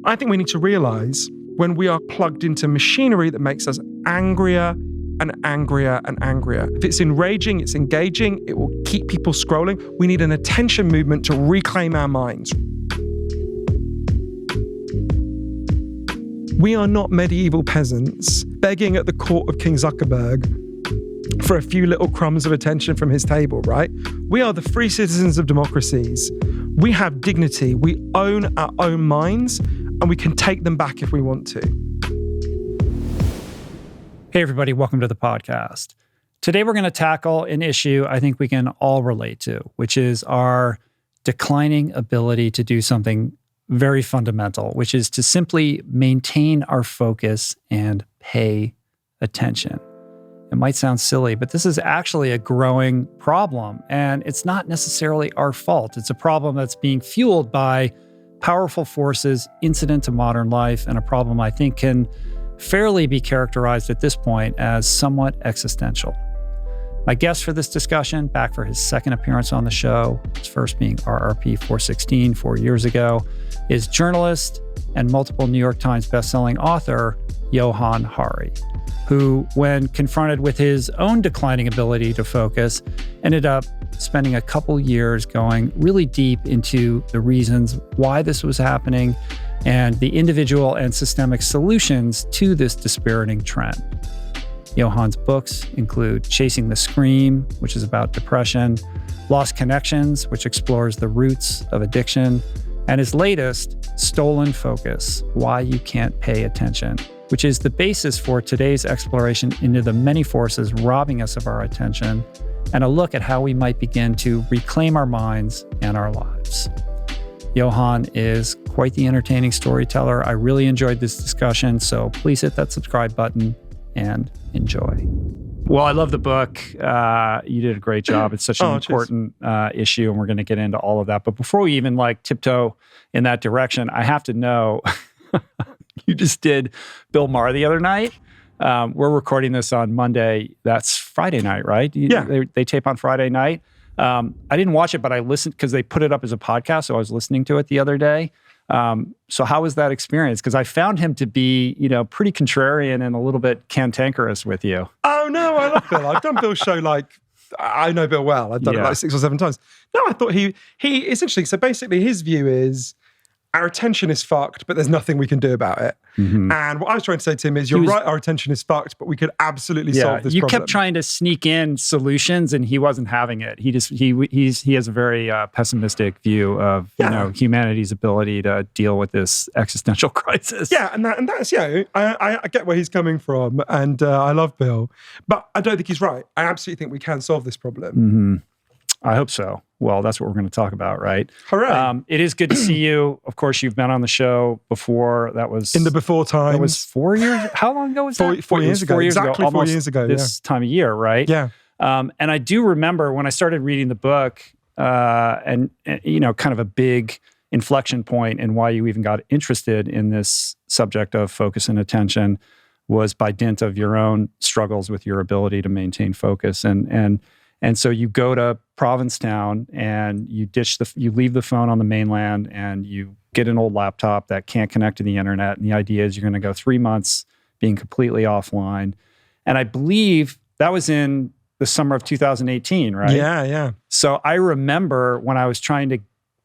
I think we need to realize when we are plugged into machinery that makes us angrier and angrier and angrier. If it's enraging, it's engaging, it will keep people scrolling. We need an attention movement to reclaim our minds. We are not medieval peasants begging at the court of King Zuckerberg for a few little crumbs of attention from his table, right? We are the free citizens of democracies. We have dignity. We own our own minds, and we can take them back if we want to. Hey, everybody, welcome to the podcast. Today, we're going to tackle an issue I think we can all relate to, which is our declining ability to do something very fundamental, which is to simply maintain our focus and pay attention. It might sound silly, but this is actually a growing problem, and it's not necessarily our fault. It's a problem that's being fueled by powerful forces incident to modern life, and a problem I think can fairly be characterized at this point as somewhat existential. My guest for this discussion, back for his second appearance on the show, his first being RRP 416 4 years ago, is journalist and multiple New York Times bestselling author Johann Hari, who, when confronted with his own declining ability to focus, ended up spending a couple years going really deep into the reasons why this was happening and the individual and systemic solutions to this dispiriting trend. Johann's books include Chasing the Scream, which is about depression, Lost Connections, which explores the roots of addiction, and his latest, Stolen Focus, Why You Can't Pay Attention, which is the basis for today's exploration into the many forces robbing us of our attention and a look at how we might begin to reclaim our minds and our lives. Johann is quite the entertaining storyteller. I really enjoyed this discussion, so please hit that subscribe button and enjoy. Well, I love the book. You did a great job. It's such an important issue, and we're going to get into all of that. But before we even tiptoe in that direction, I have to know, you just did Bill Maher the other night. We're recording this on Monday. That's Friday night, right? Yeah. They tape on Friday night. I didn't watch it, but I listened because they put it up as a podcast, so I was listening to it the other day. So how was that experience? Because I found him to be, pretty contrarian and a little bit cantankerous with you. Oh, no, I love Bill. I've done Bill's show I know Bill well. I've done it 6 or 7 times. No, I thought he essentially, so basically his view is, our attention is fucked, but there's nothing we can do about it. Mm-hmm. And what I was trying to say to him is, right, our attention is fucked, but we could absolutely solve this problem. You kept trying to sneak in solutions, and he wasn't having it. He has a very pessimistic view of humanity's ability to deal with this existential crisis. Yeah, and that's I get where he's coming from, and I love Bill, but I don't think he's right. I absolutely think we can solve this problem. Mm-hmm. I hope so. Well, that's what we're going to talk about, right? Hooray. It is good to see you. Of course, you've been on the show before. That was... In the before times. That was 4 years? How long ago was that? 4 years ago. 4 years exactly ago. 4 years ago, this time of year, right? Yeah. And I do remember when I started reading the book and kind of a big inflection point in why you even got interested in this subject of focus and attention was by dint of your own struggles with your ability to maintain focus. And so you go to Provincetown and you leave the phone on the mainland and you get an old laptop that can't connect to the internet. And the idea is you're going to go 3 months being completely offline. And I believe that was in the summer of 2018, right? Yeah. So I remember when I was trying to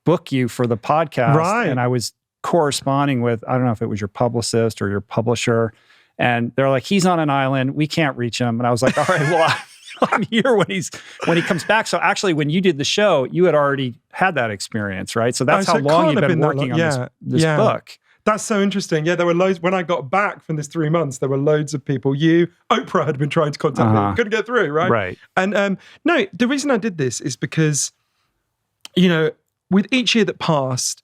book you for the podcast, right, and I was corresponding with, I don't know if it was your publicist or your publisher, and they're like, he's on an island, we can't reach him. And I was like, all right, well, I'm here when he comes back. So actually, when you did the show, you had already had that experience, right? So that's how long you've been working on this book. That's so interesting. Yeah, there were loads. When I got back from this 3 months, there were loads of people. Oprah had been trying to contact me. Couldn't get through, right? Right. And no, the reason I did this is because, with each year that passed,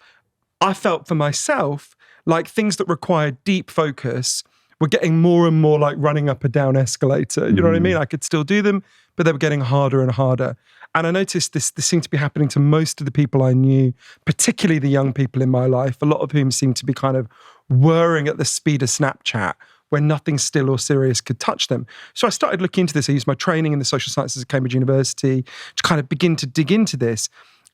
I felt for myself like things that required deep focus were getting more and more like running up a down escalator. You know what I mean? I could still do them, but they were getting harder and harder. And I noticed this seemed to be happening to most of the people I knew, particularly the young people in my life, a lot of whom seemed to be kind of whirring at the speed of Snapchat, where nothing still or serious could touch them. So I started looking into this. I used my training in the social sciences at Cambridge University to kind of begin to dig into this.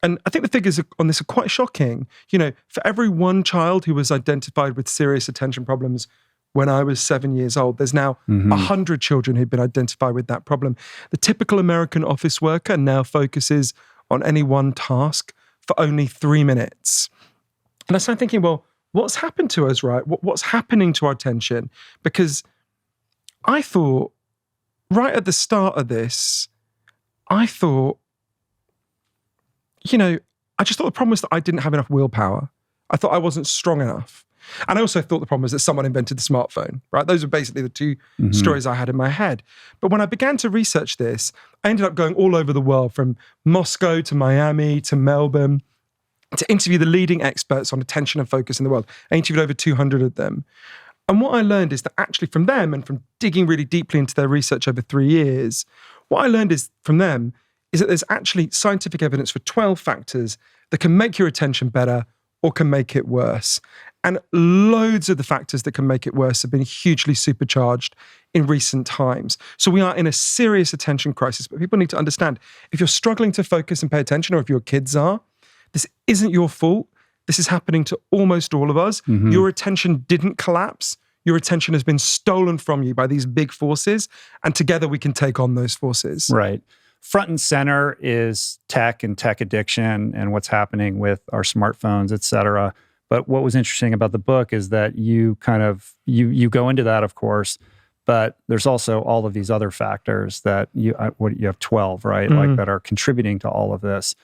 And I think the figures on this are quite shocking. For every one child who was identified with serious attention problems when I was 7 years old, there's now 100 children who've been identified with that problem. The typical American office worker now focuses on any one task for only 3 minutes. And I started thinking, well, what's happened to us, right? What's happening to our attention? Because I thought, right at the start of this, I just thought the problem was that I didn't have enough willpower. I thought I wasn't strong enough. And I also thought the problem was that someone invented the smartphone, right? Those are basically the two stories I had in my head. But when I began to research this, I ended up going all over the world, from Moscow to Miami to Melbourne, to interview the leading experts on attention and focus in the world. I interviewed over 200 of them. And what I learned is that actually from them, and from digging really deeply into their research over 3 years, what I learned is from them is that there's actually scientific evidence for 12 factors that can make your attention better or can make it worse. And loads of the factors that can make it worse have been hugely supercharged in recent times. So we are in a serious attention crisis, but people need to understand, if you're struggling to focus and pay attention, or if your kids are, this isn't your fault. This is happening to almost all of us. Your attention didn't collapse. Your attention has been stolen from you by these big forces, and together we can take on those forces. Right. Front and center is tech and tech addiction and what's happening with our smartphones, et cetera. But what was interesting about the book is that you you go into that, of course, but there's also all of these other factors that you have 12, right? Like, that are contributing to all of this.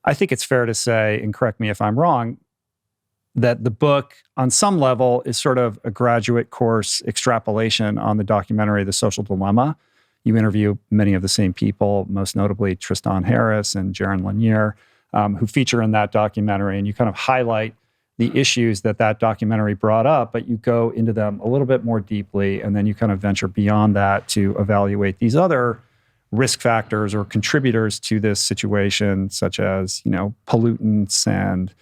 I think it's fair to say, and correct me if I'm wrong, that the book on some level is sort of a graduate course extrapolation on the documentary, The Social Dilemma. You interview many of the same people, most notably Tristan Harris and Jaron Lanier, who feature in that documentary, and you kind of highlight the issues that documentary brought up, but you go into them a little bit more deeply, and then you kind of venture beyond that to evaluate these other risk factors or contributors to this situation, such as, pollutants and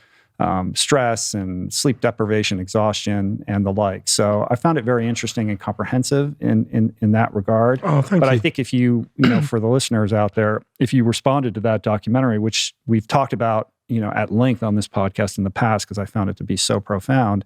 stress and sleep deprivation, exhaustion, and the like. So I found it very interesting and comprehensive in that regard. Oh, thank you. But I think if you for the listeners out there, if you responded to that documentary, which we've talked about, at length on this podcast in the past, because I found it to be so profound,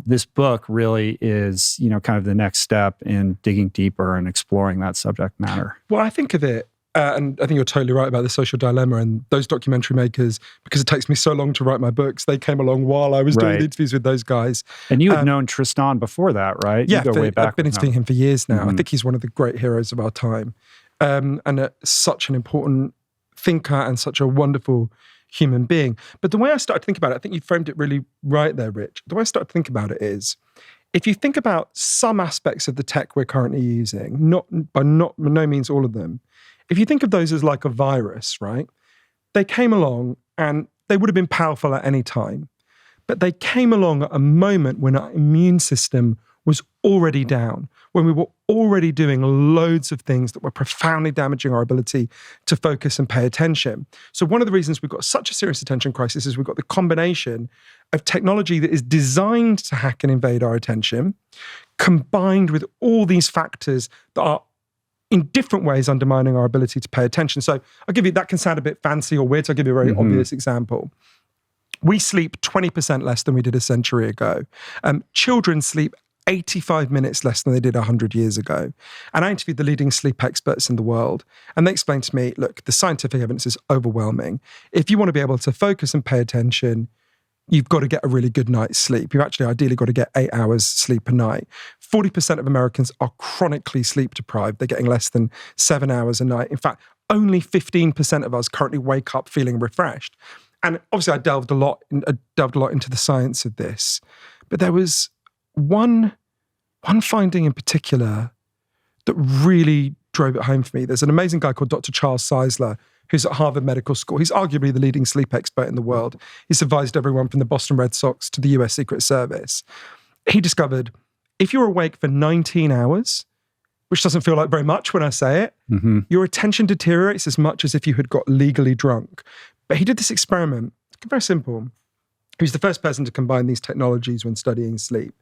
this book really is, kind of the next step in digging deeper and exploring that subject matter. Well, I think of it, and I think you're totally right about The Social Dilemma, and those documentary makers, because it takes me so long to write my books, they came along while I was doing the interviews with those guys. And you had known Tristan before that, right? Yeah, you go way back. I've been interviewing him for years now. I think he's one of the great heroes of our time, and such an important thinker and such a wonderful human being. But the way I started to think about it, I think you framed it really right there, Rich. The way I started to think about it is, if you think about some aspects of the tech we're currently using, by no means all of them, if you think of those as like a virus, right? They came along and they would have been powerful at any time, but they came along at a moment when our immune system was already down, when we were already doing loads of things that were profoundly damaging our ability to focus and pay attention. So one of the reasons we've got such a serious attention crisis is we've got the combination of technology that is designed to hack and invade our attention, combined with all these factors that are in different ways undermining our ability to pay attention. So I'll give you, that can sound a bit fancy or weird, so I'll give you a very obvious example. We sleep 20% less than we did a century ago. Children sleep 85 minutes less than they did 100 years ago. And I interviewed the leading sleep experts in the world, and they explained to me, look, the scientific evidence is overwhelming. If you want to be able to focus and pay attention, you've got to get a really good night's sleep. You've actually ideally got to get 8 hours sleep a night. 40% of Americans are chronically sleep deprived. They're getting less than 7 hours a night. In fact, only 15% of us currently wake up feeling refreshed. And obviously I delved a lot into the science of this, but there was one finding in particular that really drove it home for me. There's an amazing guy called Dr. Charles Czeisler, who's at Harvard Medical School. He's arguably the leading sleep expert in the world. He's advised everyone from the Boston Red Sox to the US Secret Service. He discovered if you're awake for 19 hours, which doesn't feel like very much when I say it, your attention deteriorates as much as if you had got legally drunk. But he did this experiment. It's very simple. He was the first person to combine these technologies when studying sleep.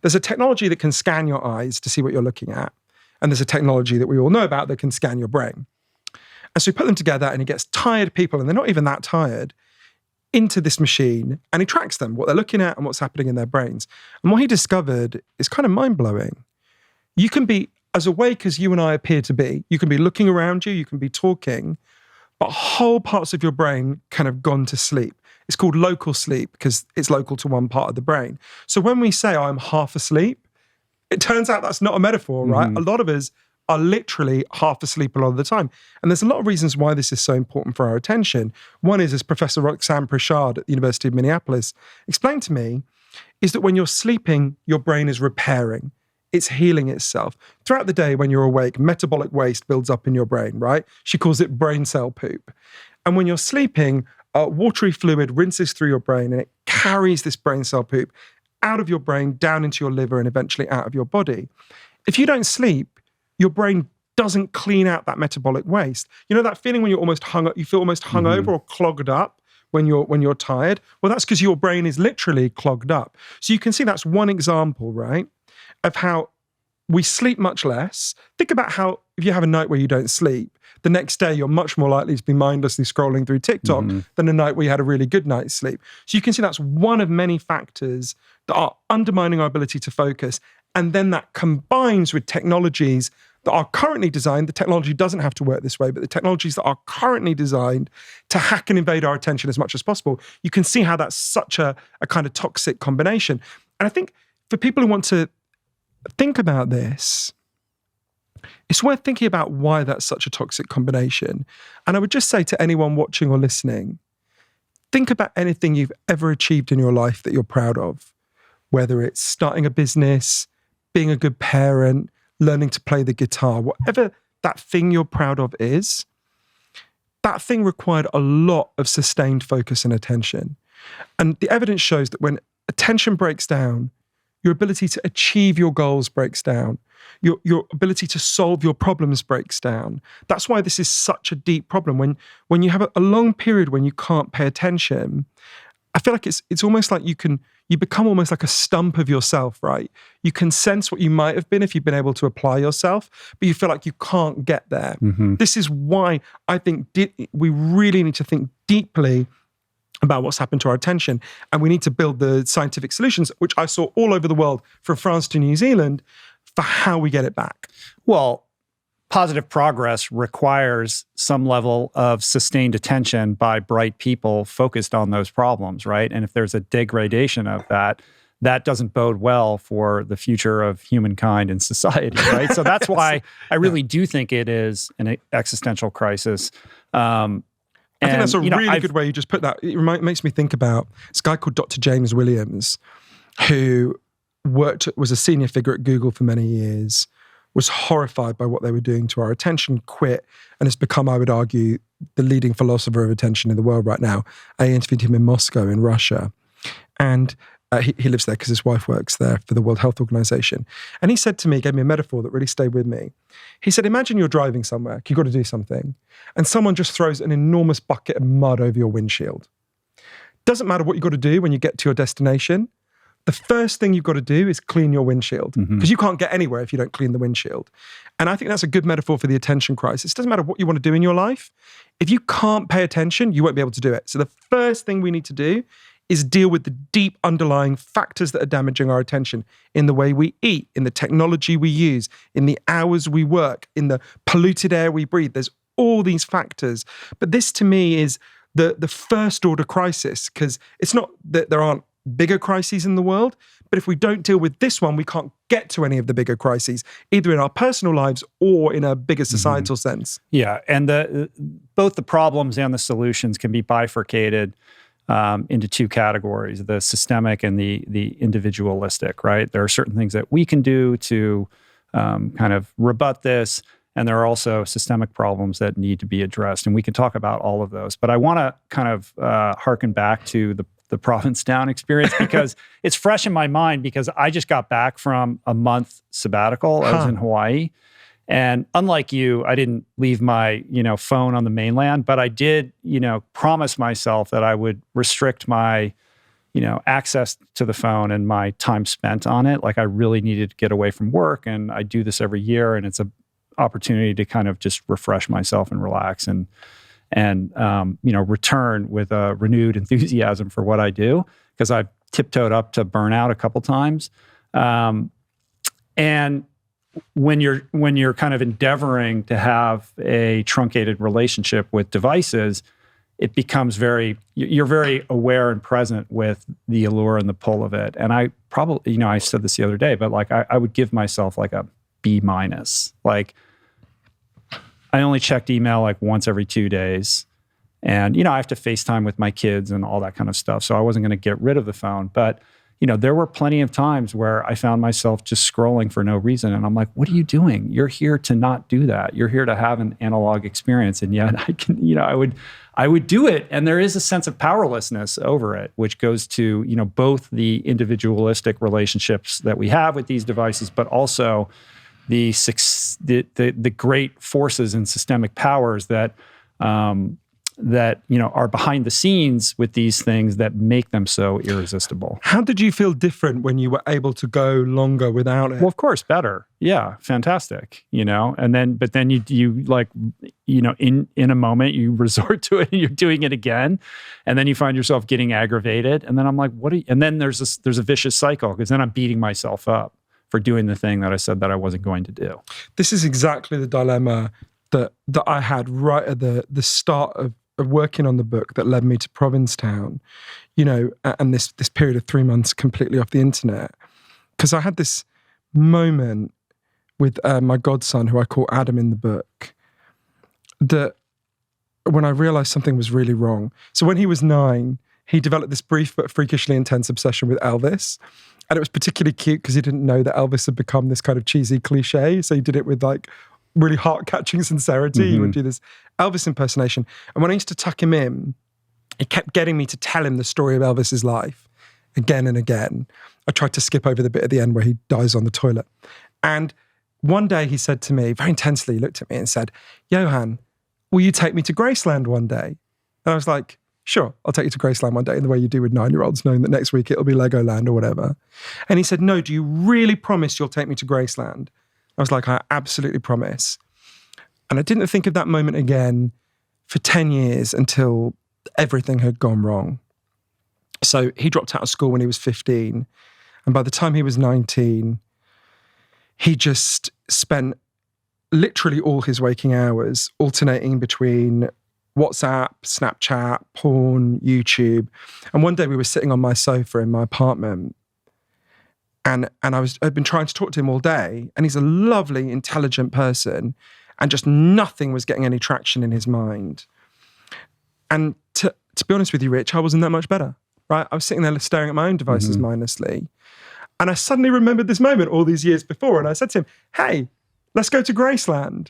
There's a technology that can scan your eyes to see what you're looking at. And there's a technology that we all know about that can scan your brain. And so he put them together and he gets tired people, and they're not even that tired, into this machine, and he tracks them, what they're looking at and what's happening in their brains. And what he discovered is kind of mind-blowing. You can be as awake as you and I appear to be. You can be looking around you, you can be talking, but whole parts of your brain kind of gone to sleep. It's called local sleep because it's local to one part of the brain. So when we say I'm half asleep, it turns out that's not a metaphor, right? A lot of us are literally half asleep a lot of the time. And there's a lot of reasons why this is so important for our attention. One is, as Professor Roxanne Prichard at the University of Minneapolis explained to me, is that when you're sleeping, your brain is repairing. It's healing itself. Throughout the day when you're awake, metabolic waste builds up in your brain, right? She calls it brain cell poop. And when you're sleeping, watery fluid rinses through your brain and it carries this brain cell poop out of your brain, down into your liver, and eventually out of your body. If you don't sleep, your brain doesn't clean out that metabolic waste. You know that feeling when you're almost you feel almost hungover or clogged up when you're tired? Well, that's because your brain is literally clogged up. So you can see that's one example, right, of how we sleep much less. Think about how if you have a night where you don't sleep, the next day you're much more likely to be mindlessly scrolling through TikTok than a night where you had a really good night's sleep. So you can see that's one of many factors that are undermining our ability to focus. And then that combines with technologies that are currently designed. The technology doesn't have to work this way, but the technologies that are currently designed to hack and invade our attention as much as possible. You can see how that's such a kind of toxic combination. And I think for people who want to think about this, it's worth thinking about why that's such a toxic combination. And I would just say to anyone watching or listening, think about anything you've ever achieved in your life that you're proud of, whether it's starting a business, being a good parent, learning to play the guitar, whatever that thing you're proud of is, that thing required a lot of sustained focus and attention. And the evidence shows that when attention breaks down, your ability to achieve your goals breaks down. Your ability to solve your problems breaks down. That's why this is such a deep problem. When you have a long period when you can't pay attention, I feel like it's almost like you become almost like a stump of yourself, right? You can sense what you might have been if you've been able to apply yourself, but you feel like you can't get there. This is why I think we really need to think deeply about what's happened to our attention. And we need to build the scientific solutions, which I saw all over the world, from France to New Zealand, for how we get it back. Well, positive progress requires some level of sustained attention by bright people focused on those problems, right? And if there's a degradation of that, that doesn't bode well for the future of humankind and society, right? So that's why I really do think it is an existential crisis. I think that's a really good way you just put that. It makes me think about this guy called Dr. James Williams, who was a senior figure at Google for many years, was horrified by what they were doing to our attention, quit, and has become, I would argue, the leading philosopher of attention in the world right now. I interviewed him in Moscow in Russia. And he lives there because his wife works there for the World Health Organization. And he said to me, gave me a metaphor that really stayed with me. He said, imagine you're driving somewhere, you've got to do something, and someone just throws an enormous bucket of mud over your windshield. Doesn't matter what you've got to do when you get to your destination. The first thing you've got to do is clean your windshield, because you can't get anywhere if you don't clean the windshield. And I think that's a good metaphor for the attention crisis. It doesn't matter what you want to do in your life. If you can't pay attention, you won't be able to do it. So the first thing we need to do is deal with the deep underlying factors that are damaging our attention in the way we eat, in the technology we use, in the hours we work, in the polluted air we breathe. There's all these factors. But this to me is the first order crisis, because it's not that there aren't bigger crises in the world, but if we don't deal with this one, we can't get to any of the bigger crises, either in our personal lives or in a bigger societal sense. Yeah, and both the problems and the solutions can be bifurcated into two categories: the systemic and the individualistic, right? There are certain things that we can do to kind of rebut this, and there are also systemic problems that need to be addressed. And we can talk about all of those. But I want to kind of harken back to the Provincetown experience, because it's fresh in my mind, because I just got back from a month sabbatical. I was in Hawaii. And unlike you, I didn't leave my, phone on the mainland, but I did, promise myself that I would restrict my, access to the phone and my time spent on it. Like, I really needed to get away from work, and I do this every year, and it's opportunity to kind of just refresh myself and relax and return with a renewed enthusiasm for what I do, because I've tiptoed up to burnout a couple times. And when you're kind of endeavoring to have a truncated relationship with devices, it becomes you're very aware and present with the allure and the pull of it. And I probably, I said this the other day, but like I would give myself like a B-. Like I only checked email like once every 2 days. And, I have to FaceTime with my kids and all that kind of stuff. So I wasn't going to get rid of the phone. But, there were plenty of times where I found myself just scrolling for no reason. And I'm like, what are you doing? You're here to not do that. You're here to have an analog experience. And yet I can, I would do it. And there is a sense of powerlessness over it, which goes to, both the individualistic relationships that we have with these devices, but also the great forces and systemic powers that are behind the scenes with these things that make them so irresistible. How did you feel different when you were able to go longer without it? Well, of course, better. Yeah, fantastic. But then you like, in a moment you resort to it and you're doing it again, and then you find yourself getting aggravated, and then I'm like, and then there's a vicious cycle, because then I'm beating myself up for doing the thing that I said that I wasn't going to do. This is exactly the dilemma that I had right at the start of working on the book that led me to Provincetown, and this period of 3 months completely off the internet. Because I had this moment with my godson, who I call Adam in the book, that when I realized something was really wrong. So when he was 9, he developed this brief but freakishly intense obsession with Elvis. And it was particularly cute because he didn't know that Elvis had become this kind of cheesy cliche. So he did it with like really heart-catching sincerity. Mm-hmm. He would do this Elvis impersonation. And when I used to tuck him in, he kept getting me to tell him the story of Elvis's life again and again. I tried to skip over the bit at the end where he dies on the toilet. And one day he said to me, very intensely, he looked at me and said, "Johan, will you take me to Graceland one day?" And I was like, "Sure, I'll take you to Graceland one day," in the way you do with 9-year-olds, knowing that next week it'll be Legoland or whatever. And he said, "No, do you really promise you'll take me to Graceland?" I was like, "I absolutely promise." And I didn't think of that moment again for 10 years until everything had gone wrong. So he dropped out of school when he was 15. And by the time he was 19, he just spent literally all his waking hours alternating between WhatsApp, Snapchat, porn, YouTube. And one day we were sitting on my sofa in my apartment, and I'd been trying to talk to him all day, and he's a lovely, intelligent person, and just nothing was getting any traction in his mind. And to be honest with you, Rich, I wasn't that much better, right? I was sitting there staring at my own devices mindlessly. And I suddenly remembered this moment all these years before, and I said to him, "Hey, let's go to Graceland."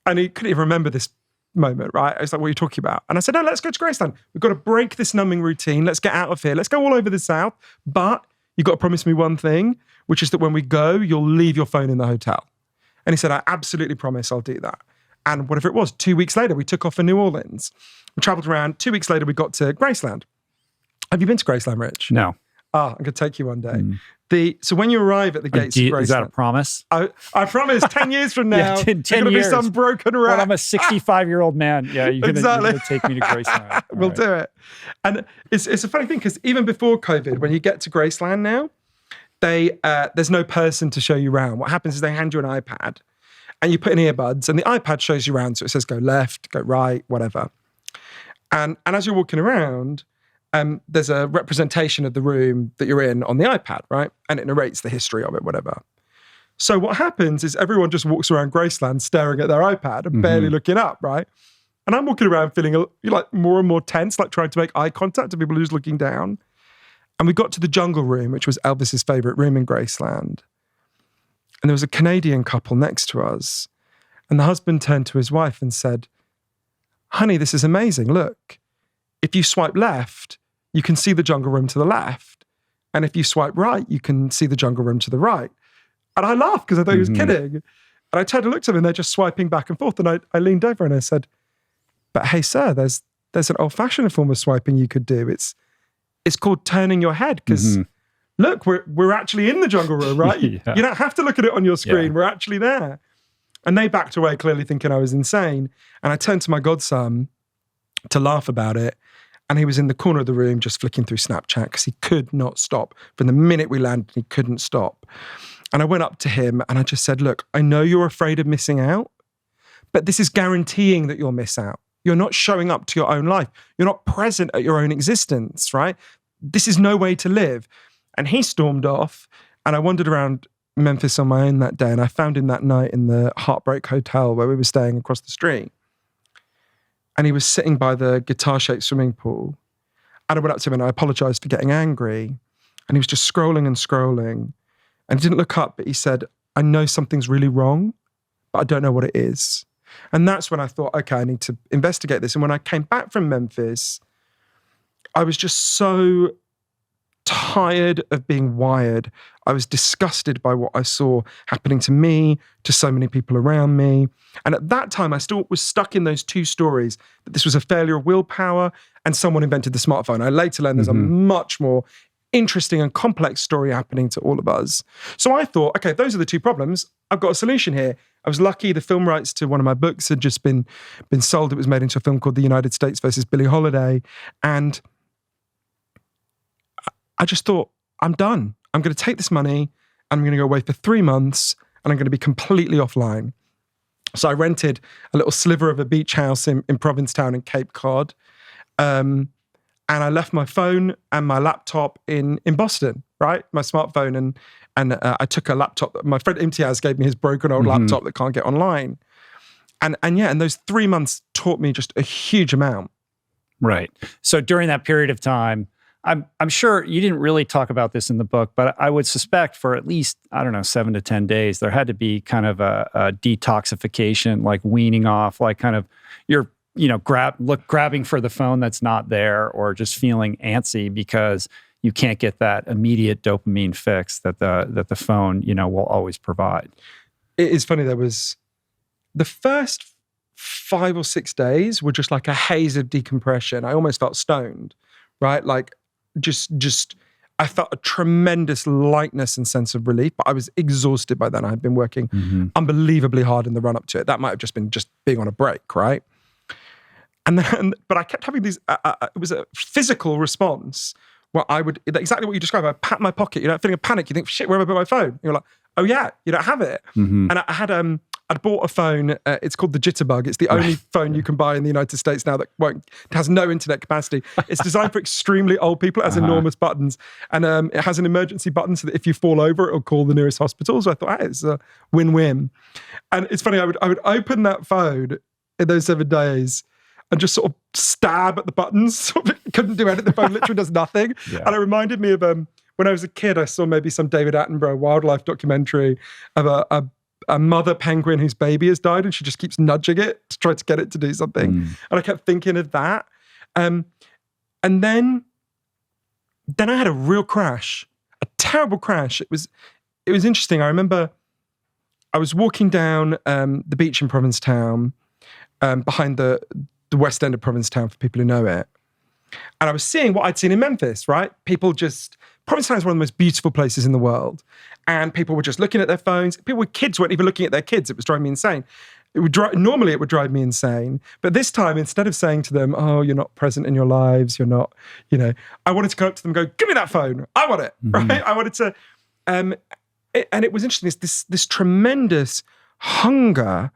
And he couldn't even remember this moment, right? I was like, "What are you talking about?" And I said, "No, let's go to Graceland. We've got to break this numbing routine. Let's get out of here. Let's go all over the South. But you've got to promise me one thing, which is that when we go, you'll leave your phone in the hotel." And he said, "I absolutely promise I'll do that." And whatever it was, 2 weeks later, we took off for New Orleans. We traveled around. 2 weeks later, we got to Graceland. Have you been to Graceland, Rich? No. I'm going to take you one day. So when you arrive at the gates of Graceland... Is that a promise? I promise, 10 years from now, yeah, 10 there's going to be some broken rat. When I'm a 65-year-old man, yeah, you're going to take me to Graceland. We'll do it. And it's a funny thing, because even before COVID, when you get to Graceland now, there's no person to show you around. What happens is they hand you an iPad, and you put in earbuds, and the iPad shows you around. So it says go left, go right, whatever. And as you're walking around, there's a representation of the room that you're in on the iPad, right? And it narrates the history of it, whatever. So what happens is everyone just walks around Graceland staring at their iPad and barely looking up, right? And I'm walking around feeling like more and more tense, like trying to make eye contact to people who's looking down. And we got to the jungle room, which was Elvis's favorite room in Graceland. And there was a Canadian couple next to us. And the husband turned to his wife and said, "Honey, this is amazing. Look, if you swipe left, you can see the jungle room to the left. And if you swipe right, you can see the jungle room to the right." And I laughed because I thought he was kidding. And I turned and looked at him, and they're just swiping back and forth. And I leaned over and I said, "But hey, sir, there's an old-fashioned form of swiping you could do. It's called turning your head, because look, we're actually in the jungle room, right? Yeah. You don't have to look at it on your screen. Yeah. We're actually there." And they backed away, clearly thinking I was insane. And I turned to my godson to laugh about it. And he was in the corner of the room just flicking through Snapchat because he could not stop. From the minute we landed, he couldn't stop. And I went up to him and I just said, look, I know you're afraid of missing out, but this is guaranteeing that you'll miss out. You're not showing up to your own life. You're not present at your own existence, right? This is no way to live. And he stormed off, and I wandered around Memphis on my own that day, and I found him that night in the Heartbreak Hotel where we were staying across the street. And he was sitting by the guitar-shaped swimming pool. And I went up to him and I apologized for getting angry. And he was just scrolling and scrolling. And he didn't look up, but he said, I know something's really wrong, but I don't know what it is. And that's when I thought, okay, I need to investigate this. And when I came back from Memphis, I was just so tired of being wired. I was disgusted by what I saw happening to me, to so many people around me. And at that time, I still was stuck in those two stories, that this was a failure of willpower and someone invented the smartphone. I later learned there's a much more interesting and complex story happening to all of us. So I thought, okay, those are the two problems. I've got a solution here. I was lucky the film rights to one of my books had just been sold. It was made into a film called The United States versus Billie Holiday. And I just thought, I'm done. I'm going to take this money, I'm going to go away for 3 months, and I'm going to be completely offline. So I rented a little sliver of a beach house in Provincetown in Cape Cod. And I left my phone and my laptop in Boston, right? My smartphone. And I took a laptop that my friend Imtiaz gave me, his broken old laptop that can't get online. And those 3 months taught me just a huge amount. Right. So during that period of time, I'm sure you didn't really talk about this in the book, but I would suspect for at least, 7 to 10 days, there had to be kind of a detoxification, like weaning off, like kind of you're, grabbing for the phone that's not there, or just feeling antsy because you can't get that immediate dopamine fix that the phone, will always provide. It is funny. There was the first 5 or 6 days were just like a haze of decompression. I almost felt stoned, right? Like, just I felt a tremendous lightness and sense of relief, but I was exhausted by then. I had been working unbelievably hard in the run up to it. That might have just been being on a break, right? But I kept having these, it was a physical response where I would, exactly what you described, I pat my pocket, feeling a panic. You think, shit, where have I put my phone? You're like, oh yeah, you don't have it. And I had, I'd bought a phone, it's called the Jitterbug. It's the only phone you can buy in the United States now that has no internet capacity. It's designed for extremely old people. It has enormous buttons. And it has an emergency button so that if you fall over, it'll call the nearest hospital. So I thought, hey, it's a win-win. And it's funny, I would open that phone in those 7 days and just sort of stab at the buttons. Couldn't do anything. The phone literally does nothing. Yeah. And it reminded me of when I was a kid, I saw maybe some David Attenborough wildlife documentary of a mother penguin whose baby has died and she just keeps nudging it to try to get it to do something. And I kept thinking of that. And then I had a real crash, a terrible crash. It was interesting. I remember I was walking down the beach in Provincetown, behind the west end of Provincetown for people who know it. And I was seeing what I'd seen in Memphis, right? Provincetown is one of the most beautiful places in the world. And people were just looking at their phones. People with kids weren't even looking at their kids. It was driving me insane. Normally it would drive me insane. But this time, instead of saying to them, oh, you're not present in your lives, you're not, I wanted to go up to them and go, give me that phone. I want it, right? I wanted to, and it was interesting, this tremendous hunger.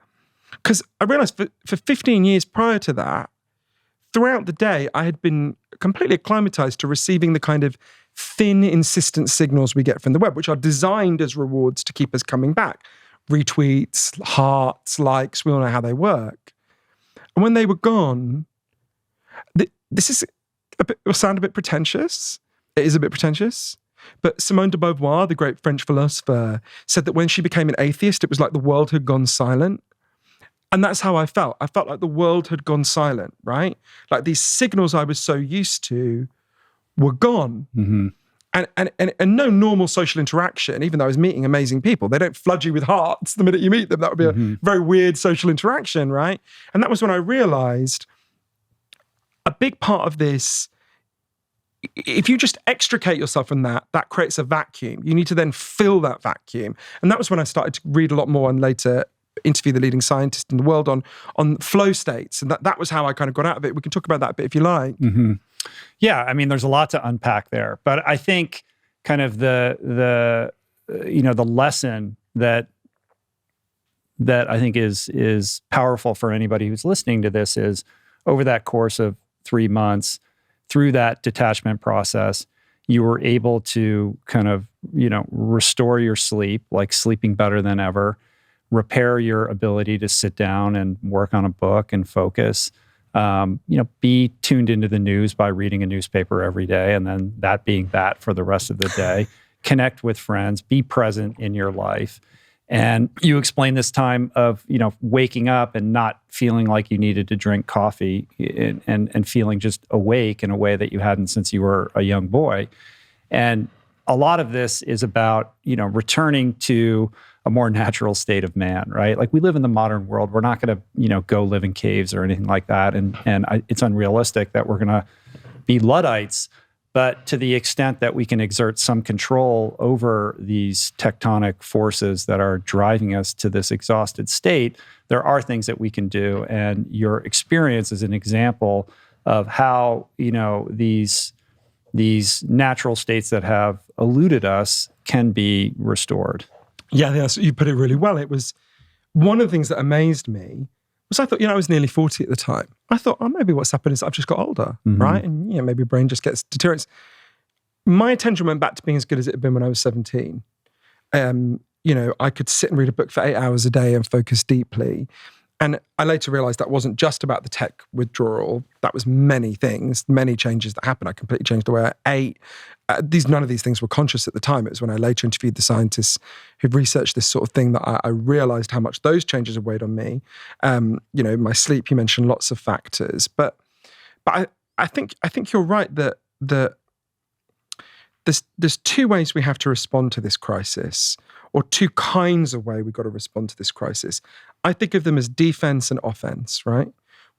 Because I realized for 15 years prior to that, throughout the day, I had been completely acclimatized to receiving the kind of thin, insistent signals we get from the web, which are designed as rewards to keep us coming back. Retweets, hearts, likes, we all know how they work. And when they were gone, this will sound a bit pretentious. It is a bit pretentious. But Simone de Beauvoir, the great French philosopher, said that when she became an atheist, it was like the world had gone silent. And that's how I felt. I felt like the world had gone silent, right? Like these signals I was so used to were gone. And no normal social interaction, even though I was meeting amazing people, they don't flood you with hearts the minute you meet them. That would be a very weird social interaction, right? And that was when I realized a big part of this, if you just extricate yourself from that creates a vacuum. You need to then fill that vacuum. And that was when I started to read a lot more and later interview the leading scientist in the world on flow states. And that was how I kind of got out of it. We can talk about that a bit if you like. Mm-hmm. Yeah, I mean, there's a lot to unpack there. But I think kind of the lesson that I think is powerful for anybody who's listening to this is over that course of 3 months, through that detachment process, you were able to kind of, restore your sleep, like sleeping better than ever, repair your ability to sit down and work on a book and focus, be tuned into the news by reading a newspaper every day, and then that being that for the rest of the day, connect with friends, be present in your life. And you explained this time of, waking up and not feeling like you needed to drink coffee and feeling just awake in a way that you hadn't since you were a young boy. And a lot of this is about, returning to a more natural state of man, right? Like we live in the modern world. We're not going to, go live in caves or anything like that. And it's unrealistic that we're going to be Luddites. But to the extent that we can exert some control over these tectonic forces that are driving us to this exhausted state, there are things that we can do. And your experience is an example of how, these natural states that have eluded us can be restored. Yeah, you put it really well. It was one of the things that amazed me was I thought, I was nearly 40 at the time. I thought, maybe what's happened is I've just got older, right? And, maybe your brain just gets deteriorates. My attention went back to being as good as it had been when I was 17. I could sit and read a book for 8 hours a day and focus deeply. And I later realized that wasn't just about the tech withdrawal. That was many things, many changes that happened. I completely changed the way I ate. None of these things were conscious at the time. It was when I later interviewed the scientists who'd researched this sort of thing that I realized how much those changes had weighed on me. My sleep, you mentioned lots of factors. But I think you're right that there's two ways we have to respond to this crisis, or two kinds of way we've got to respond to this crisis. I think of them as defense and offense, right?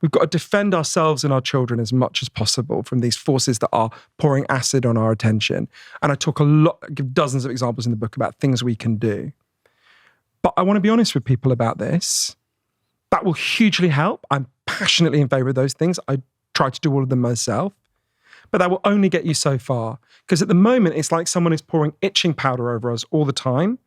We've got to defend ourselves and our children as much as possible from these forces that are pouring acid on our attention. And I give dozens of examples in the book about things we can do. But I want to be honest with people about this. That will hugely help. I'm passionately in favor of those things. I try to do all of them myself. But that will only get you so far. Because at the moment, it's like someone is pouring itching powder over us all the time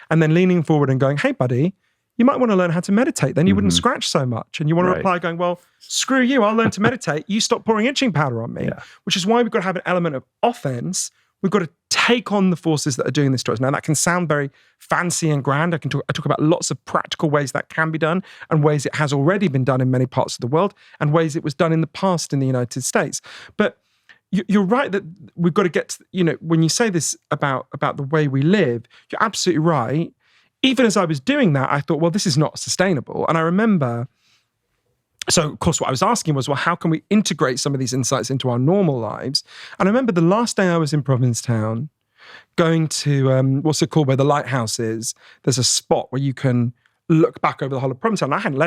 and then leaning forward and going, hey, buddy, you might want to learn how to meditate. Then you wouldn't scratch so much. And you want to reply going, well, screw you. I'll learn to meditate. You stop pouring itching powder on me. Yeah. Which is why we've got to have an element of offense. We've got to take on the forces that are doing this to us. Now, that can sound very fancy and grand. I talk about lots of practical ways that can be done and ways it has already been done in many parts of the world and ways it was done in the past in the United States. But you're right that we've got to get to, when you say this about the way we live, you're absolutely right. Even as I was doing that, I thought, well, this is not sustainable. And I remember, so of course what I was asking was, well, how can we integrate some of these insights into our normal lives? And I remember the last day I was in Provincetown, going to, what's it called, where the lighthouse is. There's a spot where you can look back over the whole of Provincetown. I hadn't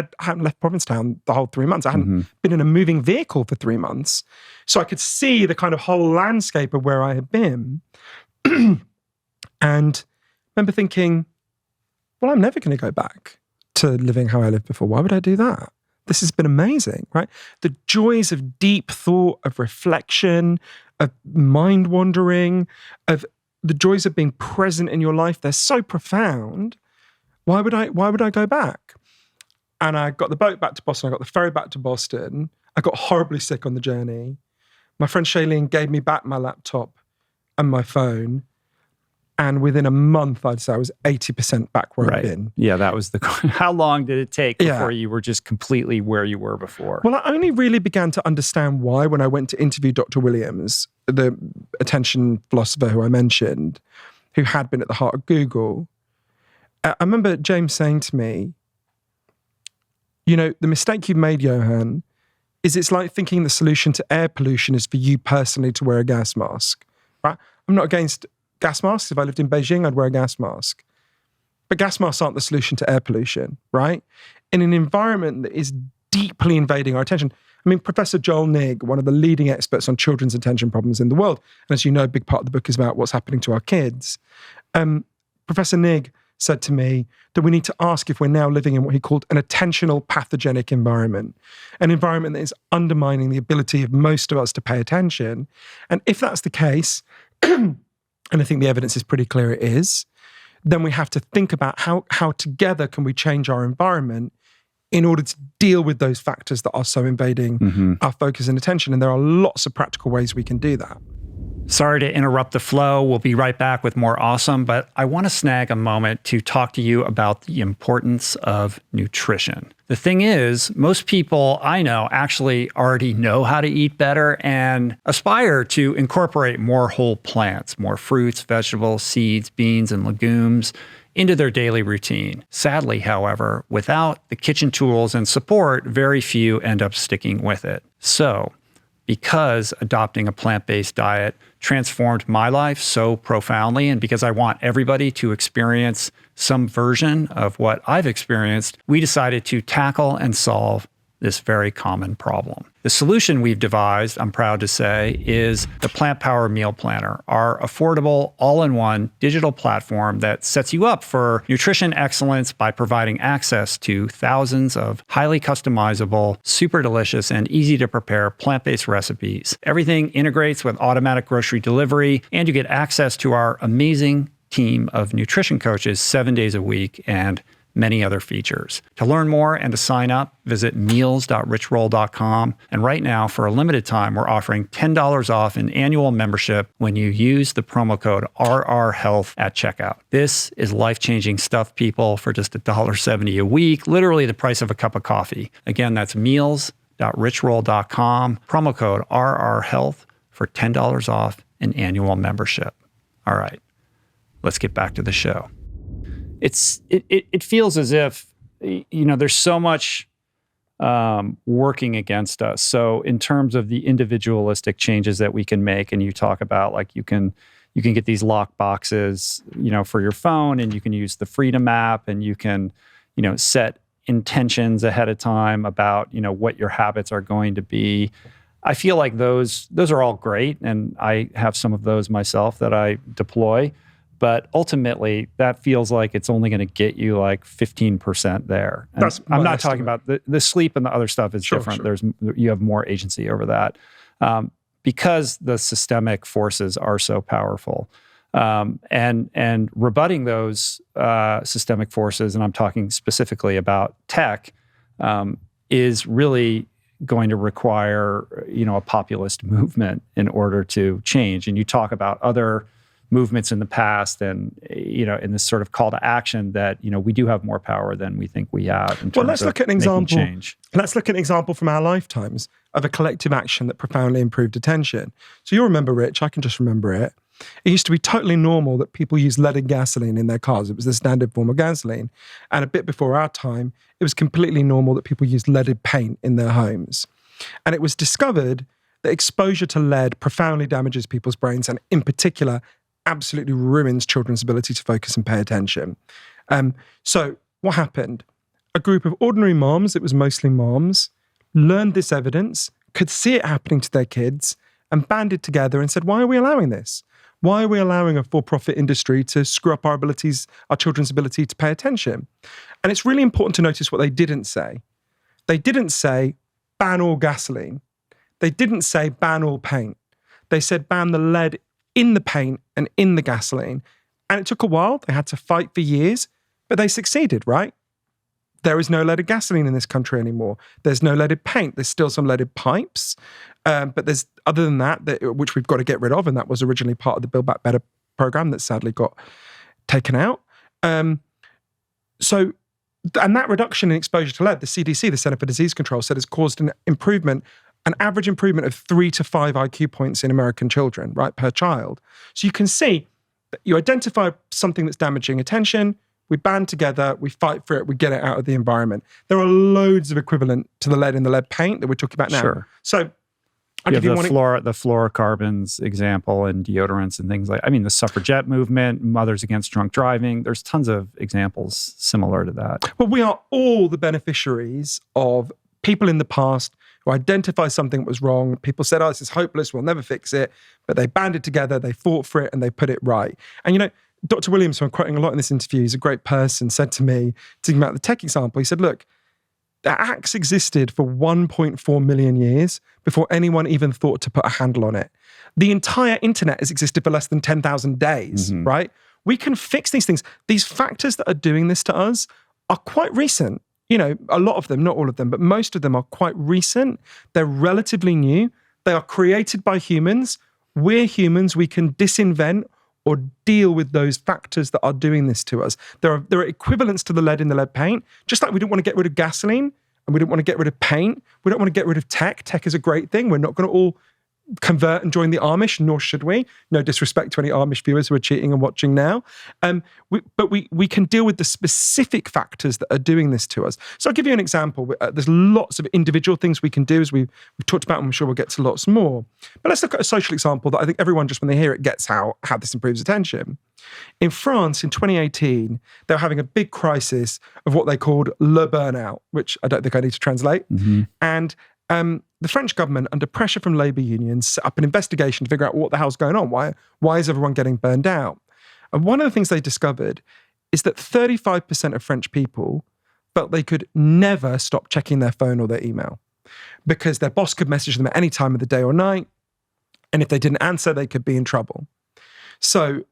left Provincetown the whole 3 months. I hadn't been in a moving vehicle for 3 months. So I could see the kind of whole landscape of where I had been. And I remember thinking, well, I'm never going to go back to living how I lived before. Why would I do that? This has been amazing, right? The joys of deep thought, of reflection, of mind wandering, of the joys of being present in your life, they're so profound. Why would I go back? And I got the boat back to Boston. I got the ferry back to Boston. I got horribly sick on the journey. My friend Shailene gave me back my laptop and my phone. And within a month, I'd say I was 80% back where I'd been. Yeah, that was how long did it take before you were just completely where you were before? Well, I only really began to understand why when I went to interview Dr. Williams, the attention philosopher who I mentioned, who had been at the heart of Google. I remember James saying to me, the mistake you've made, Johan, is it's like thinking the solution to air pollution is for you personally to wear a gas mask, right? I'm not against gas masks. If I lived in Beijing, I'd wear a gas mask. But gas masks aren't the solution to air pollution, right? In an environment that is deeply invading our attention. I mean, Professor Joel Nigg, one of the leading experts on children's attention problems in the world, and as you know, a big part of the book is about what's happening to our kids. Professor Nigg said to me that we need to ask if we're now living in what he called an attentional pathogenic environment, an environment that is undermining the ability of most of us to pay attention. And if that's the case, and I think the evidence is pretty clear it is, then we have to think about how together can we change our environment in order to deal with those factors that are so invading our focus and attention. And there are lots of practical ways we can do that. Sorry to interrupt the flow. We'll be right back with more awesome, but I want to snag a moment to talk to you about the importance of nutrition. The thing is, most people I know actually already know how to eat better and aspire to incorporate more whole plants, more fruits, vegetables, seeds, beans, and legumes into their daily routine. Sadly, however, without the kitchen tools and support, very few end up sticking with it. So, because adopting a plant-based diet transformed my life so profoundly, and because I want everybody to experience some version of what I've experienced, we decided to tackle and solve this very common problem. The solution we've devised, I'm proud to say, is the Plant Power Meal Planner, our affordable, all-in-one digital platform that sets you up for nutrition excellence by providing access to thousands of highly customizable, super delicious, and easy to prepare plant-based recipes. Everything integrates with automatic grocery delivery, and you get access to our amazing team of nutrition coaches 7 days a week and many other features. To learn more and to sign up, visit meals.richroll.com. And right now, for a limited time, we're offering $10 off an annual membership when you use the promo code RRHealth at checkout. This is life-changing stuff, people, for just $1.70 a week, literally the price of a cup of coffee. Again, that's meals.richroll.com, promo code RRHealth for $10 off an annual membership. All right, let's get back to the show. It feels as if, there's so much working against us. So in terms of the individualistic changes that we can make, and you talk about like you can get these lock boxes, for your phone, and you can use the Freedom app, and you can, set intentions ahead of time about, what your habits are going to be. I feel like those are all great, and I have some of those myself that I deploy. But ultimately, that feels like it's only going to get you like 15% there. And I'm not talking about the sleep and the other stuff is different. Sure. You have more agency over that because the systemic forces are so powerful. And rebutting those systemic forces, and I'm talking specifically about tech, is really going to require a populist movement in order to change. And you talk about other movements in the past, and in this sort of call to action that we do have more power than we think we have. In terms let's look at an example. Change. Let's look at an example from our lifetimes of a collective action that profoundly improved attention. So you'll remember, Rich. I can just remember it. It used to be totally normal that people used leaded gasoline in their cars. It was the standard form of gasoline. And a bit before our time, it was completely normal that people used leaded paint in their homes. And it was discovered that exposure to lead profoundly damages people's brains, and in particular, absolutely ruins children's ability to focus and pay attention. So what happened? A group of ordinary moms, it was mostly moms, learned this evidence, could see it happening to their kids, and banded together and said, why are we allowing this? Why are we allowing a for-profit industry to screw up our children's ability to pay attention? And it's really important to notice what they didn't say. They didn't say, ban all gasoline. They didn't say, ban all paint. They said, ban the lead in the paint and in the gasoline. And it took a while. They had to fight for years, but they succeeded, right? There is no leaded gasoline in this country anymore. There's no leaded paint. There's still some leaded pipes. But there's, other than that, which we've got to get rid of, and that was originally part of the Build Back Better program that sadly got taken out. And that reduction in exposure to lead, the CDC, the Center for Disease Control, said has caused an average improvement of 3 to 5 IQ points in American children, right, per child. So you can see that you identify something that's damaging attention, we band together, we fight for it, we get it out of the environment. There are loads of equivalent to the lead in the lead paint that we're talking about now. Sure. So you have the fluorocarbons example and deodorants and things the suffragette movement, Mothers Against Drunk Driving. There's tons of examples similar to that. Well, we are all the beneficiaries of people in the past who identified something that was wrong. People said, this is hopeless, we'll never fix it. But they banded together, they fought for it, and they put it right. And Dr. Williams, who I'm quoting a lot in this interview, he's a great person, said to me, talking about the tech example, he said, look, the axe existed for 1.4 million years before anyone even thought to put a handle on it. The entire internet has existed for less than 10,000 days, right? We can fix these things. These factors that are doing this to us are quite recent. You know, a lot of them, not all of them, but most of them are quite recent. They're relatively new. They are created by humans. We're humans. We can disinvent or deal with those factors that are doing this to us. There are equivalents to the lead in the lead paint, just like we didn't want to get rid of gasoline and we didn't want to get rid of paint. We don't want to get rid of tech. Tech is a great thing. We're not going to all convert and join the Amish, nor should we. No disrespect to any Amish viewers who are cheating and watching now. But we can deal with the specific factors that are doing this to us. So I'll give you an example. There's lots of individual things we can do, as we've talked about, and I'm sure we'll get to lots more. But let's look at a social example that I think everyone, just when they hear it, gets how this improves attention. In France, in 2018, they were having a big crisis of what they called le burnout, which I don't think I need to translate. And the French government, under pressure from labour unions, set up an investigation to figure out what the hell's going on. Why is everyone getting burned out? And one of the things they discovered is that 35% of French people felt they could never stop checking their phone or their email because their boss could message them at any time of the day or night. And if they didn't answer, they could be in trouble. So,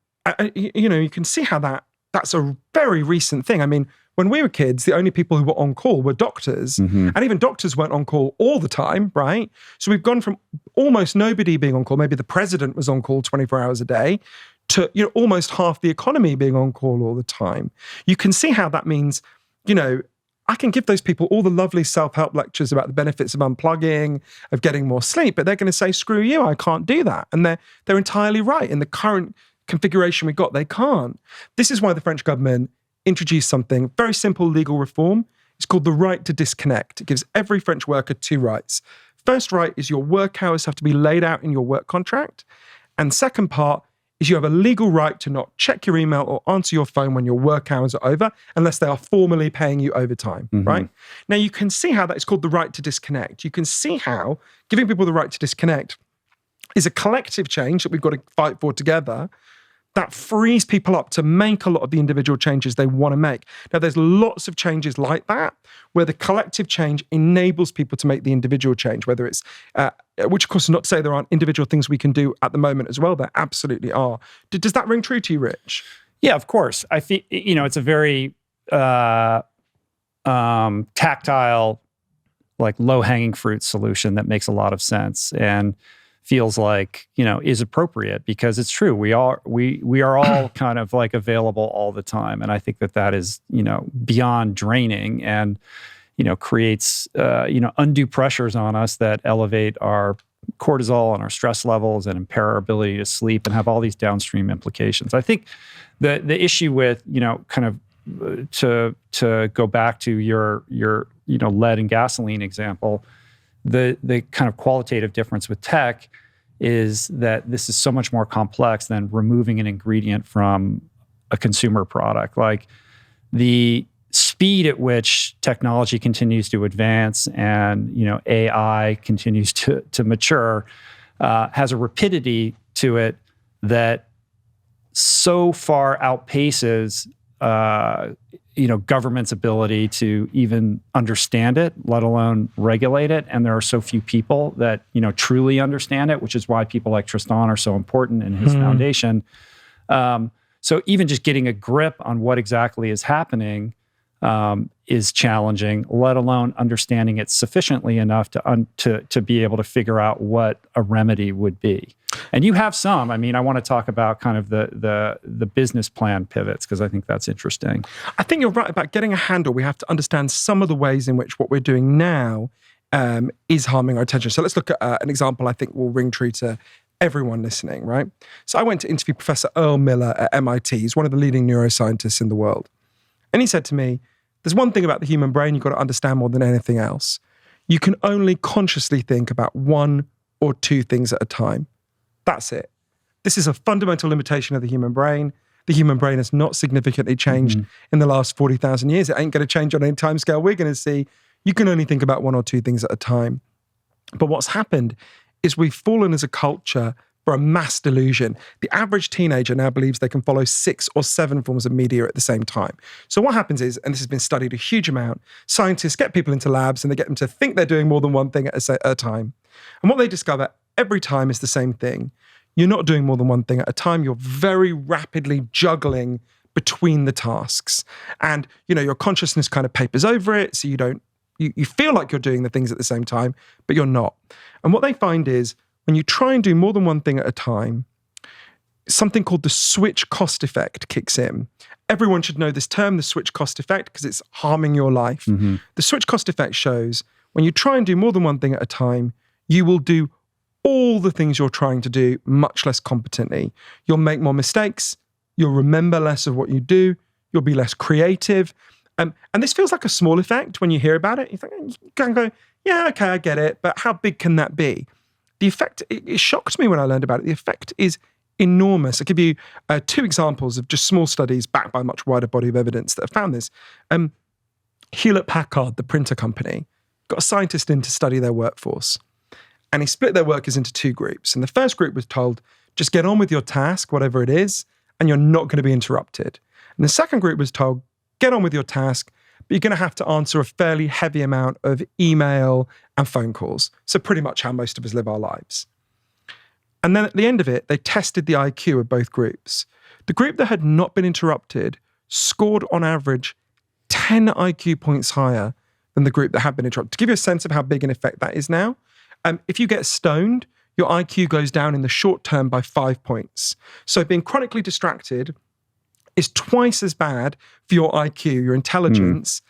you can see how that's a very recent thing. I mean, when we were kids, the only people who were on call were doctors. And even doctors weren't on call all the time, right? So we've gone from almost nobody being on call, maybe the president was on call 24 hours a day, to almost half the economy being on call all the time. You can see how that means, I can give those people all the lovely self-help lectures about the benefits of unplugging, of getting more sleep, but they're going to say, screw you, I can't do that. And they're entirely right. In the current configuration we've got, they can't. This is why the French government introduced something, very simple legal reform. It's called the right to disconnect. It gives every French worker 2 rights. First right is your work hours have to be laid out in your work contract. And second part is you have a legal right to not check your email or answer your phone when your work hours are over, unless they are formally paying you overtime, right? Now, you can see how that is called the right to disconnect. You can see how giving people the right to disconnect is a collective change that we've got to fight for together that frees people up to make a lot of the individual changes they want to make. Now, there's lots of changes like that, where the collective change enables people to make the individual change, whether it's, which of course is not to say there aren't individual things we can do at the moment as well. There absolutely are. Does that ring true to you, Rich? Yeah, of course. I think, it's a very tactile, like low-hanging fruit solution that makes a lot of sense. And feels like, is appropriate, because it's true. We are all kind of like available all the time. And I think that is, beyond draining and, creates, undue pressures on us that elevate our cortisol and our stress levels and impair our ability to sleep and have all these downstream implications. I think the issue with, kind of to go back to your lead and gasoline example, the kind of qualitative difference with tech is that this is so much more complex than removing an ingredient from a consumer product. Like, the speed at which technology continues to advance and AI continues to mature has a rapidity to it that so far outpaces government's ability to even understand it, let alone regulate it. And there are so few people that, truly understand it, which is why people like Tristan are so important in his foundation. So even just getting a grip on what exactly is happening is challenging, let alone understanding it sufficiently enough to be able to figure out what a remedy would be. And you have some. I mean, I want to talk about kind of the business plan pivots, because I think that's interesting. I think you're right about getting a handle. We have to understand some of the ways in which what we're doing now is harming our attention. So let's look at an example I think will ring true to everyone listening, right? So I went to interview Professor Earl Miller at MIT. He's one of the leading neuroscientists in the world. And he said to me, there's one thing about the human brain you've got to understand more than anything else. You can only consciously think about 1 or 2 things at a time. That's it. This is a fundamental limitation of the human brain. The human brain has not significantly changed in the last 40,000 years. It ain't going to change on any timescale we're going to see. You can only think about 1 or 2 things at a time. But what's happened is we've fallen as a culture for a mass delusion. The average teenager now believes they can follow 6 or 7 forms of media at the same time. So what happens is, and this has been studied a huge amount, scientists get people into labs and they get them to think they're doing more than one thing at a time. And what they discover every time is the same thing. You're not doing more than one thing at a time. You're very rapidly juggling between the tasks. And, your consciousness kind of papers over it, so you feel like you're doing the things at the same time, but you're not. And what they find is when you try and do more than one thing at a time, something called the switch cost effect kicks in. Everyone should know this term, the switch cost effect, because it's harming your life. Mm-hmm. The switch cost effect shows when you try and do more than one thing at a time, you will do all the things you're trying to do much less competently. You'll make more mistakes. You'll remember less of what you do. You'll be less creative. And this feels like a small effect when you hear about it. You think, you can go, yeah, okay, I get it. But how big can that be? The effect, it shocked me when I learned about it. The effect is enormous. I'll give you 2 examples of just small studies backed by a much wider body of evidence that have found this. Hewlett-Packard, the printer company, got a scientist in to study their workforce. And he split their workers into 2 groups. And the first group was told, just get on with your task, whatever it is, and you're not going to be interrupted. And the second group was told, get on with your task, but you're going to have to answer a fairly heavy amount of email and phone calls. So pretty much how most of us live our lives. And then at the end of it, they tested the IQ of both groups. The group that had not been interrupted scored on average 10 IQ points higher than the group that had been interrupted. To give you a sense of how big an effect that is now, if you get stoned, your IQ goes down in the short term by 5 points. So being chronically distracted is twice as bad for your IQ, your intelligence,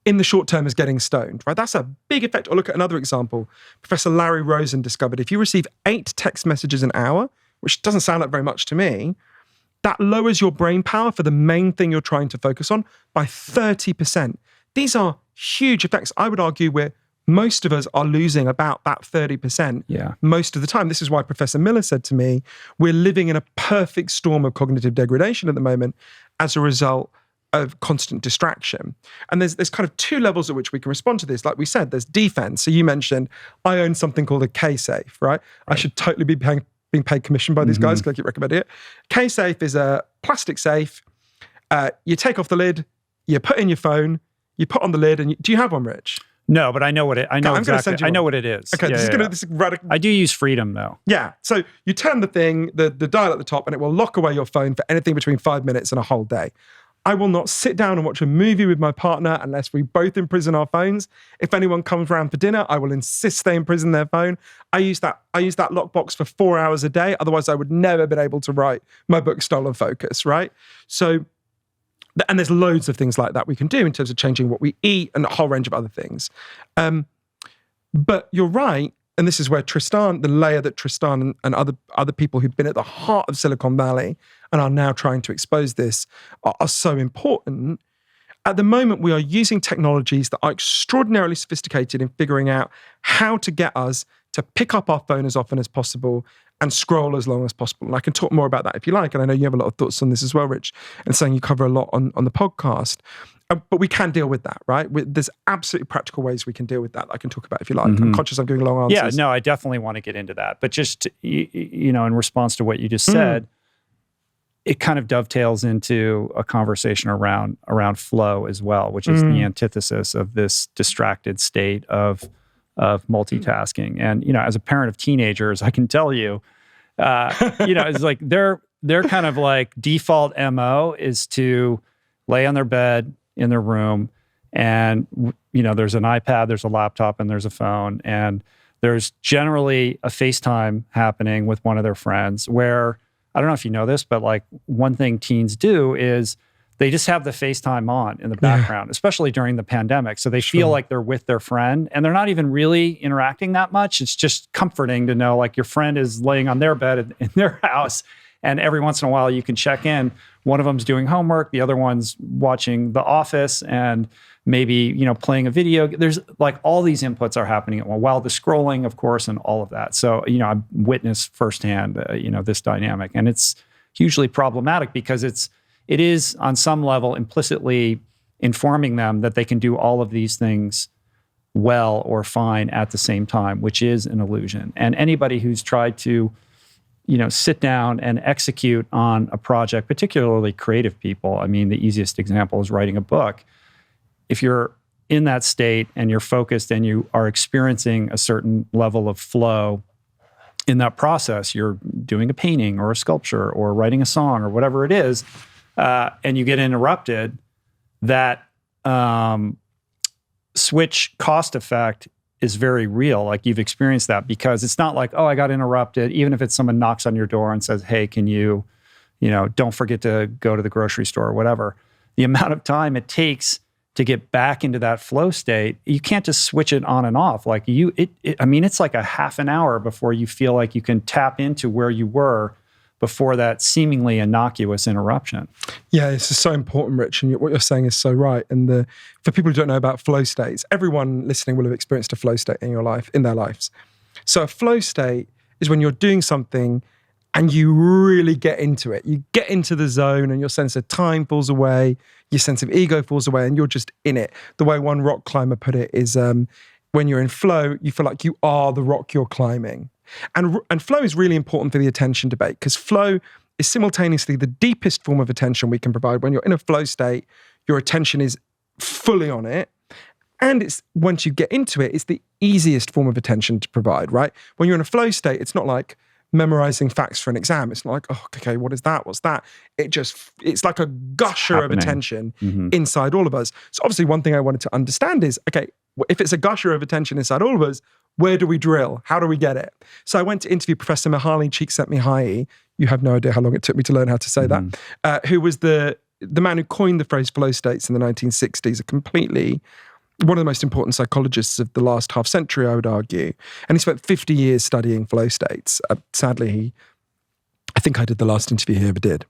in the short term as getting stoned, right? That's a big effect. Or look at another example. Professor Larry Rosen discovered if you receive 8 text messages an hour, which doesn't sound like very much to me, that lowers your brain power for the main thing you're trying to focus on by 30%. These are huge effects. I would argue most of us are losing about that 30% most of the time. This is why Professor Miller said to me, we're living in a perfect storm of cognitive degradation at the moment as a result of constant distraction. And there's kind of 2 levels at which we can respond to this. Like we said, there's defense. So you mentioned, I own something called a K-Safe, right? I should totally be being paid commission by these guys because I keep recommending it. K-Safe is a plastic safe. You take off the lid, you put in your phone, you put on the lid, and do you have one, Rich? No, but I know what it. I know exactly. I know what it is. Okay, this is radical. I do use Freedom though. Yeah, so you turn the thing, the dial at the top, and it will lock away your phone for anything between 5 minutes and a whole day. I will not sit down and watch a movie with my partner unless we both imprison our phones. If anyone comes around for dinner, I will insist they imprison their phone. I use that lockbox for 4 hours a day. Otherwise, I would never have been able to write my book, Stolen Focus, right? So. And there's loads of things like that we can do in terms of changing what we eat and a whole range of other things. But you're right, and this is where Tristan, the layer that Tristan and other people who've been at the heart of Silicon Valley and are now trying to expose this are so important. At the moment, we are using technologies that are extraordinarily sophisticated in figuring out how to get us to pick up our phone as often as possible and scroll as long as possible. And I can talk more about that if you like. And I know you have a lot of thoughts on this as well, Rich, and saying you cover a lot on the podcast. But we can deal with that, right? There's absolutely practical ways we can deal with that I can talk about if you like. I'm conscious I'm giving long answers. Yeah, no, I definitely want to get into that. But just, in response to what you just said, it kind of dovetails into a conversation around flow as well, which is the antithesis of this distracted state of multitasking. And, as a parent of teenagers, I can tell you, it's like their kind of like default MO is to lay on their bed in their room and, there's an iPad, there's a laptop, and there's a phone. And there's generally a FaceTime happening with one of their friends where, I don't know if you know this, but like one thing teens do is they just have the FaceTime on in the background, especially during the pandemic. So they feel like they're with their friend and they're not even really interacting that much. It's just comforting to know like your friend is laying on their bed in their house. And every once in a while you can check in. One of them's doing homework. The other one's watching The Office and maybe, playing a video. There's like all these inputs are happening while the scrolling, of course, and all of that. So, I've witnessed firsthand, this dynamic. And it's hugely problematic because it is on some level implicitly informing them that they can do all of these things well or fine at the same time, which is an illusion. And anybody who's tried to, sit down and execute on a project, particularly creative people. I mean, the easiest example is writing a book. If you're in that state and you're focused and you are experiencing a certain level of flow in that process, you're doing a painting or a sculpture or writing a song or whatever it is, and you get interrupted, that switch cost effect is very real. Like, you've experienced that, because it's not like, oh, I got interrupted. Even if it's someone knocks on your door and says, hey, can you don't forget to go to the grocery store or whatever. The amount of time it takes to get back into that flow state, you can't just switch it on and off. Like it's like a half an hour before you feel like you can tap into where you were before that seemingly innocuous interruption. Yeah, this is so important, Rich, and what you're saying is so right. And for people who don't know about flow states, everyone listening will have experienced a flow state in their lives. So a flow state is when you're doing something and you really get into it. You get into the zone and your sense of time falls away, your sense of ego falls away, and you're just in it. The way one rock climber put it is when you're in flow, you feel like you are the rock you're climbing. And flow is really important for the attention debate, because flow is simultaneously the deepest form of attention we can provide. When you're in a flow state, your attention is fully on it. And it's, once you get into it, it's the easiest form of attention to provide, right? When you're in a flow state, it's not like memorizing facts for an exam. It's not like, oh, okay, what is that? What's that? It's like a gusher of attention inside all of us. So obviously one thing I wanted to understand is, okay, if it's a gusher of attention inside all of us, where do we drill? How do we get it? So I went to interview Professor Mihaly Csikszentmihalyi. You have no idea how long it took me to learn how to say that. Who was the man who coined the phrase flow states in the 1960s, one of the most important psychologists of the last half century, I would argue. And he spent 50 years studying flow states. Sadly, I think I did the last interview he ever did,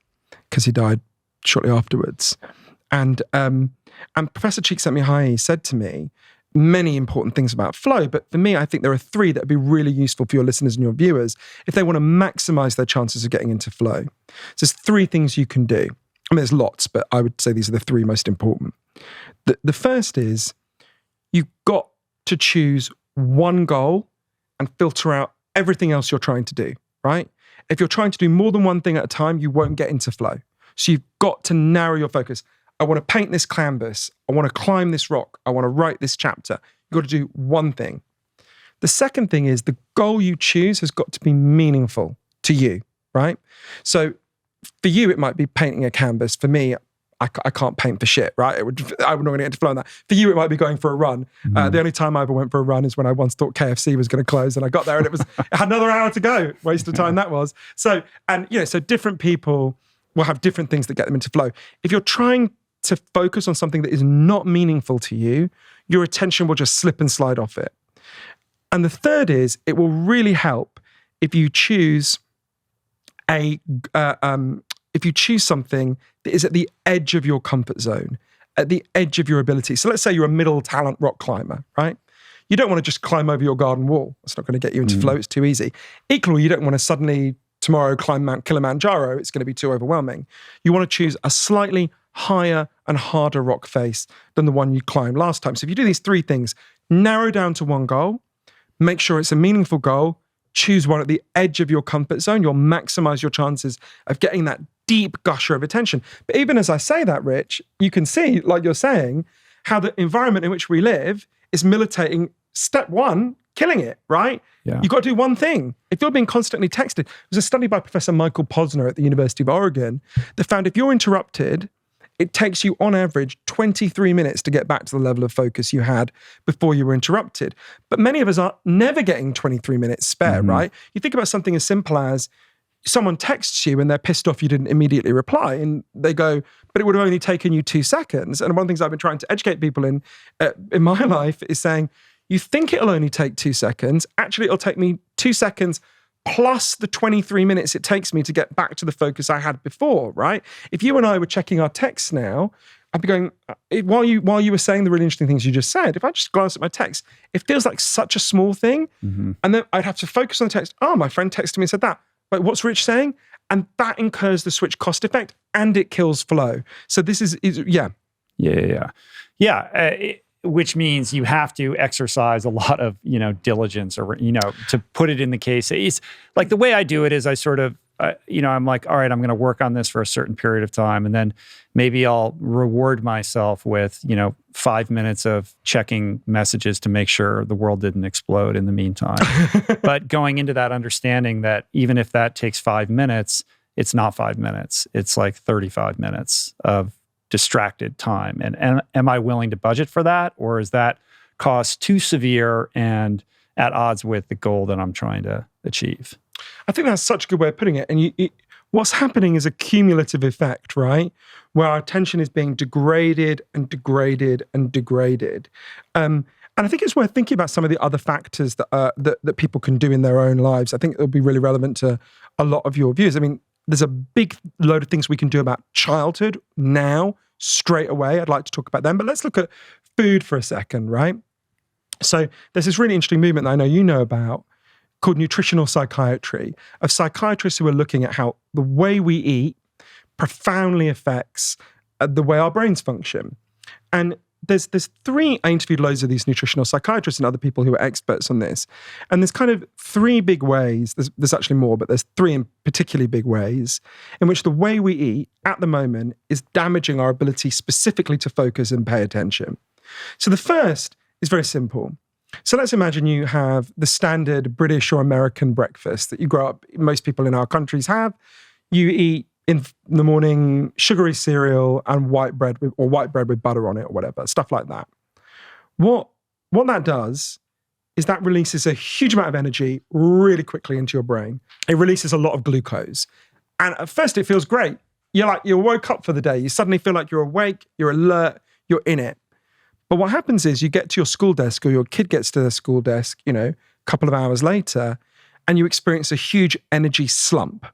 because he died shortly afterwards. And Professor Csikszentmihalyi said to me many important things about flow, but for me, I think there are three that would be really useful for your listeners and your viewers if they want to maximize their chances of getting into flow. So there's three things you can do. I mean, there's lots, but I would say these are the three most important. The first is, you've got to choose one goal and filter out everything else you're trying to do, right? If you're trying to do more than one thing at a time, you won't get into flow. So you've got to narrow your focus. I want to paint this canvas. I want to climb this rock. I want to write this chapter. You've got to do one thing. The second thing is, the goal you choose has got to be meaningful to you, right? So for you, it might be painting a canvas. For me, I can't paint for shit, right? I'm not going to get into flow on that. For you, it might be going for a run. The only time I ever went for a run is when I once thought KFC was going to close, and I got there and it had another hour to go. Waste of time that was. So different people will have different things that get them into flow. If you're trying to focus on something that is not meaningful to you, your attention will just slip and slide off it. And the third is, it will really help if you choose something that is at the edge of your comfort zone, at the edge of your ability. So let's say you're a middle talent rock climber, right? You don't want to just climb over your garden wall. It's not going to get you into flow. It's too easy. Equally, you don't want to suddenly tomorrow climb Mount Kilimanjaro. It's going to be too overwhelming. You want to choose a slightly higher and harder rock face than the one you climbed last time. So if you do these three things, narrow down to one goal, make sure it's a meaningful goal, choose one at the edge of your comfort zone, you'll maximize your chances of getting that deep gusher of attention. But even as I say that, Rich, you can see, like you're saying, how the environment in which we live is militating. Step one, killing it, right? Yeah. You've got to do one thing. If you're being constantly texted, there's a study by Professor Michael Posner at the University of Oregon that found if you're interrupted, it takes you on average 23 minutes to get back to the level of focus you had before you were interrupted. But many of us are never getting 23 minutes spare, right? You think about something as simple as someone texts you and they're pissed off you didn't immediately reply, and they go, but it would have only taken you 2 seconds. And one of the things I've been trying to educate people in my life is saying, you think it'll only take 2 seconds. Actually, it'll take me 2 seconds plus the 23 minutes it takes me to get back to the focus I had before, right? If you and I were checking our texts now, I'd be going, while you were saying the really interesting things you just said, if I just glance at my text, it feels like such a small thing. And then I'd have to focus on the text. Oh, my friend texted me and said that. But what's Rich saying? And that incurs the switch cost effect, and it kills flow. So this is. which means you have to exercise a lot of, diligence or, to put it in the case. It's like the way I do it is I sort of, I'm like, all right, I'm going to work on this for a certain period of time. And then maybe I'll reward myself with, 5 minutes of checking messages to make sure the world didn't explode in the meantime. But going into that understanding that even if that takes 5 minutes, it's not 5 minutes. It's like 35 minutes of distracted time. And am I willing to budget for that? Or is that cost too severe and at odds with the goal that I'm trying to achieve? I think that's such a good way of putting it. And what's happening is a cumulative effect, right? Where our attention is being degraded and degraded and degraded. And I think it's worth thinking about some of the other factors that people can do in their own lives. I think it'll be really relevant to a lot of your views. I mean, there's a big load of things we can do about childhood now, straight away. I'd like to talk about them, but let's look at food for a second, right? So there's this really interesting movement that I know you know about called nutritional psychiatry, of psychiatrists who are looking at how the way we eat profoundly affects the way our brains function. And there's three, I interviewed loads of these nutritional psychiatrists and other people who are experts on this. And there's kind of three big ways, there's actually more, but there's three in particularly big ways in which the way we eat at the moment is damaging our ability specifically to focus and pay attention. So the first is very simple. So let's imagine you have the standard British or American breakfast that you grow up, most people in our countries have. You eat in the morning sugary cereal and white bread with butter on it or whatever, stuff like that. What that does is that releases a huge amount of energy really quickly into your brain. It releases a lot of glucose. And at first it feels great. You woke up for the day. You suddenly feel like you're awake, you're alert, you're in it. But what happens is you get to your school desk or your kid gets to their school desk, a couple of hours later, and you experience a huge energy slump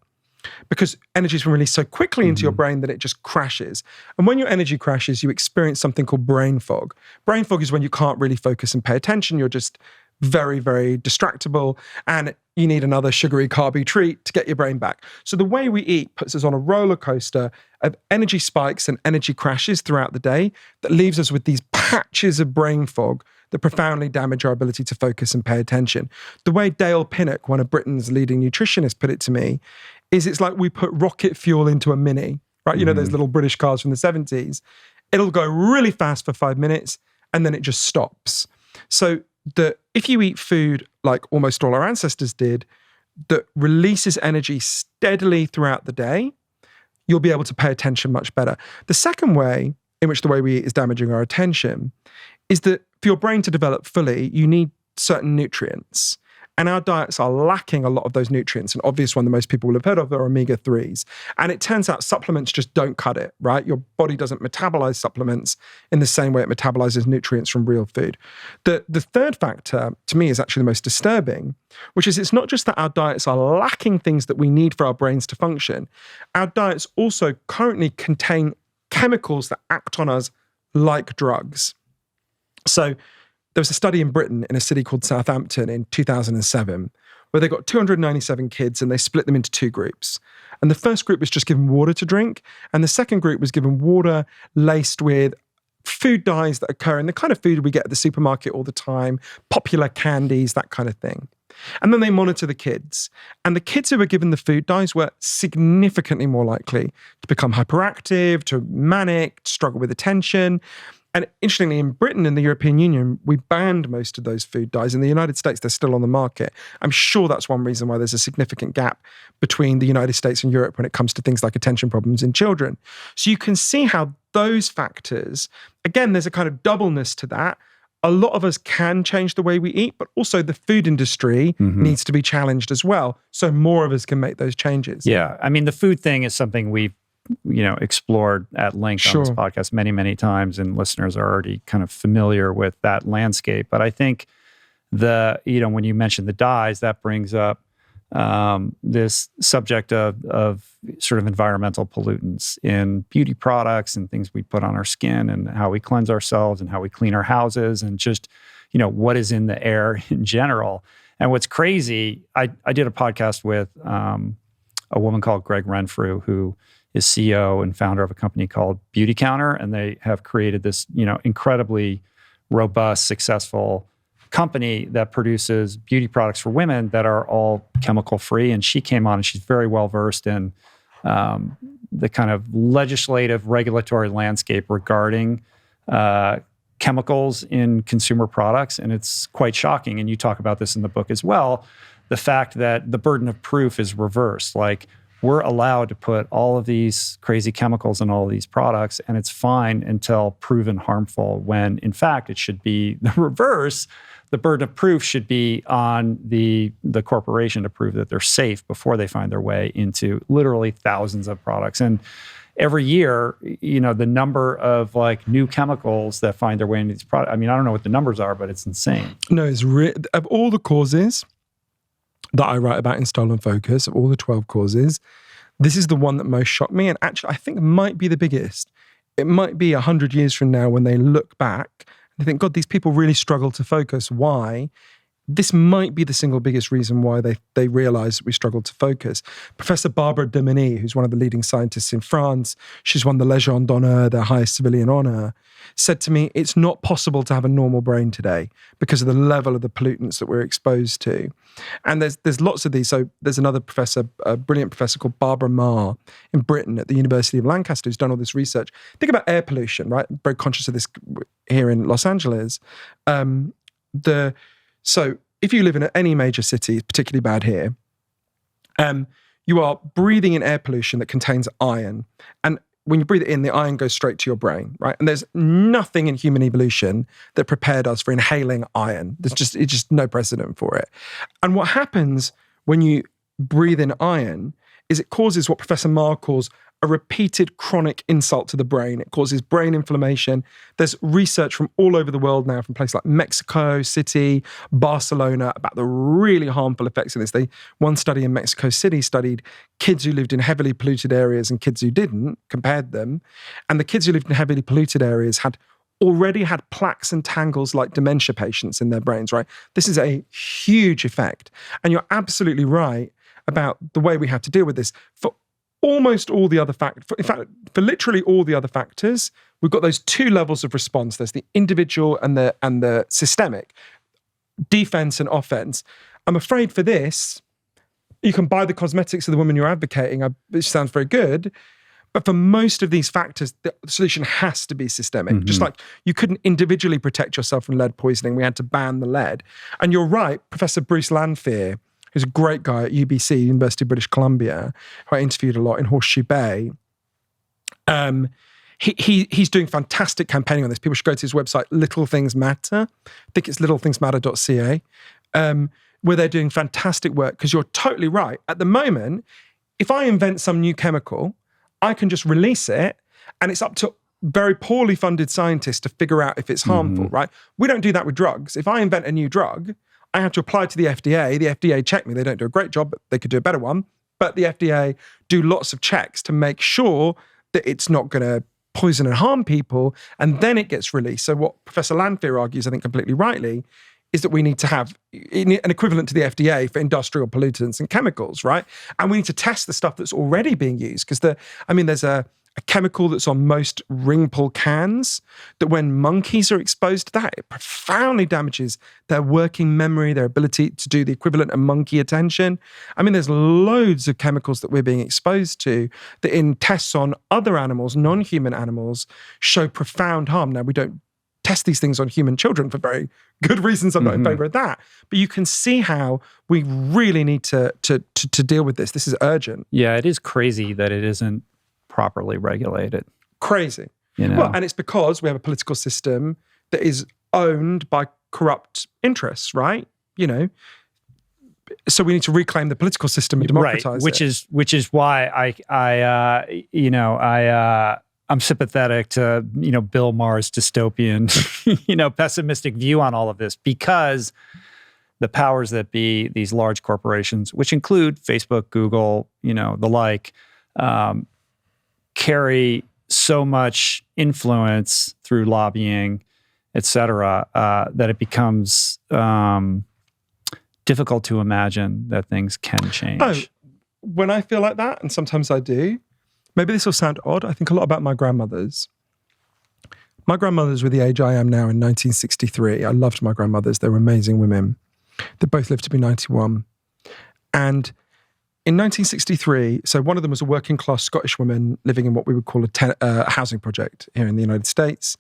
because energy has been released so quickly into your brain that it just crashes. And when your energy crashes, you experience something called brain fog. Brain fog is when you can't really focus and pay attention. You're just very, very distractible and you need another sugary, carby treat to get your brain back. So the way we eat puts us on a roller coaster of energy spikes and energy crashes throughout the day that leaves us with these patches of brain fog that profoundly damage our ability to focus and pay attention. The way Dale Pinnock, one of Britain's leading nutritionists, put it to me is it's like we put rocket fuel into a Mini, right? Those little British cars from the 70s. It'll go really fast for 5 minutes and then it just stops. So if you eat food like almost all our ancestors did, that releases energy steadily throughout the day, you'll be able to pay attention much better. The second way in which the way we eat is damaging our attention is that for your brain to develop fully, you need certain nutrients. And our diets are lacking a lot of those nutrients. An obvious one that most people will have heard of are omega-3s. And it turns out supplements just don't cut it, right? Your body doesn't metabolize supplements in the same way it metabolizes nutrients from real food. The third factor, to me, is actually the most disturbing, which is it's not just that our diets are lacking things that we need for our brains to function. Our diets also currently contain chemicals that act on us like drugs. So there was a study in Britain in a city called Southampton in 2007 where they got 297 kids and they split them into two groups. And the first group was just given water to drink. And the second group was given water laced with food dyes that occur in the kind of food we get at the supermarket all the time, popular candies, that kind of thing. And then they monitor the kids. And the kids who were given the food dyes were significantly more likely to become hyperactive, to manic, to struggle with attention. And interestingly, in Britain and the European Union, we banned most of those food dyes. In the United States, they're still on the market. I'm sure that's one reason why there's a significant gap between the United States and Europe when it comes to things like attention problems in children. So you can see how those factors, again, there's a kind of doubleness to that. A lot of us can change the way we eat, but also the food industry needs to be challenged as well. So more of us can make those changes. Yeah. I mean, the food thing is something we've explored at length on this podcast many, many times, and listeners are already kind of familiar with that landscape. But I think when you mention the dyes, that brings up this subject of sort of environmental pollutants in beauty products and things we put on our skin and how we cleanse ourselves and how we clean our houses and just, what is in the air in general. And what's crazy, I did a podcast with a woman called Greg Renfrew, who is CEO and founder of a company called Beauty Counter, and they have created this, incredibly robust, successful company that produces beauty products for women that are all chemical free. And she came on and she's very well versed in the kind of legislative regulatory landscape regarding chemicals in consumer products. And it's quite shocking. And you talk about this in the book as well, the fact that the burden of proof is reversed. Like, we're allowed to put all of these crazy chemicals in all of these products, and it's fine until proven harmful, when in fact it should be the reverse. The burden of proof should be on the corporation to prove that they're safe before they find their way into literally thousands of products. And every year, the number of like new chemicals that find their way into these products, I mean, I don't know what the numbers are, but it's insane. No, it's of all the causes that I write about in Stolen Focus, of all the 12 causes, this is the one that most shocked me. And actually, I think it might be the biggest. It might be 100 years from now when they look back, they think, God, these people really struggle to focus. Why? This might be the single biggest reason why they realize we struggle to focus. Professor Barbara Demany, who's one of the leading scientists in France, she's won the Légion d'honneur, their highest civilian honor, said to me, it's not possible to have a normal brain today because of the level of the pollutants that we're exposed to. And there's lots of these. So there's another professor, a brilliant professor called Barbara Marr in Britain at the University of Lancaster, who's done all this research. Think about air pollution, right? I'm very conscious of this here in Los Angeles. So if you live in any major city, particularly bad here, you are breathing in air pollution that contains iron. And when you breathe it in, the iron goes straight to your brain, right? And there's nothing in human evolution that prepared us for inhaling iron. It's just no precedent for it. And what happens when you breathe in iron is it causes what Professor Marr calls a repeated chronic insult to the brain. It causes brain inflammation. There's research from all over the world now, from places like Mexico City, Barcelona, about the really harmful effects of this. One study in Mexico City studied kids who lived in heavily polluted areas and kids who didn't, compared them. And the kids who lived in heavily polluted areas had already had plaques and tangles like dementia patients in their brains, right? This is a huge effect. And you're absolutely right about the way we have to deal with this. For almost all the other factors, in fact, for literally all the other factors, we've got those two levels of response. There's the individual and the systemic, defense and offense. I'm afraid for this, you can buy the cosmetics of the woman you're advocating, which sounds very good, but for most of these factors, the solution has to be systemic. Mm-hmm. Just like you couldn't individually protect yourself from lead poisoning, we had to ban the lead. And you're right, Professor Bruce Lanphier, who's a great guy at UBC, University of British Columbia, who I interviewed a lot in Horseshoe Bay. He's doing fantastic campaigning on this. People should go to his website, Little Things Matter. I think it's littlethingsmatter.ca, where they're doing fantastic work, because you're totally right. At the moment, if I invent some new chemical, I can just release it, and it's up to very poorly funded scientists to figure out if it's harmful, right? We don't do that with drugs. If I invent a new drug, I have to apply to the FDA. The FDA check me. They don't do a great job, but they could do a better one. But the FDA do lots of checks to make sure that it's not going to poison and harm people, and then it gets released. So what Professor Lanphier argues, I think completely rightly, is that we need to have an equivalent to the FDA for industrial pollutants and chemicals, right? And we need to test the stuff that's already being used, because there's a chemical that's on most ring pull cans that when monkeys are exposed to that, it profoundly damages their working memory, their ability to do the equivalent of monkey attention. I mean, there's loads of chemicals that we're being exposed to that in tests on other animals, non-human animals, show profound harm. Now, we don't test these things on human children for very good reasons. I'm not in favor of that. But you can see how we really need to deal with this. This is urgent. Yeah, it is crazy that it isn't properly regulated. Crazy. Well, and it's because we have a political system that is owned by corrupt interests, right? So we need to reclaim the political system and democratize it. Which is why I'm sympathetic to, Bill Maher's dystopian, pessimistic view on all of this, because the powers that be, these large corporations, which include Facebook, Google, the like, carry so much influence through lobbying, et cetera, that it becomes difficult to imagine that things can change. Oh, when I feel like that, and sometimes I do, maybe this will sound odd, I think a lot about my grandmothers. My grandmothers were the age I am now in 1963. I loved my grandmothers. They were amazing women. They both lived to be 91. And in 1963, so one of them was a working class Scottish woman living in what we would call a housing project here in the United States.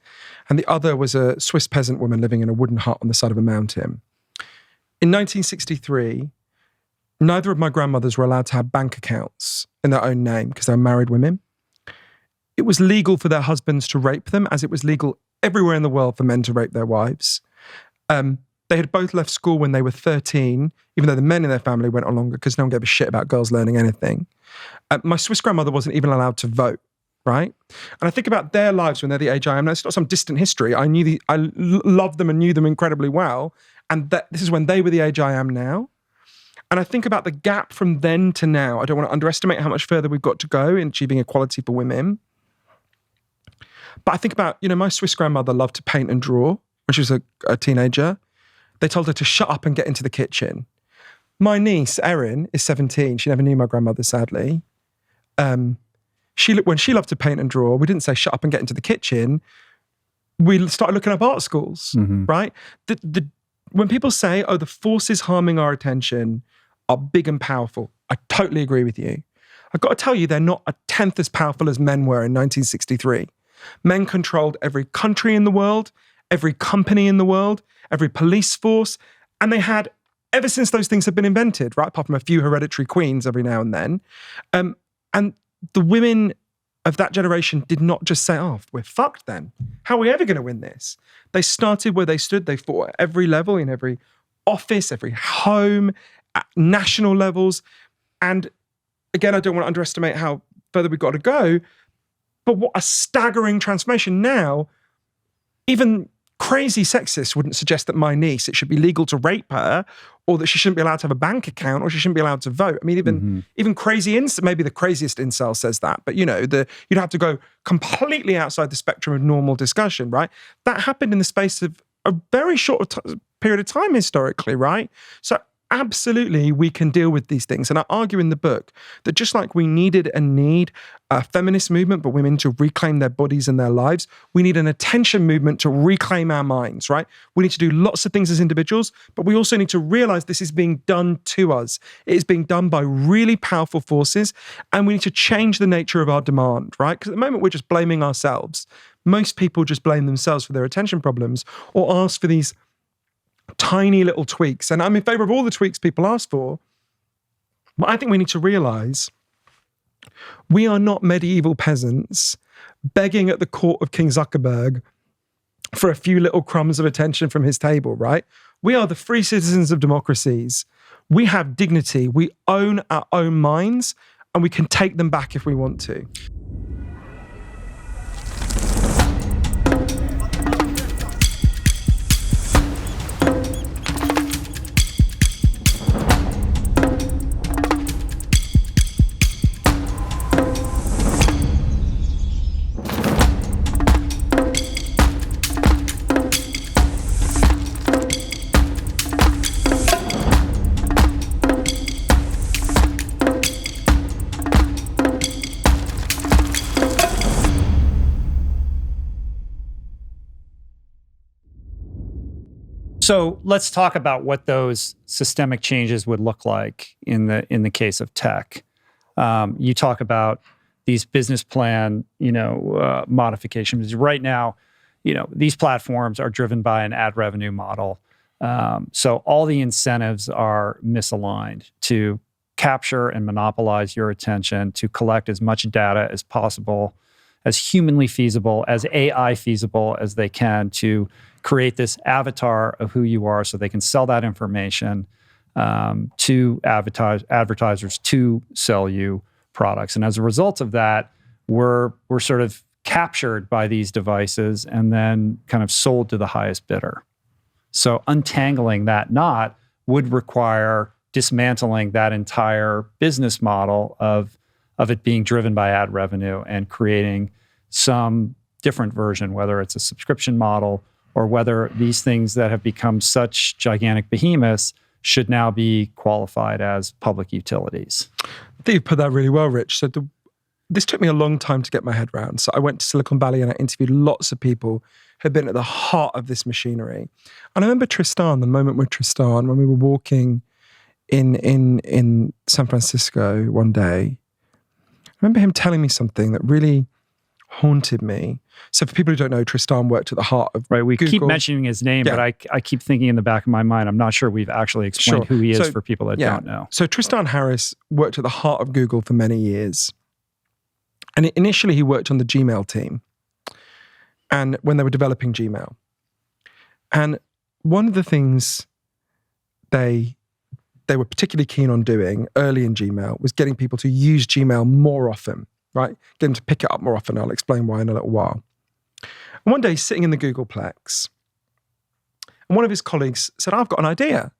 And the other was a Swiss peasant woman living in a wooden hut on the side of a mountain. In 1963, neither of my grandmothers were allowed to have bank accounts in their own name because they were married women. It was legal for their husbands to rape them, as it was legal everywhere in the world for men to rape their wives. They had both left school when they were 13, even though the men in their family went on longer because no one gave a shit about girls learning anything. My Swiss grandmother wasn't even allowed to vote, right? And I think about their lives when they're the age I am now. It's not some distant history. I loved them and knew them incredibly well. And this is when they were the age I am now. And I think about the gap from then to now. I don't want to underestimate how much further we've got to go in achieving equality for women. But I think about, my Swiss grandmother loved to paint and draw when she was a teenager. They told her to shut up and get into the kitchen. My niece, Erin, is 17. She never knew my grandmother, sadly. When she loved to paint and draw, we didn't say shut up and get into the kitchen. We started looking up art schools, right? When people say, the forces harming our attention are big and powerful, I totally agree with you. I've got to tell you, they're not a tenth as powerful as men were in 1963. Men controlled every country in the world, every company in the world, every police force, and they had, ever since those things have been invented, right, apart from a few hereditary queens every now and then, and the women of that generation did not just say, we're fucked then. How are we ever going to win this? They started where they stood. They fought at every level, in every office, every home, at national levels. And again, I don't want to underestimate how further we've got to go, but what a staggering transformation now. Even crazy sexists wouldn't suggest that my niece, it should be legal to rape her, or that she shouldn't be allowed to have a bank account, or she shouldn't be allowed to vote. I mean, even crazy maybe the craziest incel says that, but you'd have to go completely outside the spectrum of normal discussion, right? That happened in the space of a very short period of time historically, right? So absolutely, we can deal with these things. And I argue in the book that just like we needed and need a feminist movement, but women to reclaim their bodies and their lives, we need an attention movement to reclaim our minds, right? We need to do lots of things as individuals, but we also need to realize this is being done to us. It is being done by really powerful forces, and we need to change the nature of our demand, right? Because at the moment, we're just blaming ourselves. Most people just blame themselves for their attention problems or ask for these tiny little tweaks. And I'm in favor of all the tweaks people ask for. But I think we need to realize we are not medieval peasants begging at the court of King Zuckerberg for a few little crumbs of attention from his table, right? We are the free citizens of democracies. We have dignity. We own our own minds, and we can take them back if we want to. So let's talk about what those systemic changes would look like in the case of tech. You talk about these business plan, modifications. Right now, these platforms are driven by an ad revenue model. So all the incentives are misaligned to capture and monopolize your attention, to collect as much data as possible, as humanly feasible, as AI feasible as they can, to create this avatar of who you are so they can sell that information to advertisers to sell you products. And as a result of that, we're sort of captured by these devices and then kind of sold to the highest bidder. So untangling that knot would require dismantling that entire business model of it being driven by ad revenue and creating some different version, whether it's a subscription model or whether these things that have become such gigantic behemoths should now be qualified as public utilities. I think you put that really well, Rich. So this took me a long time to get my head around. So I went to Silicon Valley and I interviewed lots of people who had been at the heart of this machinery. And I remember Tristan, the moment with Tristan, when we were walking in San Francisco one day, I remember him telling me something that really haunted me. So for people who don't know, Tristan worked at the heart of We Google. keep mentioning his name, but I keep thinking in the back of my mind, I'm not sure we've actually explained who he is for people that don't know. So Tristan Harris worked at the heart of Google for many years. And initially he worked on the Gmail team, and when they were developing Gmail. And one of the things they were particularly keen on doing early in Gmail was getting people to use Gmail more often, right? Get them to pick it up more often. I'll explain why in a little while. And one day, sitting in the Googleplex, and one of his colleagues said, I've got an idea.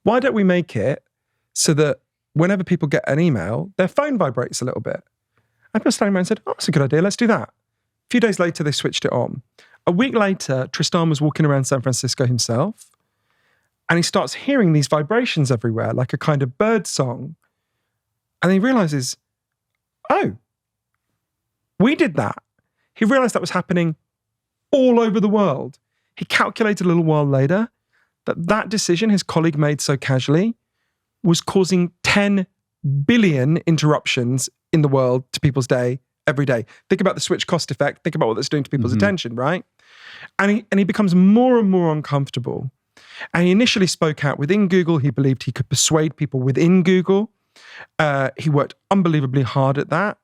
Why don't we make it so that whenever people get an email, their phone vibrates a little bit? And people standing around and said, oh, that's a good idea. Let's do that. A few days later, they switched it on. A week later, Tristan was walking around San Francisco himself, and he starts hearing these vibrations everywhere, like a kind of bird song. And he realizes, oh, we did that. He realized that was happening all over the world. He calculated a little while later that decision his colleague made so casually was causing 10 billion interruptions in the world to people's day every day. Think about the switch cost effect. Think about what that's doing to people's attention, right? And he becomes more and more uncomfortable. And he initially spoke out within Google. He believed he could persuade people within Google. He worked unbelievably hard at that.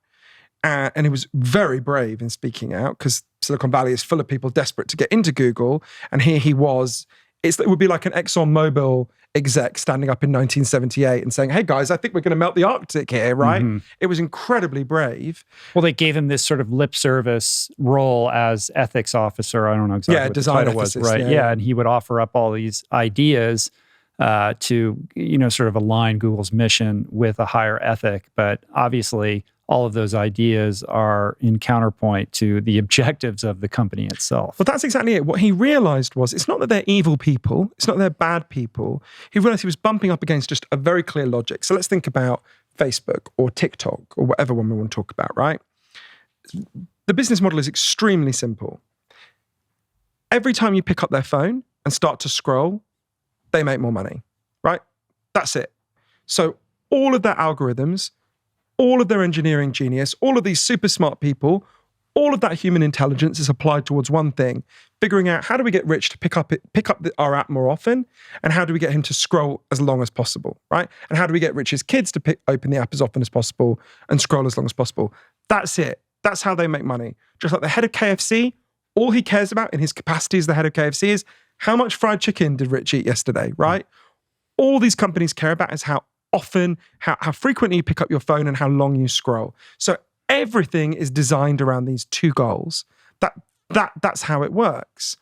And he was very brave in speaking out, because Silicon Valley is full of people desperate to get into Google. And here he was. It would be like an ExxonMobil exec standing up in 1978 and saying, hey guys, I think we're going to melt the Arctic here, right? It was incredibly brave. Well, they gave him this sort of lip service role as ethics officer. I don't know exactly what the title was, right? Yeah, and he would offer up all these ideas to, sort of align Google's mission with a higher ethic. But obviously, all of those ideas are in counterpoint to the objectives of the company itself. Well, that's exactly it. What he realized was it's not that they're evil people. It's not that they're bad people. He realized he was bumping up against just a very clear logic. So let's think about Facebook or TikTok or whatever one we want to talk about, right? The business model is extremely simple. Every time you pick up their phone and start to scroll, they make more money, right? That's it. So all of their algorithms, all of their engineering genius, all of these super smart people, all of that human intelligence is applied towards one thing, figuring out how do we get Rich to pick up our app more often, and how do we get him to scroll as long as possible, right? And how do we get Rich's kids to open the app as often as possible and scroll as long as possible? That's it. That's how they make money. Just like the head of KFC, all he cares about in his capacity as the head of KFC is how much fried chicken did Rich eat yesterday, right? All these companies care about is how often, how frequently you pick up your phone and how long you scroll. So everything is designed around these two goals. That's how it works.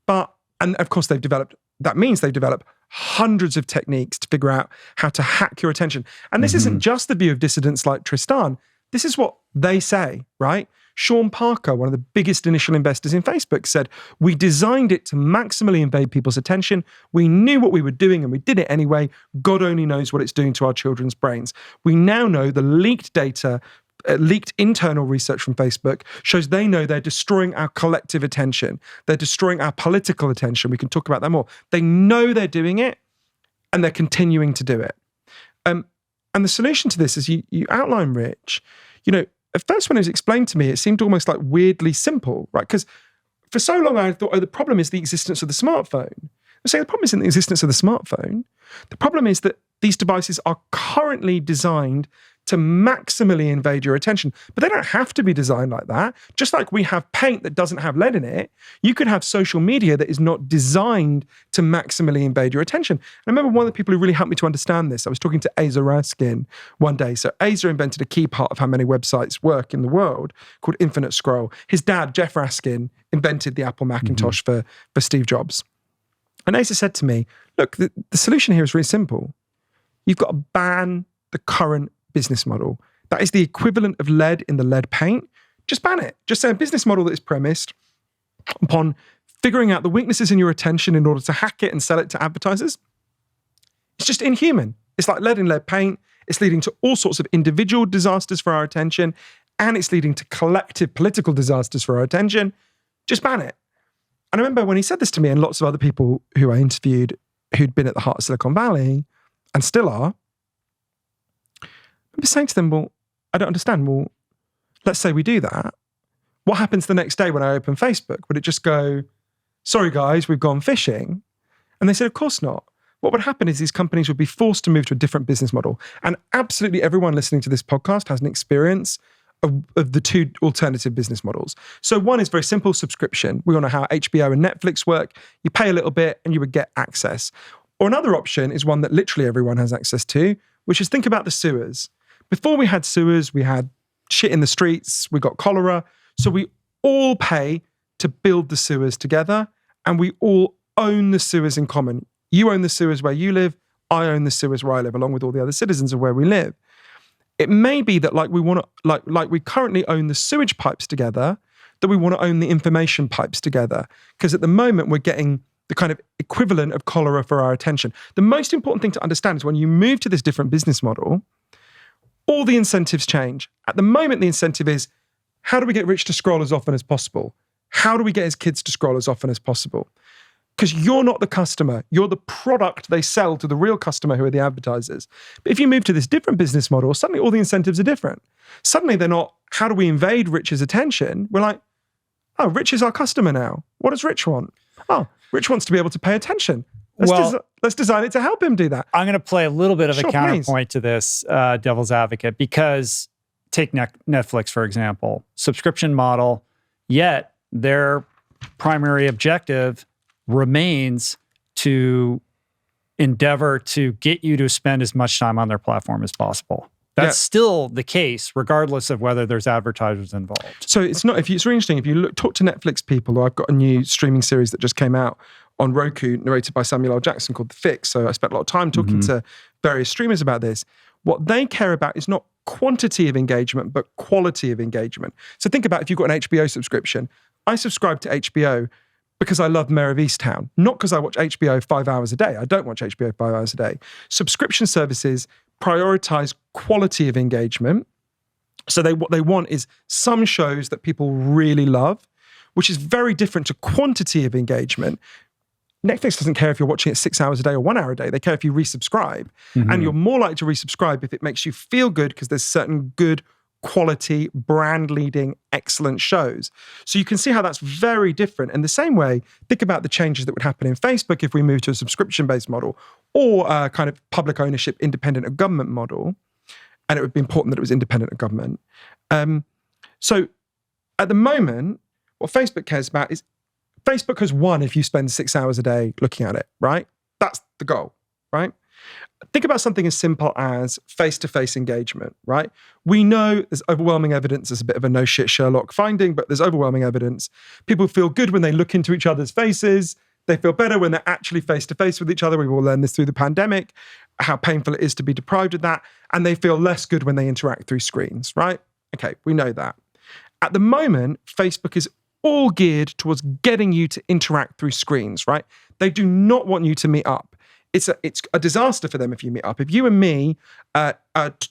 And of course that means they've developed hundreds of techniques to figure out how to hack your attention. And this isn't just the view of dissidents like Tristan. This is what they say, right? Sean Parker, one of the biggest initial investors in Facebook, said, we designed it to maximally invade people's attention. We knew what we were doing and we did it anyway. God only knows what it's doing to our children's brains. We now know the leaked data, leaked internal research from Facebook shows they know they're destroying our collective attention. They're destroying our political attention. We can talk about that more. They know they're doing it and they're continuing to do it. And the solution to this, as you outline, Rich, at first when it was explained to me, it seemed almost like weirdly simple, right? Because for so long I thought, the problem is the existence of the smartphone. I say the problem isn't the existence of the smartphone. The problem is that these devices are currently designed to maximally invade your attention. But they don't have to be designed like that. Just like we have paint that doesn't have lead in it, you could have social media that is not designed to maximally invade your attention. And I remember one of the people who really helped me to understand this, I was talking to Asa Raskin one day. So Asa invented a key part of how many websites work in the world called Infinite Scroll. His dad, Jeff Raskin, invented the Apple Macintosh for Steve Jobs. And Asa said to me, look, the solution here is really simple. You've got to ban the current business model. That is the equivalent of lead in the lead paint. Just ban it. Just say a business model that is premised upon figuring out the weaknesses in your attention in order to hack it and sell it to advertisers. It's just inhuman. It's like lead in lead paint. It's leading to all sorts of individual disasters for our attention. and it's leading to collective political disasters for our attention, just ban it. And I remember when he said this to me and lots of other people who I interviewed who'd been at the heart of Silicon Valley and still are, I remember saying to them, well, I don't understand. Well, let's say we do that. What happens the next day when I open Facebook? Would it just go, sorry guys, we've gone fishing? And they said, of course not. What would happen is these companies would be forced to move to a different business model. And absolutely everyone listening to this podcast has an experience of the two alternative business models. So one is very simple, subscription. We all know how HBO and Netflix work. You pay a little bit and you would get access. Or another option is one that literally everyone has access to, which is think about the sewers. Before we had sewers, we had shit in the streets, we got cholera. So we all pay to build the sewers together and we all own the sewers in common. You own the sewers where you live, I own the sewers where I live, along with all the other citizens of where we live. It may be that like we currently own the sewage pipes together, that we want to own the information pipes together. Because at the moment we're getting the kind of equivalent of cholera for our attention. The most important thing to understand is when you move to this different business model, all the incentives change. At the moment, the incentive is, how do we get Rich to scroll as often as possible? How do we get his kids to scroll as often as possible? Because you're not the customer. You're the product they sell to the real customer who are the advertisers. But if you move to this different business model, suddenly all the incentives are different. Suddenly they're not, how do we invade Rich's attention? We're like, oh, Rich is our customer now. What does Rich want? Oh, Rich wants to be able to pay attention. Let's design it to help him do that. I'm going to play a little bit of a counterpoint please. to this, devil's advocate, because take Netflix, for example, subscription model, yet their primary objective remains to endeavor to get you to spend as much time on their platform as possible. That's still the case, regardless of whether there's advertisers involved. So it's not. It's really interesting. If you talk to Netflix people, or I've got a new streaming series that just came out on Roku, narrated by Samuel L. Jackson, called The Fix. So I spent a lot of time talking to various streamers about this. What they care about is not quantity of engagement, but quality of engagement. So think about if you've got an HBO subscription. I subscribe to HBO because I love Mayor of Easttown, not because I watch HBO 5 hours a day. I don't watch HBO 5 hours a day. Subscription services prioritize quality of engagement. So what they want is some shows that people really love, which is very different to quantity of engagement. Netflix doesn't care if you're watching it 6 hours a day or 1 hour a day. They care if you resubscribe. And you're more likely to resubscribe if it makes you feel good because there's certain good quality, brand-leading, excellent shows. So you can see how that's very different. In the same way, think about the changes that would happen in Facebook if we move to a subscription-based model or a kind of public ownership, independent of government model. And it would be important that it was independent of government. So at the moment, what Facebook cares about is Facebook has won if you spend 6 hours a day looking at it, right? That's the goal, right? Think about something as simple as face-to-face engagement, right? We know there's overwhelming evidence. There's a bit of a no shit Sherlock finding, but there's overwhelming evidence. People feel good when they look into each other's faces. They feel better when they're actually face-to-face with each other. We've all learned this through the pandemic, how painful it is to be deprived of that. And they feel less good when they interact through screens, right? Okay, we know that. At the moment, Facebook is all geared towards getting you to interact through screens, right? They do not want you to meet up. It's a disaster for them if you meet up. If you and me are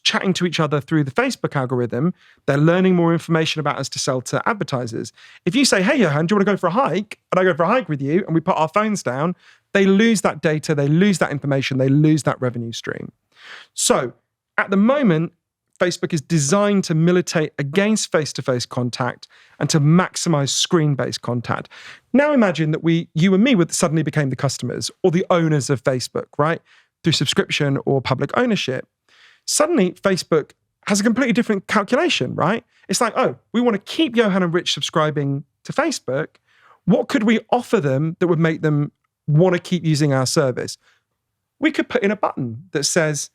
chatting to each other through the Facebook algorithm, they're learning more information about us to sell to advertisers. If you say, hey, Johan, do you want to go for a hike? And I go for a hike with you and we put our phones down, they lose that data, they lose that information, they lose that revenue stream. So at the moment, Facebook is designed to militate against face-to-face contact and to maximize screen-based contact. Now imagine that you and me suddenly became the customers or the owners of Facebook, right? Through subscription or public ownership. Suddenly, Facebook has a completely different calculation, right? It's like, oh, we want to keep Johan and Rich subscribing to Facebook. What could we offer them that would make them want to keep using our service? We could put in a button that says,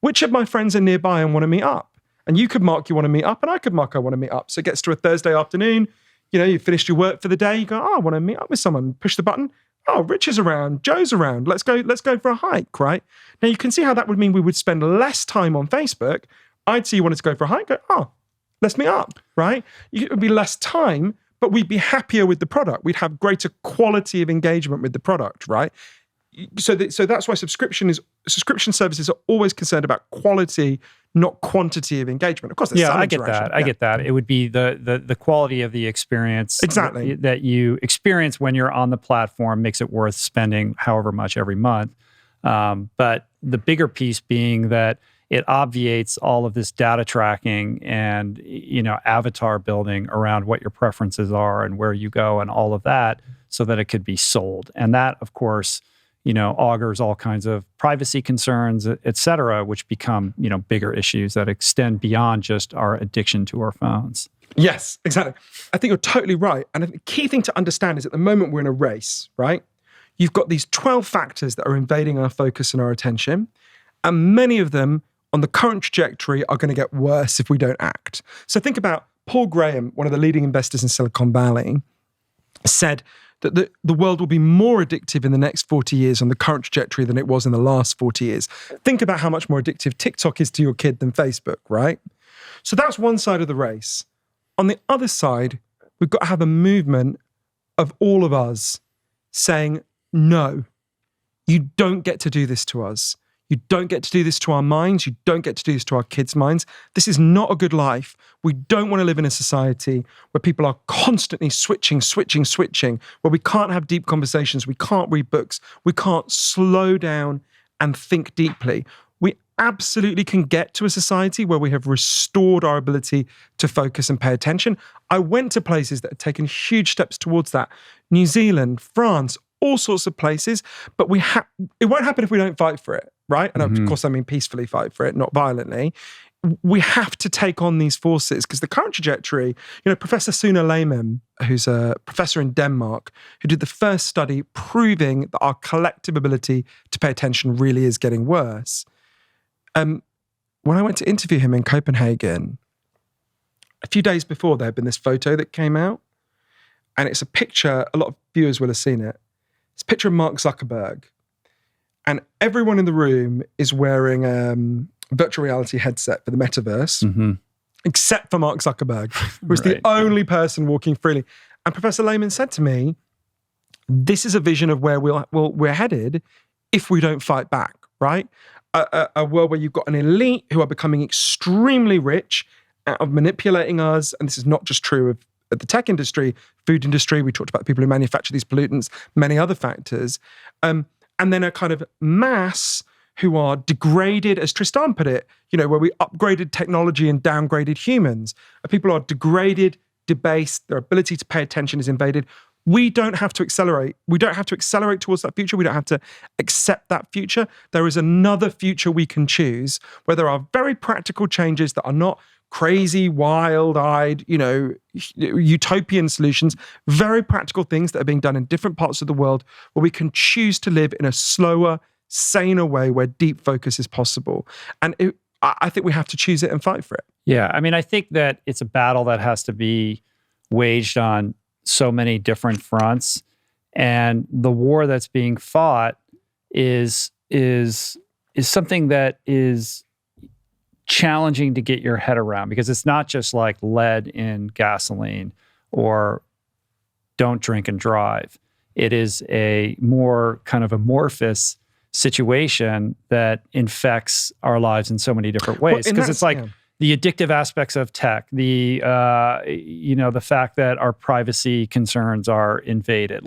which of my friends are nearby and want to meet up? And you could mark you want to meet up, and I could mark I want to meet up. So it gets to a Thursday afternoon, you finished your work for the day, you go, oh, I want to meet up with someone. Push the button. Oh, Rich is around, Joe's around. Let's go for a hike, right? Now you can see how that would mean we would spend less time on Facebook. I'd see you wanted to go for a hike, go, oh, let's meet up, right? It would be less time, but we'd be happier with the product. We'd have greater quality of engagement with the product, right? So that's why subscription services are always concerned about quality, not quantity of engagement. Of course, there's some I get interaction. that. I get that. It would be the quality of the experience Exactly. that you experience when you're on the platform makes it worth spending however much every month. But the bigger piece being that it obviates all of this data tracking and avatar building around what your preferences are and where you go and all of that, so that it could be sold. And that, of course, augurs all kinds of privacy concerns, et cetera, which become, bigger issues that extend beyond just our addiction to our phones. Yes, exactly. I think you're totally right. And the key thing to understand is at the moment we're in a race, right? You've got these 12 factors that are invading our focus and our attention. And many of them on the current trajectory are going to get worse if we don't act. So think about Paul Graham, one of the leading investors in Silicon Valley, said that the world will be more addictive in the next 40 years on the current trajectory than it was in the last 40 years. Think about how much more addictive TikTok is to your kid than Facebook, right? So that's one side of the race. On the other side, we've got to have a movement of all of us saying, no, you don't get to do this to us. You don't get to do this to our minds. You don't get to do this to our kids' minds. This is not a good life. We don't want to live in a society where people are constantly switching, where we can't have deep conversations. We can't read books. We can't slow down and think deeply. We absolutely can get to a society where we have restored our ability to focus and pay attention. I went to places that have taken huge steps towards that. New Zealand, France, all sorts of places, but it won't happen if we don't fight for it, right? And of course, I mean peacefully fight for it, not violently. We have to take on these forces because the current trajectory, Professor Suna Lehmann, who's a professor in Denmark, who did the first study proving that our collective ability to pay attention really is getting worse. When I went to interview him in Copenhagen, a few days before, there had been this photo that came out, and it's a picture, a lot of viewers will have seen it. It's a picture of Mark Zuckerberg, and everyone in the room is wearing a virtual reality headset for the metaverse, except for Mark Zuckerberg, who's the only person walking freely. And Professor Lehmann said to me, this is a vision of where we're headed if we don't fight back, right? A world where you've got an elite who are becoming extremely rich out of manipulating us, and this is not just true of the tech industry, food industry, we talked about the people who manufacture these pollutants, many other factors, and then a kind of mass who are degraded, as Tristan put it, where we upgraded technology and downgraded humans. People are degraded, debased, their ability to pay attention is invaded. We don't have to accelerate. We don't have to accelerate towards that future. We don't have to accept that future. There is another future we can choose where there are very practical changes that are not crazy, wild-eyed, utopian solutions, very practical things that are being done in different parts of the world where we can choose to live in a slower, saner way where deep focus is possible. And I think we have to choose it and fight for it. Yeah, I mean, I think that it's a battle that has to be waged on so many different fronts. And the war that's being fought is something that is challenging to get your head around, because it's not just like lead in gasoline or don't drink and drive. It is a more kind of amorphous situation that infects our lives in so many different ways. Because it's like the addictive aspects of tech, the fact that our privacy concerns are invaded.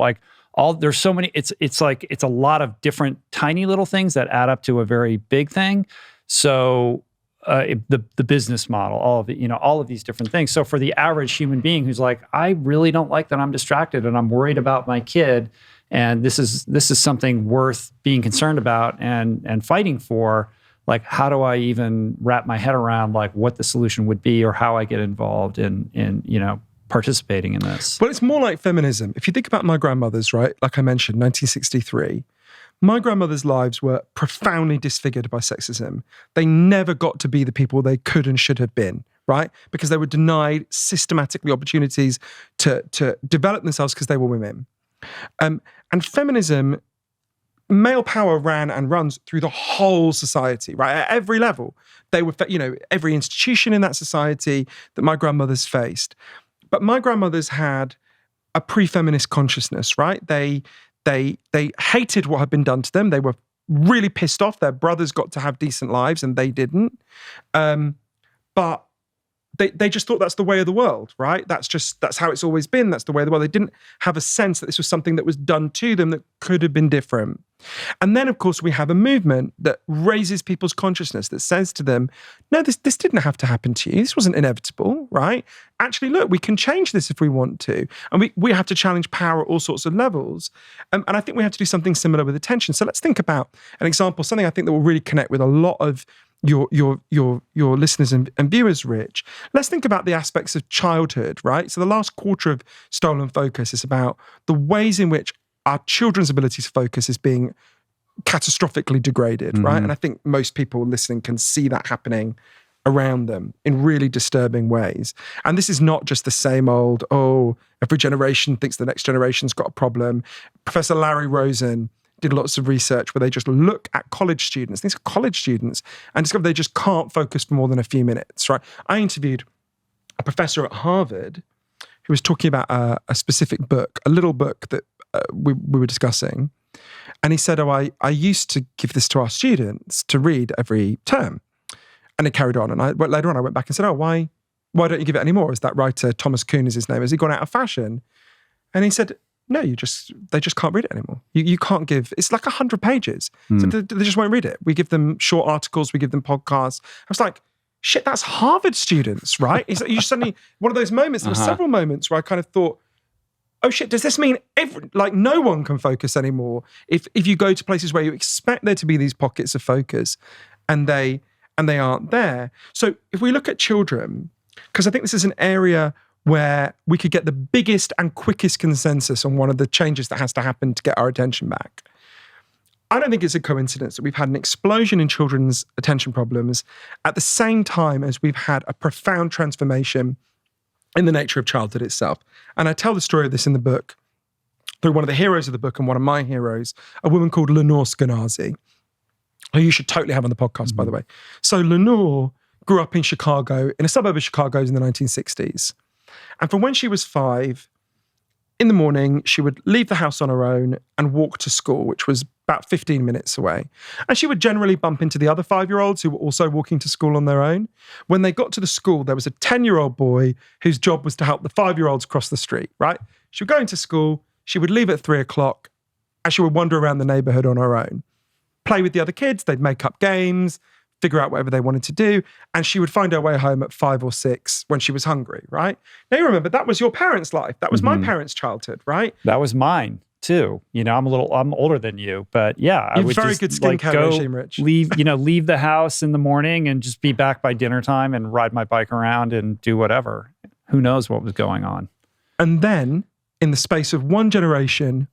There's so many. It's like it's a lot of different tiny little things that add up to a very big thing. So the business model, all of these different things. So for the average human being who's like, I really don't like that I'm distracted and I'm worried about my kid, and this is something worth being concerned about and fighting for. Like, how do I even wrap my head around like what the solution would be or how I get involved in participating in this? Well, it's more like feminism. If you think about my grandmothers, right? Like I mentioned, 1963. My grandmother's lives were profoundly disfigured by sexism. They never got to be the people they could and should have been, right? Because they were denied systematically opportunities to develop themselves because they were women. And feminism, male power ran and runs through the whole society, right? At every level. They were, every institution in that society that my grandmothers faced. But my grandmothers had a pre-feminist consciousness, right? They hated what had been done to them. They were really pissed off. Their brothers got to have decent lives and they didn't. But they just thought that's the way of the world, right? That's how it's always been. That's the way of the world. They didn't have a sense that this was something that was done to them that could have been different. And then, of course, we have a movement that raises people's consciousness, that says to them, no, this didn't have to happen to you. This wasn't inevitable, right? Actually, look, we can change this if we want to. And we have to challenge power at all sorts of levels. And I think we have to do something similar with attention. So let's think about an example, something I think that will really connect with a lot of your listeners and viewers, Rich. Let's think about the aspects of childhood, right? So the last quarter of Stolen Focus is about the ways in which our children's ability to focus is being catastrophically degraded, right? And I think most people listening can see that happening around them in really disturbing ways. And this is not just the same old, every generation thinks the next generation's got a problem. Professor Larry Rosen did lots of research where they just look at college students, these are college students, and discover they just can't focus for more than a few minutes, right? I interviewed a professor at Harvard who was talking about a specific book, a little book that we were discussing. And he said, I used to give this to our students to read every term. And it carried on. And later on, I went back and said, why don't you give it anymore? Is that writer, Thomas Kuhn is his name, has he gone out of fashion? And he said, no, they just can't read it anymore. You can't give, it's like 100 pages. So they just won't read it. We give them short articles, we give them podcasts. I was like, shit, that's Harvard students, right? You suddenly, one of those moments, there were several moments where I kind of thought, oh shit, does this mean no one can focus anymore? If you go to places where you expect there to be these pockets of focus and they aren't there. So if we look at children, because I think this is an area where we could get the biggest and quickest consensus on one of the changes that has to happen to get our attention back. I don't think it's a coincidence that we've had an explosion in children's attention problems at the same time as we've had a profound transformation in the nature of childhood itself. And I tell the story of this in the book through one of the heroes of the book and one of my heroes, a woman called Lenore Skenazy, who you should totally have on the podcast, by the way. So Lenore grew up in Chicago, in a suburb of Chicago in the 1960s. And from when she was 5, in the morning, she would leave the house on her own and walk to school, which was about 15 minutes away. And she would generally bump into the other 5-year-olds who were also walking to school on their own. When they got to the school, there was a 10-year-old boy whose job was to help the 5-year-olds cross the street, right? She would go into school, she would leave at 3 o'clock, and she would wander around the neighborhood on her own. Play with the other kids, they'd make up games, figure out whatever they wanted to do, and she would find her way home at 5 or 6 when she was hungry, right? Now you remember, that was your parents' life. That was my parents' childhood, right? That was mine too. I'm older than you, but yeah, I would very just good skincare regime, Rich. leave the house in the morning and just be back by dinner time and ride my bike around and do whatever. Who knows what was going on? And then in the space of one generation,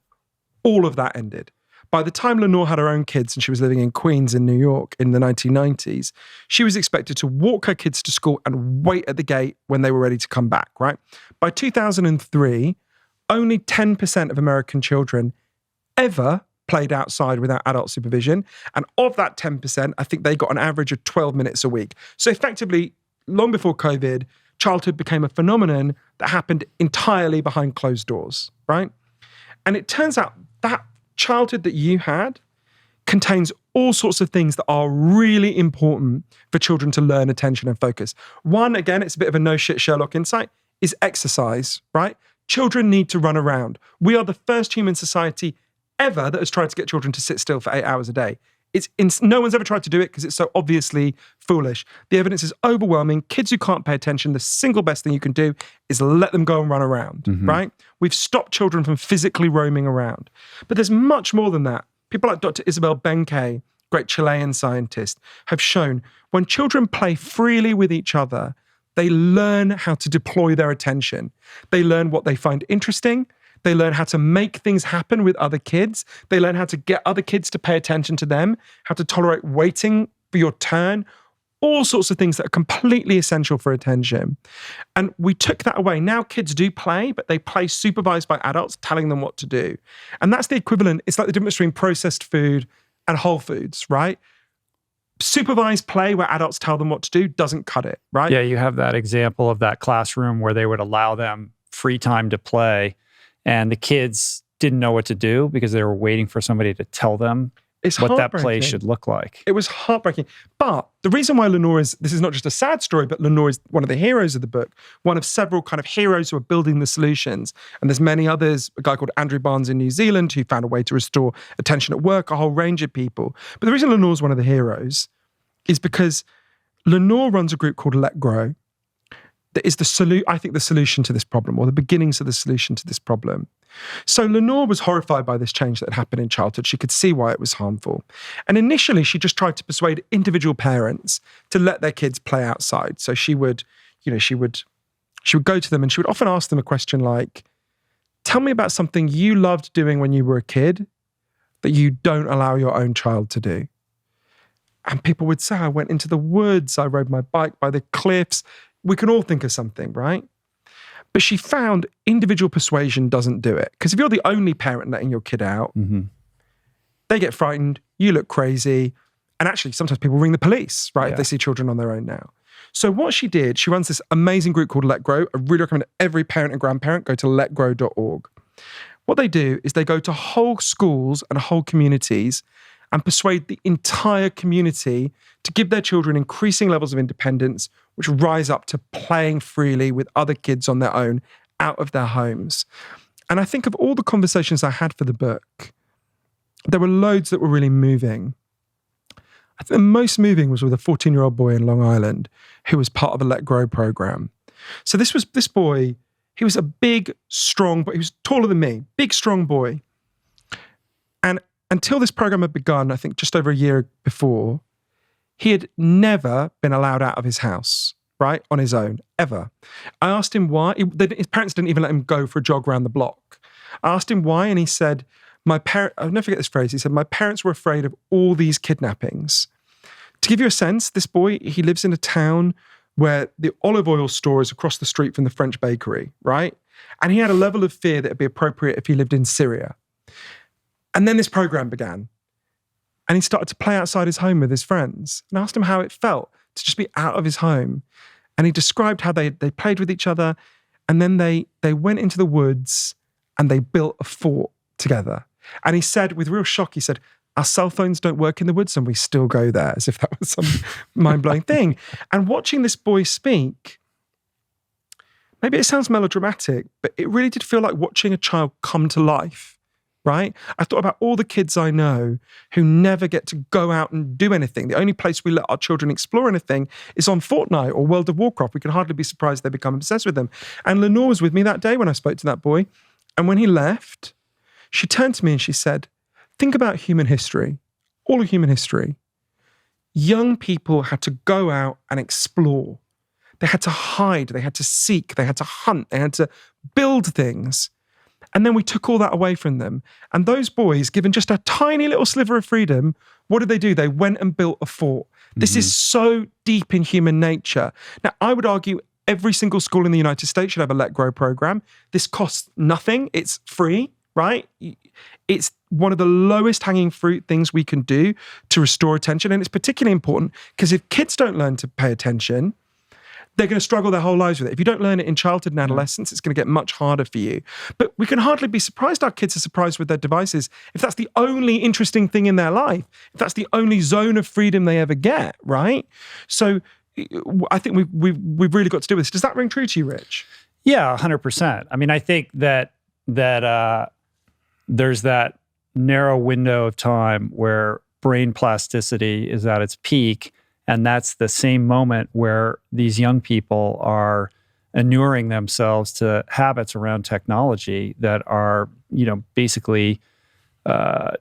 all of that ended. By the time Lenore had her own kids and she was living in Queens in New York in the 1990s, she was expected to walk her kids to school and wait at the gate when they were ready to come back, right? By 2003, only 10% of American children ever played outside without adult supervision. And of that 10%, I think they got an average of 12 minutes a week. So effectively, long before COVID, childhood became a phenomenon that happened entirely behind closed doors, right? And it turns out that childhood that you had contains all sorts of things that are really important for children to learn attention and focus. One, again, it's a bit of a no shit Sherlock insight, is exercise, right? Children need to run around. We are the first human society ever that has tried to get children to sit still for 8 hours a day. No one's ever tried to do it because it's so obviously foolish. The evidence is overwhelming. Kids who can't pay attention, the single best thing you can do is let them go and run around, right? We've stopped children from physically roaming around. But there's much more than that. People like Dr. Isabel Benkei, great Chilean scientist, have shown when children play freely with each other, they learn how to deploy their attention. They learn what they find interesting. They learn how to make things happen with other kids. They learn how to get other kids to pay attention to them, how to tolerate waiting for your turn, all sorts of things that are completely essential for attention. And we took that away. Now kids do play, but they play supervised by adults telling them what to do. And that's the equivalent. It's like the difference between processed food and whole foods, right? Supervised play where adults tell them what to do doesn't cut it, right? Yeah, you have that example of that classroom where they would allow them free time to play. And the kids didn't know what to do because they were waiting for somebody to tell them It's what that play heartbreaking. should look like. It was heartbreaking. But the reason why Lenore this is not just a sad story, but Lenore is one of the heroes of the book, one of several kind of heroes who are building the solutions. And there's many others, a guy called Andrew Barnes in New Zealand who found a way to restore attention at work, a whole range of people. But the reason Lenore's one of the heroes is because Lenore runs a group called Let Grow. That is I think the solution to this problem, or the beginnings of the solution to this problem. So Lenore was horrified by this change that had happened in childhood. She could see why it was harmful. And initially, she just tried to persuade individual parents to let their kids play outside. So she would go to them and she would often ask them a question like, tell me about something you loved doing when you were a kid that you don't allow your own child to do. And people would say, I went into the woods, I rode my bike by the cliffs. We can all think of something, right? But she found individual persuasion doesn't do it. Because if you're the only parent letting your kid out, they get frightened, you look crazy, and actually sometimes people ring the police, right, if they see children on their own now. So what she did, she runs this amazing group called Let Grow. I really recommend every parent and grandparent go to letgrow.org. What they do is they go to whole schools and whole communities and persuade the entire community to give their children increasing levels of independence, which rise up to playing freely with other kids on their own out of their homes. And I think of all the conversations I had for the book, there were loads that were really moving. I think the most moving was with a 14-year-old boy in Long Island who was part of a Let Grow program. So this boy, he was a big, strong, but he was taller than me, big, strong boy. And until this program had begun, I think just over a year before, he had never been allowed out of his house, right, on his own, ever. I asked him why. His parents didn't even let him go for a jog around the block. I asked him why, and he said, I'll never forget this phrase. He said, my parents were afraid of all these kidnappings. To give you a sense, this boy, he lives in a town where the olive oil store is across the street from the French bakery, right? And he had a level of fear that would be appropriate if he lived in Syria. And then this program began. And he started to play outside his home with his friends. And I asked him how it felt to just be out of his home. And he described how they played with each other. And then they went into the woods and they built a fort together. And he said, with real shock, he said, our cell phones don't work in the woods and we still go there, as if that was some mind-blowing thing. And watching this boy speak, maybe it sounds melodramatic, but it really did feel like watching a child come to life. Right? I thought about all the kids I know who never get to go out and do anything. The only place we let our children explore anything is on Fortnite or World of Warcraft. We can hardly be surprised they become obsessed with them. And Lenore was with me that day when I spoke to that boy. And when he left, she turned to me and she said, think about human history, all of human history. Young people had to go out and explore. They had to hide, they had to seek, they had to hunt, they had to build things. And then we took all that away from them. And those boys, given just a tiny little sliver of freedom, what did they do? They went and built a fort. This is so deep in human nature. Now, I would argue every single school in the United States should have a Let Grow program. This costs nothing. It's free, right? It's one of the lowest hanging fruit things we can do to restore attention. And it's particularly important because if kids don't learn to pay attention, they're going to struggle their whole lives with it. If you don't learn it in childhood and adolescence, it's going to get much harder for you. But we can hardly be surprised our kids are surprised with their devices if that's the only interesting thing in their life, if that's the only zone of freedom they ever get, right? So I think we've really got to do this. Does that ring true to you, Rich? Yeah, 100%. I mean, I think that there's that narrow window of time where brain plasticity is at its peak. And that's the same moment where these young people are inuring themselves to habits around technology that are, basically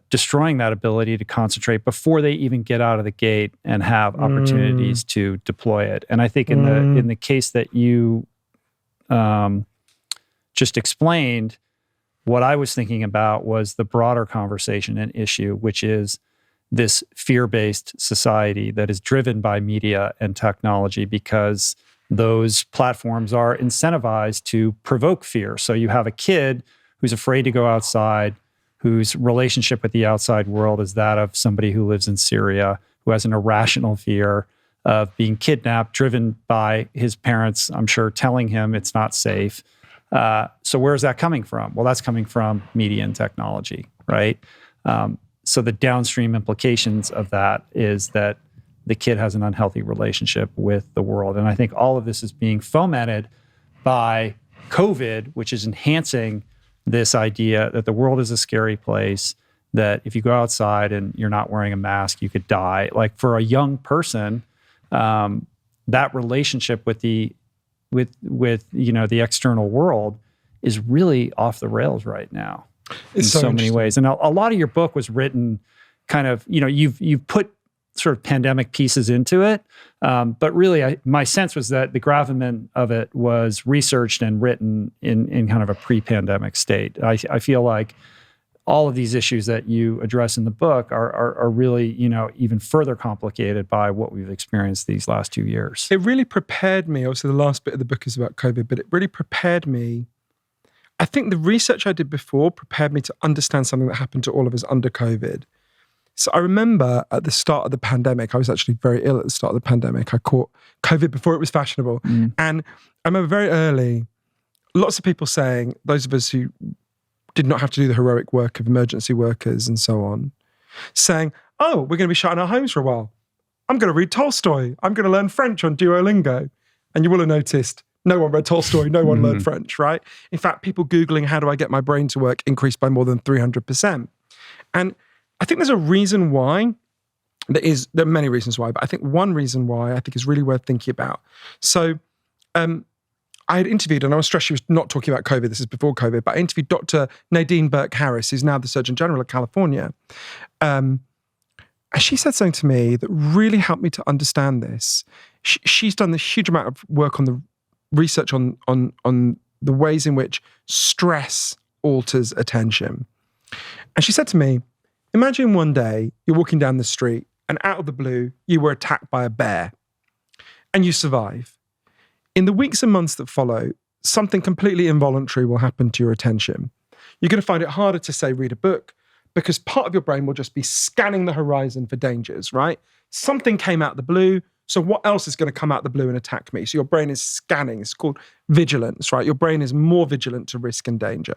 destroying that ability to concentrate before they even get out of the gate and have opportunities to deploy it. And I think in the case that you just explained, what I was thinking about was the broader conversation and issue, which is this fear-based society that is driven by media and technology because those platforms are incentivized to provoke fear. So you have a kid who's afraid to go outside, whose relationship with the outside world is that of somebody who lives in Syria, who has an irrational fear of being kidnapped, driven by his parents, I'm sure, telling him it's not safe. So where is that coming from? Well, that's coming from media and technology, right? so the downstream implications of that is that the kid has an unhealthy relationship with the world. And I think all of this is being fomented by COVID, which is enhancing this idea that the world is a scary place, that if you go outside and you're not wearing a mask, you could die. Like for a young person, that relationship with the external world is really off the rails right now in so many ways. And a lot of your book was written kind of, you've put sort of pandemic pieces into it. But really, my sense was that the gravamen of it was researched and written in kind of a pre-pandemic state. I feel like all of these issues that you address in the book are really, even further complicated by what we've experienced these last 2 years. It really prepared me. Also, the last bit of the book is about COVID, but it really prepared me. I think the research I did before prepared me to understand something that happened to all of us under COVID. So I remember at the start of the pandemic, I was actually very ill at the start of the pandemic. I caught COVID before it was fashionable. And I remember very early, lots of people saying, those of us who did not have to do the heroic work of emergency workers and so on, saying, oh, we're going to be shut in our homes for a while. I'm going to read Tolstoy. I'm going to learn French on Duolingo. And you will have noticed no one read Tolstoy, no one learned French, right? In fact, people Googling, how do I get my brain to work, increased by more than 300%. And I think there's a reason why. There are many reasons why, but I think one reason why I think is really worth thinking about. So I had interviewed, and I was stressed she was not talking about COVID, this is before COVID, but I interviewed Dr. Nadine Burke-Harris, who's now the Surgeon General of California. And she said something to me that really helped me to understand this. She's done this huge amount of work on the research on the ways in which stress alters attention. And she said to me, imagine one day you're walking down the street and out of the blue, you were attacked by a bear and you survive. In the weeks and months that follow, something completely involuntary will happen to your attention. You're going to find it harder to, say, read a book because part of your brain will just be scanning the horizon for dangers, right? Something came out of the blue, so what else is going to come out of the blue and attack me? So your brain is scanning. It's called vigilance, right? Your brain is more vigilant to risk and danger.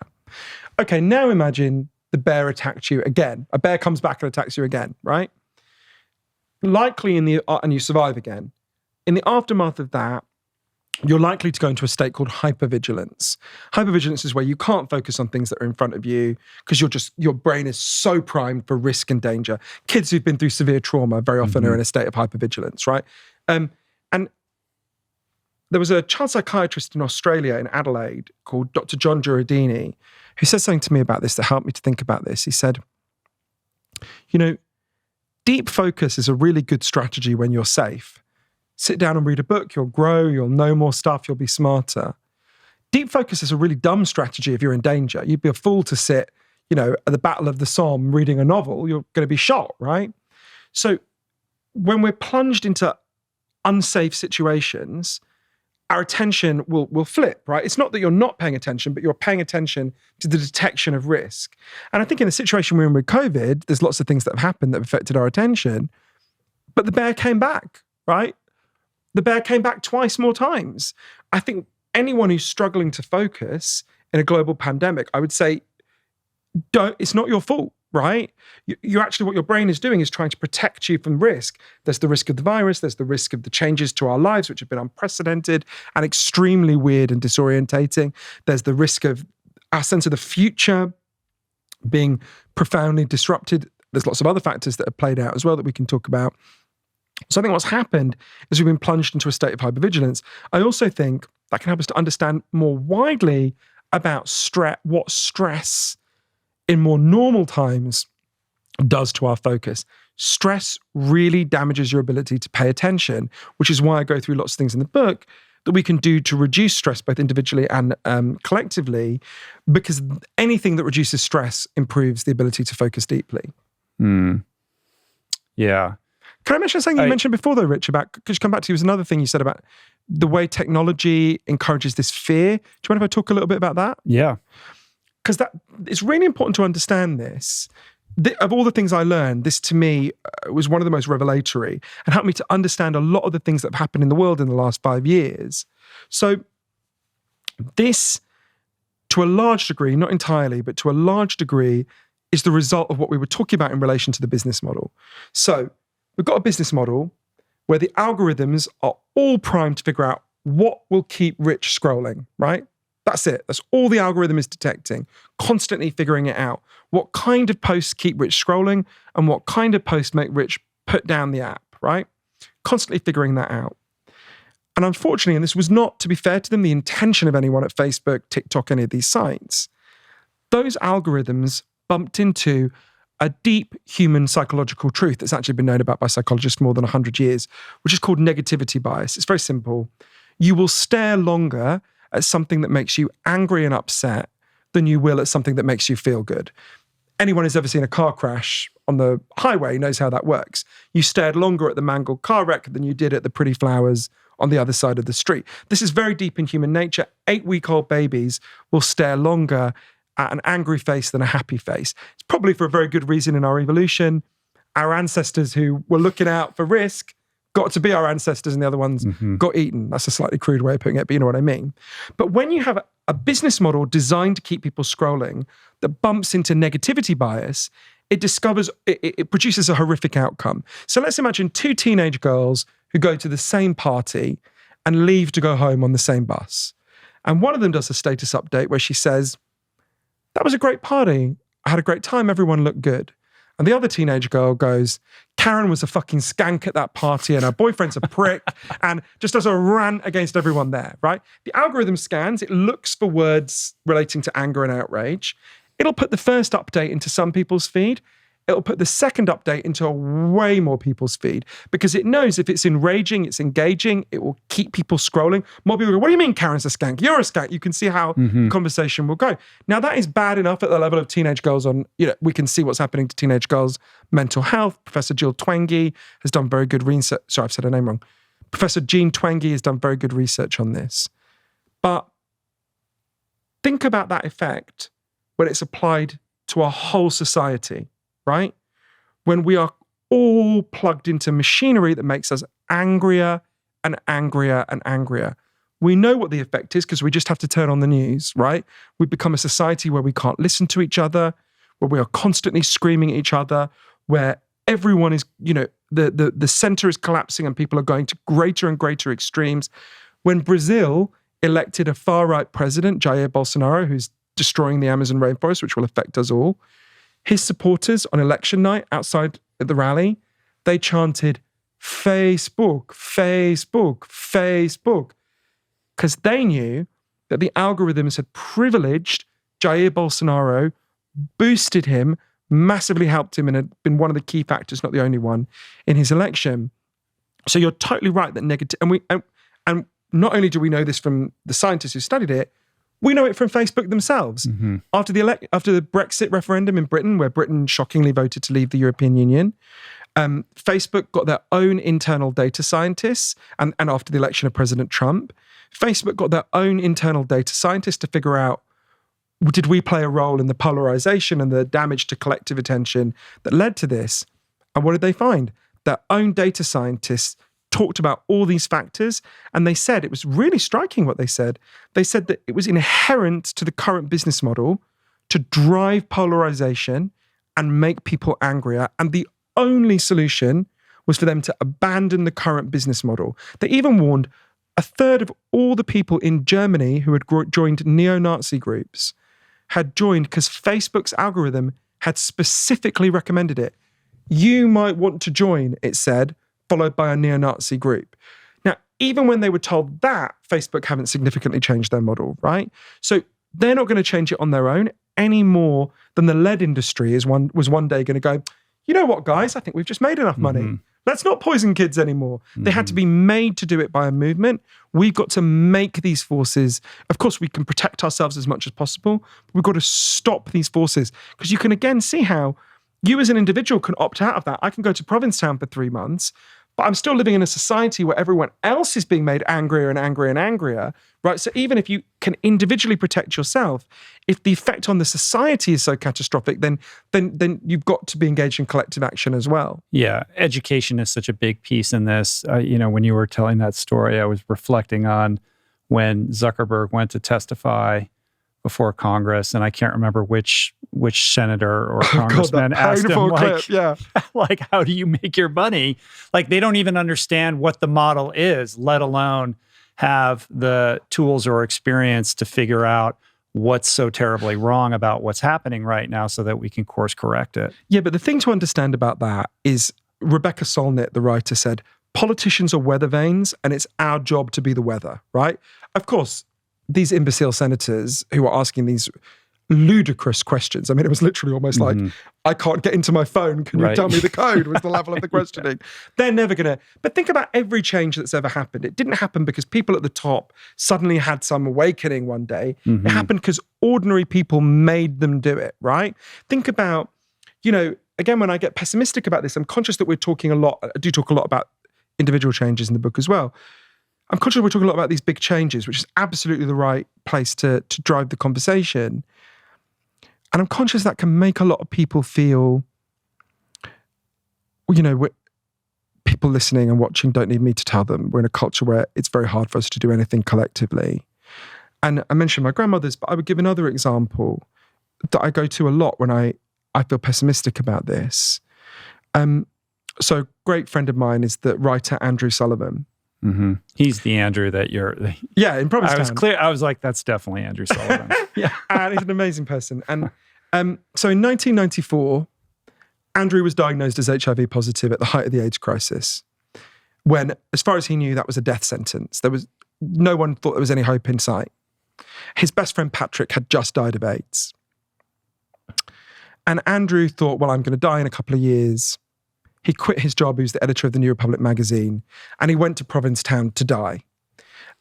Okay, now imagine the bear attacked you again. A bear comes back and attacks you again, right? Likely and you survive again. In the aftermath of that, you're likely to go into a state called hypervigilance. Hypervigilance is where you can't focus on things that are in front of you because your brain is so primed for risk and danger. Kids who've been through severe trauma very often are in a state of hypervigilance, right? And there was a child psychiatrist in Australia, in Adelaide, called Dr. John Giordini, who said something to me about this that helped me to think about this. He said, deep focus is a really good strategy when you're safe. Sit down and read a book, you'll grow, you'll know more stuff, you'll be smarter. Deep focus is a really dumb strategy if you're in danger. You'd be a fool to sit, at the Battle of the Somme reading a novel, you're going to be shot, right? So when we're plunged into unsafe situations, our attention will flip, right? It's not that you're not paying attention, but you're paying attention to the detection of risk. And I think in the situation we're in with COVID, there's lots of things that have happened that have affected our attention, but the bear came back, right? The bear came back twice more times. I think anyone who's struggling to focus in a global pandemic, I would say, it's not your fault, right? You actually, what your brain is doing is trying to protect you from risk. There's the risk of the virus, there's the risk of the changes to our lives, which have been unprecedented and extremely weird and disorientating. There's the risk of our sense of the future being profoundly disrupted. There's lots of other factors that have played out as well that we can talk about. So I think what's happened is we've been plunged into a state of hypervigilance. I also think that can help us to understand more widely about what stress in more normal times does to our focus. Stress really damages your ability to pay attention, which is why I go through lots of things in the book that we can do to reduce stress both individually and collectively, because anything that reduces stress improves the ability to focus deeply. Yeah. Can I mention something you mentioned before, though, Rich, about, could you come back to, was another thing you said about the way technology encourages this fear. Do you mind if I talk a little bit about that? Yeah. Because it's really important to understand this. Of all the things I learned, this to me was one of the most revelatory and helped me to understand a lot of the things that have happened in the world in the last 5 years. So this, to a large degree, not entirely, but to a large degree, is the result of what we were talking about in relation to the business model. So we've got a business model where the algorithms are all primed to figure out what will keep rich scrolling, right? That's it. That's all the algorithm is detecting, constantly figuring it out. What kind of posts keep rich scrolling and what kind of posts make rich put down the app, right? Constantly figuring that out. And unfortunately, and this was not, to be fair to them, the intention of anyone at Facebook, TikTok, any of these sites, those algorithms bumped into a deep human psychological truth that's actually been known about by psychologists for more than 100 years, which is called negativity bias. It's very simple. You will stare longer at something that makes you angry and upset than you will at something that makes you feel good. Anyone who's ever seen a car crash on the highway knows how that works. You stared longer at the mangled car wreck than you did at the pretty flowers on the other side of the street. This is very deep in human nature. 8-week-old babies will stare longer at an angry face than a happy face. It's probably for a very good reason in our evolution. Our ancestors who were looking out for risk got to be our ancestors and the other ones got eaten. That's a slightly crude way of putting it, but you know what I mean. But when you have a business model designed to keep people scrolling that bumps into negativity bias, it produces a horrific outcome. So let's imagine 2 teenage girls who go to the same party and leave to go home on the same bus. And one of them does a status update where she says, "That was a great party. I had a great time. Everyone looked good." And the other teenage girl goes, "Karen was a fucking skank at that party and her boyfriend's a prick," and just does a rant against everyone there, right? The algorithm scans, it looks for words relating to anger and outrage. It'll put the first update into some people's feed. It'll put the second update into way more people's feed because it knows if it's enraging, it's engaging, it will keep people scrolling. More people go, "What do you mean Karen's a skank? You're a skank." You can see how the conversation will go. Now that is bad enough at the level of teenage girls we can see what's happening to teenage girls' mental health. Professor Jill Twenge has done very good research. Sorry, I've said her name wrong. Professor Jean Twenge has done very good research on this. But think about that effect when it's applied to our whole society. Right? When we are all plugged into machinery that makes us angrier and angrier and angrier. We know what the effect is because we just have to turn on the news, right? We become a society where we can't listen to each other, where we are constantly screaming at each other, where everyone is, the center is collapsing and people are going to greater and greater extremes. When Brazil elected a far-right president, Jair Bolsonaro, who's destroying the Amazon rainforest, which will affect us all, his supporters on election night outside at the rally, they chanted, "Facebook, Facebook, Facebook," because they knew that the algorithms had privileged Jair Bolsonaro, boosted him, massively helped him, and had been one of the key factors, not the only one, in his election. So you're totally right that negative, and not only do we know this from the scientists who studied it, we know it from Facebook themselves. After the Brexit referendum in Britain, where Britain shockingly voted to leave the European Union, Facebook got their own internal data scientists, and after the election of President Trump, Facebook got their own internal data scientists to figure out, did we play a role in the polarization and the damage to collective attention that led to this? And what did they find? Their own data scientists talked about all these factors, and they said, it was really striking what they said. They said that it was inherent to the current business model to drive polarization and make people angrier. And the only solution was for them to abandon the current business model. They even warned a third of all the people in Germany who had joined neo-Nazi groups had joined because Facebook's algorithm had specifically recommended it. You might want to join, it said, followed by a neo-Nazi group. Now, even when they were told that, Facebook haven't significantly changed their model, right? So they're not going to change it on their own any more than the lead industry was one day going to go, "You know what, guys, I think we've just made enough money. Let's not poison kids anymore." They had to be made to do it by a movement. We've got to make these forces. Of course, we can protect ourselves as much as possible, but we've got to stop these forces because you can again see how you as an individual can opt out of that. I can go to Provincetown for 3 months, but I'm still living in a society where everyone else is being made angrier and angrier and angrier, right? So even if you can individually protect yourself, if the effect on the society is so catastrophic, then you've got to be engaged in collective action as well. Yeah, education is such a big piece in this. When you were telling that story, I was reflecting on when Zuckerberg went to testify before Congress, and I can't remember which which senator or God, congressman that asked him, painful like, clip, yeah. like, how do you make your money? Like, they don't even understand what the model is, let alone have the tools or experience to figure out what's so terribly wrong about what's happening right now so that we can course correct it. Yeah, but the thing to understand about that is Rebecca Solnit, the writer, said, politicians are weather vanes and it's our job to be the weather, right? Of course, these imbecile senators who are asking these ludicrous questions. I mean, it was literally almost like, I can't get into my phone. Can you tell me the code was the level of the questioning. They're never going to. But think about every change that's ever happened. It didn't happen because people at the top suddenly had some awakening one day. It happened because ordinary people made them do it, right? Think about, again, when I get pessimistic about this, I'm conscious that we're talking a lot. I do talk a lot about individual changes in the book as well. I'm conscious we're talking a lot about these big changes, which is absolutely the right place to drive the conversation. And I'm conscious that can make a lot of people feel, people listening and watching don't need me to tell them. We're in a culture where it's very hard for us to do anything collectively. And I mentioned my grandmother's, but I would give another example that I go to a lot when I feel pessimistic about this. So a great friend of mine is the writer Andrew Sullivan. Mm-hmm. He's the Andrew that you're... Yeah, in Provincetown. I was like, that's definitely Andrew Sullivan. Yeah. And he's an amazing person. And so in 1994, Andrew was diagnosed as HIV positive at the height of the AIDS crisis, when, as far as he knew, that was a death sentence. No one thought there was any hope in sight. His best friend Patrick had just died of AIDS. And Andrew thought, well, I'm going to die in a couple of years. He quit his job. He was the editor of the New Republic magazine, and he went to Provincetown to die.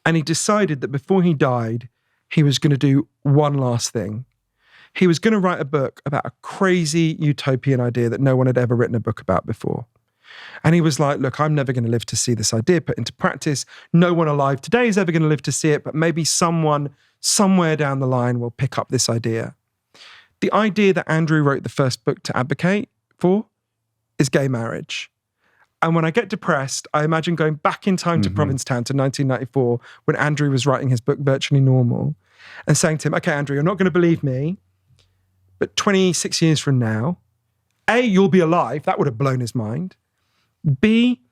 And he decided that before he died, he was going to do one last thing. He was going to write a book about a crazy utopian idea that no one had ever written a book about before. And he was like, look, I'm never going to live to see this idea put into practice. No one alive today is ever going to live to see it, but maybe someone somewhere down the line will pick up this idea. The idea that Andrew wrote the first book to advocate for is gay marriage. And when I get depressed, I imagine going back in time to Provincetown to 1994, when Andrew was writing his book, Virtually Normal, and saying to him, okay, Andrew, you're not going to believe me, but 26 years from now, A, you'll be alive. That would have blown his mind. B,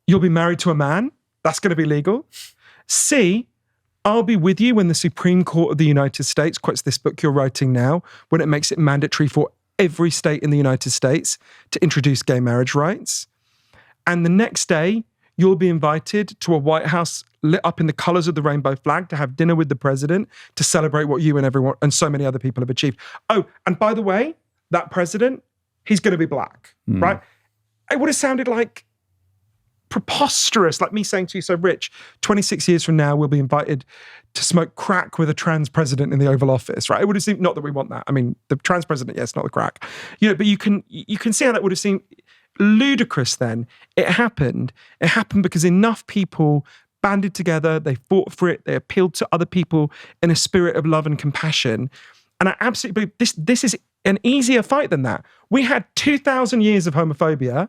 you'll be married to a man. That's going to be legal. C, I'll be with you when the Supreme Court of the United States quotes this book you're writing now, when it makes it mandatory for every state in the United States to introduce gay marriage rights. And the next day, you'll be invited to a White House lit up in the colors of the rainbow flag to have dinner with the president to celebrate what you and everyone and so many other people have achieved. Oh, and by the way, that president, he's going to be black, right? It would have sounded like preposterous, like me saying to you, so Rich, 26 years from now, we'll be invited to smoke crack with a trans president in the Oval Office, right? It would have seemed, not that we want that. I mean, the trans president, yes, not the crack. But you can see how that would have seemed ludicrous then. It happened because enough people banded together, they fought for it, they appealed to other people in a spirit of love and compassion. And I absolutely believe this is an easier fight than that. We had 2,000 years of homophobia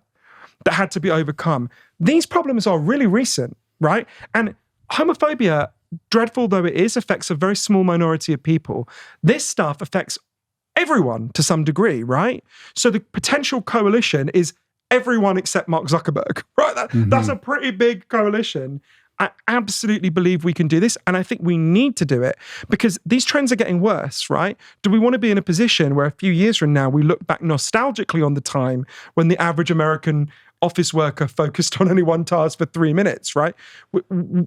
that had to be overcome. These problems are really recent, right? And homophobia, dreadful though it is, affects a very small minority of people. This stuff affects everyone to some degree, right? So the potential coalition is everyone except Mark Zuckerberg, right? That's a pretty big coalition. I absolutely believe we can do this, and I think we need to do it because these trends are getting worse, right? Do we want to be in a position where a few years from now we look back nostalgically on the time when the average American office worker focused on only one task for 3 minutes, right?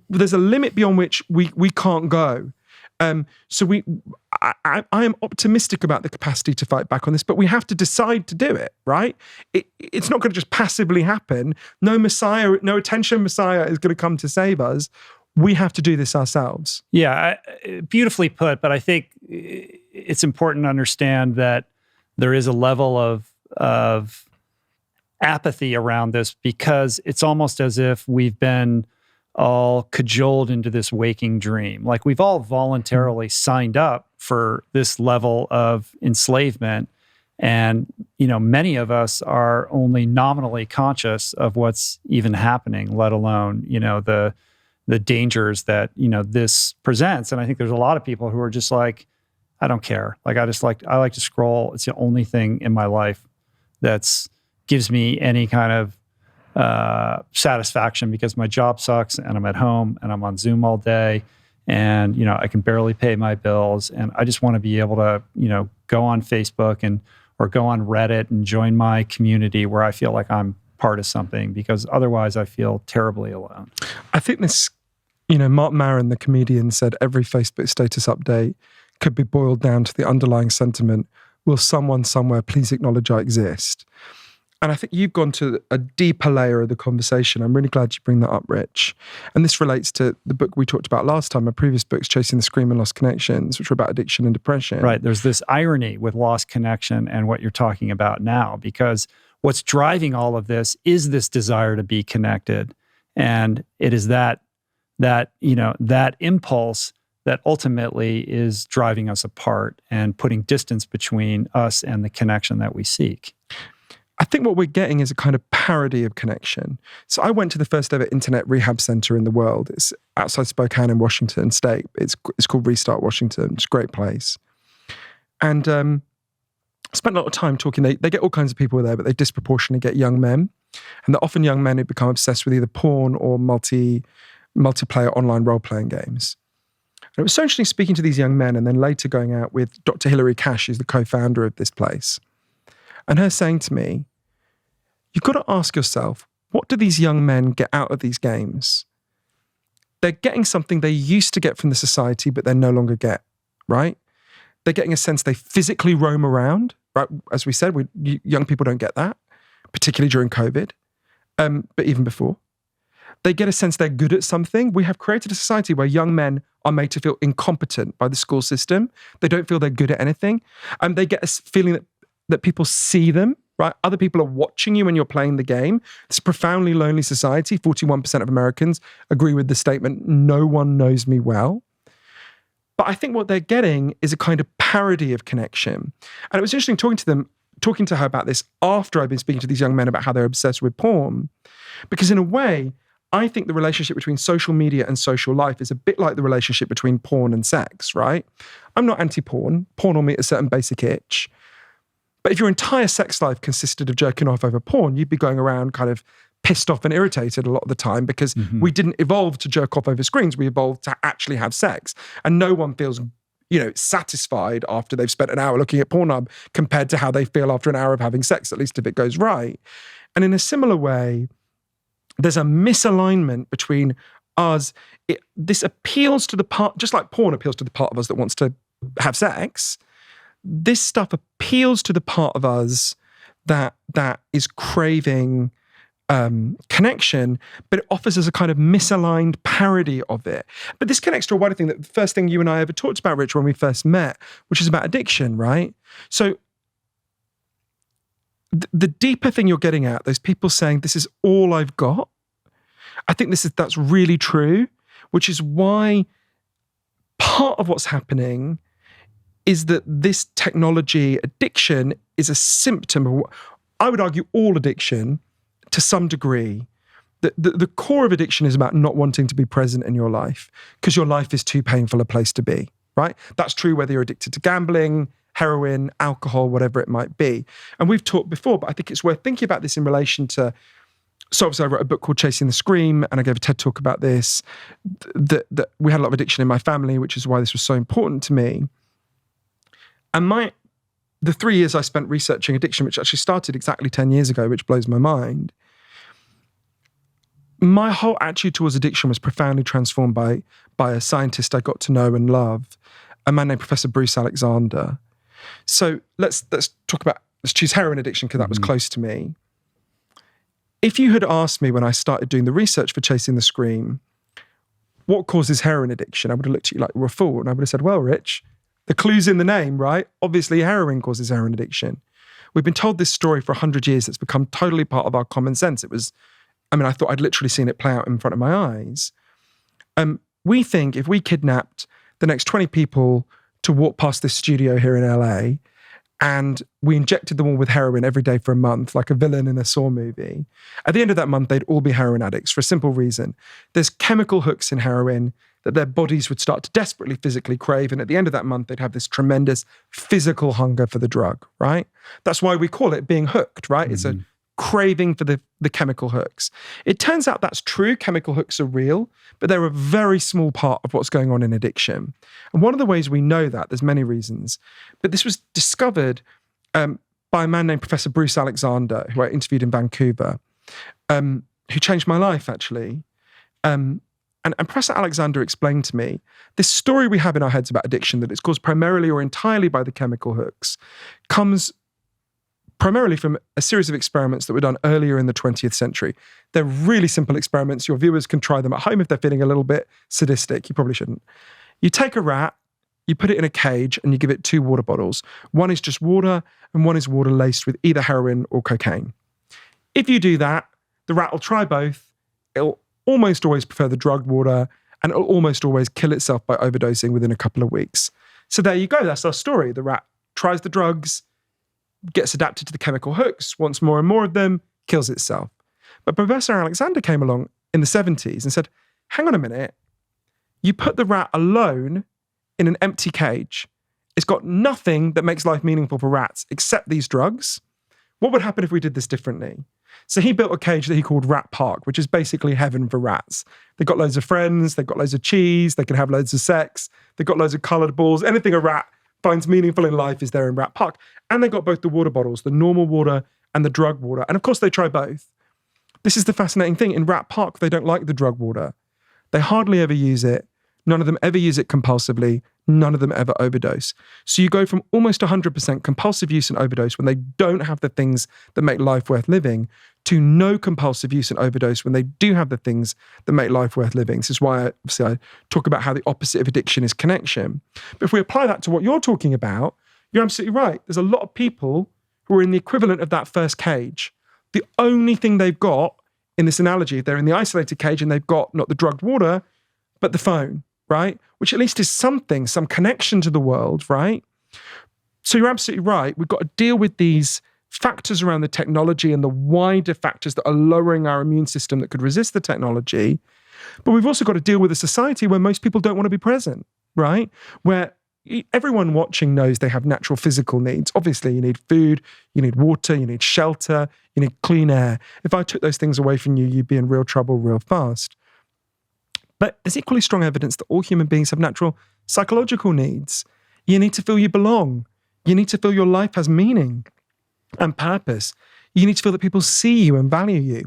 There's a limit beyond which we can't go. So I am optimistic about the capacity to fight back on this, but we have to decide to do it, right? It's not going to just passively happen. No Messiah, no attention Messiah is going to come to save us. We have to do this ourselves. Yeah, beautifully put, but I think it's important to understand that there is a level of apathy around this because it's almost as if we've been all cajoled into this waking dream. Like we've all voluntarily signed up for this level of enslavement. And, many of us are only nominally conscious of what's even happening, let alone, the dangers that, this presents. And I think there's a lot of people who are just like, I don't care. Like I like to scroll. It's the only thing in my life that's gives me any kind of satisfaction, because my job sucks and I'm at home and I'm on Zoom all day, and I can barely pay my bills, and I just want to be able to go on Facebook or go on Reddit and join my community where I feel like I'm part of something, because otherwise I feel terribly alone. I think this, Mark Maron, the comedian, said every Facebook status update could be boiled down to the underlying sentiment, will someone somewhere please acknowledge I exist? And I think you've gone to a deeper layer of the conversation. I'm really glad you bring that up, Rich. And this relates to the book we talked about last time, our previous books, Chasing the Scream and Lost Connections, which were about addiction and depression. Right. There's this irony with Lost Connection and what you're talking about now, because what's driving all of this is this desire to be connected. And it is that impulse that ultimately is driving us apart and putting distance between us and the connection that we seek. I think what we're getting is a kind of parody of connection. So I went to the first ever internet rehab center in the world. It's outside Spokane in Washington State. It's called Restart Washington. It's a great place. And I spent a lot of time talking. They get all kinds of people there, but they disproportionately get young men. And they're often young men who become obsessed with either porn or multiplayer online role-playing games. And it was so interesting speaking to these young men, and then later going out with Dr. Hilary Cash, who's the co-founder of this place. And her saying to me, you've got to ask yourself, what do these young men get out of these games? They're getting something they used to get from the society, but they no longer get, right? They're getting a sense they physically roam around, right? As we said, young people don't get that, particularly during COVID, but even before. They get a sense they're good at something. We have created a society where young men are made to feel incompetent by the school system. They don't feel they're good at anything. They get a feeling that people see them, right? Other people are watching you when you're playing the game. It's a profoundly lonely society. 41% of Americans agree with the statement, no one knows me well. But I think what they're getting is a kind of parody of connection. And it was interesting talking to her about this after I've been speaking to these young men about how they're obsessed with porn. Because in a way, I think the relationship between social media and social life is a bit like the relationship between porn and sex, right? I'm not anti-porn. Porn will meet a certain basic itch. But if your entire sex life consisted of jerking off over porn, you'd be going around kind of pissed off and irritated a lot of the time, because we didn't evolve to jerk off over screens. We evolved to actually have sex. And no one feels, satisfied after they've spent an hour looking at Pornhub compared to how they feel after an hour of having sex, at least if it goes right. And in a similar way, there's a misalignment between us. This appeals to the part, just like porn appeals to the part of us that wants to have sex. This stuff appeals to the part of us that is craving connection, but it offers us a kind of misaligned parody of it. But this connects to a wider thing, that the first thing you and I ever talked about, Rich, when we first met, which is about addiction, right? So the deeper thing you're getting at, those people saying, this is all I've got, I think that's really true, which is why part of what's happening is that this technology addiction is a symptom of, I would argue, all addiction to some degree. The core of addiction is about not wanting to be present in your life because your life is too painful a place to be, right? That's true whether you're addicted to gambling, heroin, alcohol, whatever it might be. And we've talked before, but I think it's worth thinking about this in relation to, so obviously I wrote a book called Chasing the Scream, and I gave a TED talk about this, that we had a lot of addiction in my family, which is why this was so important to me. And the 3 years I spent researching addiction, which actually started exactly 10 years ago, which blows my mind, my whole attitude towards addiction was profoundly transformed by a scientist I got to know and love, a man named Professor Bruce Alexander. So let's choose heroin addiction because that was close to me. If you had asked me when I started doing the research for Chasing the Scream, what causes heroin addiction, I would have looked at you like you were a fool. And I would have said, well, Rich, the clue's in the name, right? Obviously, heroin causes heroin addiction. We've been told this story for 100 years. It's become totally part of our common sense. I thought I'd literally seen it play out in front of my eyes. We think if we kidnapped the next 20 people to walk past this studio here in LA, and we injected them all with heroin every day for a month, like a villain in a Saw movie, at the end of that month, they'd all be heroin addicts for a simple reason. There's chemical hooks in heroin that their bodies would start to desperately physically crave. And at the end of that month, they'd have this tremendous physical hunger for the drug, right? That's why we call it being hooked, right? It's a craving for the chemical hooks. It turns out that's true. Chemical hooks are real, but they're a very small part of what's going on in addiction. And one of the ways we know that, there's many reasons, but this was discovered by a man named Professor Bruce Alexander, who I interviewed in Vancouver, who changed my life, actually. And Professor Alexander explained to me this story we have in our heads about addiction, that it's caused primarily or entirely by the chemical hooks, comes primarily from a series of experiments that were done earlier in the 20th century. They're really simple experiments. Your viewers can try them at home if they're feeling a little bit sadistic. You probably shouldn't. You take a rat, you put it in a cage, and you give it 2 water bottles. One is just water, and one is water laced with either heroin or cocaine. If you do that, the rat will try both. It'll almost always prefer the drugged water, and it'll almost always kill itself by overdosing within a couple of weeks. So there you go. That's our story. The rat tries the drugs, gets adapted to the chemical hooks, wants more and more of them, kills itself. But Professor Alexander came along in the 70s and said, hang on a minute. You put the rat alone in an empty cage. It's got nothing that makes life meaningful for rats except these drugs. What would happen if we did this differently? So he built a cage that he called Rat Park, which is basically heaven for rats. They've got loads of friends, they've got loads of cheese, they can have loads of sex, they've got loads of coloured balls. Anything a rat finds meaningful in life is there in Rat Park. And they've got both the water bottles, the normal water and the drug water. And of course they try both. This is the fascinating thing. In Rat Park, they don't like the drug water. They hardly ever use it. None of them ever use it compulsively. None of them ever overdose. So you go from almost 100% compulsive use and overdose when they don't have the things that make life worth living, to no compulsive use and overdose when they do have the things that make life worth living. This is why I talk about how the opposite of addiction is connection. But if we apply that to what you're talking about, you're absolutely right. There's a lot of people who are in the equivalent of that first cage. The only thing they've got in this analogy, if they're in the isolated cage and they've got not the drugged water, but the phone, right? Which at least is something, some connection to the world, right? So you're absolutely right. We've got to deal with these factors around the technology and the wider factors that are lowering our immune system that could resist the technology. But we've also got to deal with a society where most people don't want to be present, right? Where everyone watching knows they have natural physical needs. Obviously, you need food, you need water, you need shelter, you need clean air. If I took those things away from you, you'd be in real trouble real fast. But there's equally strong evidence that all human beings have natural psychological needs. You need to feel you belong. You need to feel your life has meaning and purpose. You need to feel that people see you and value you.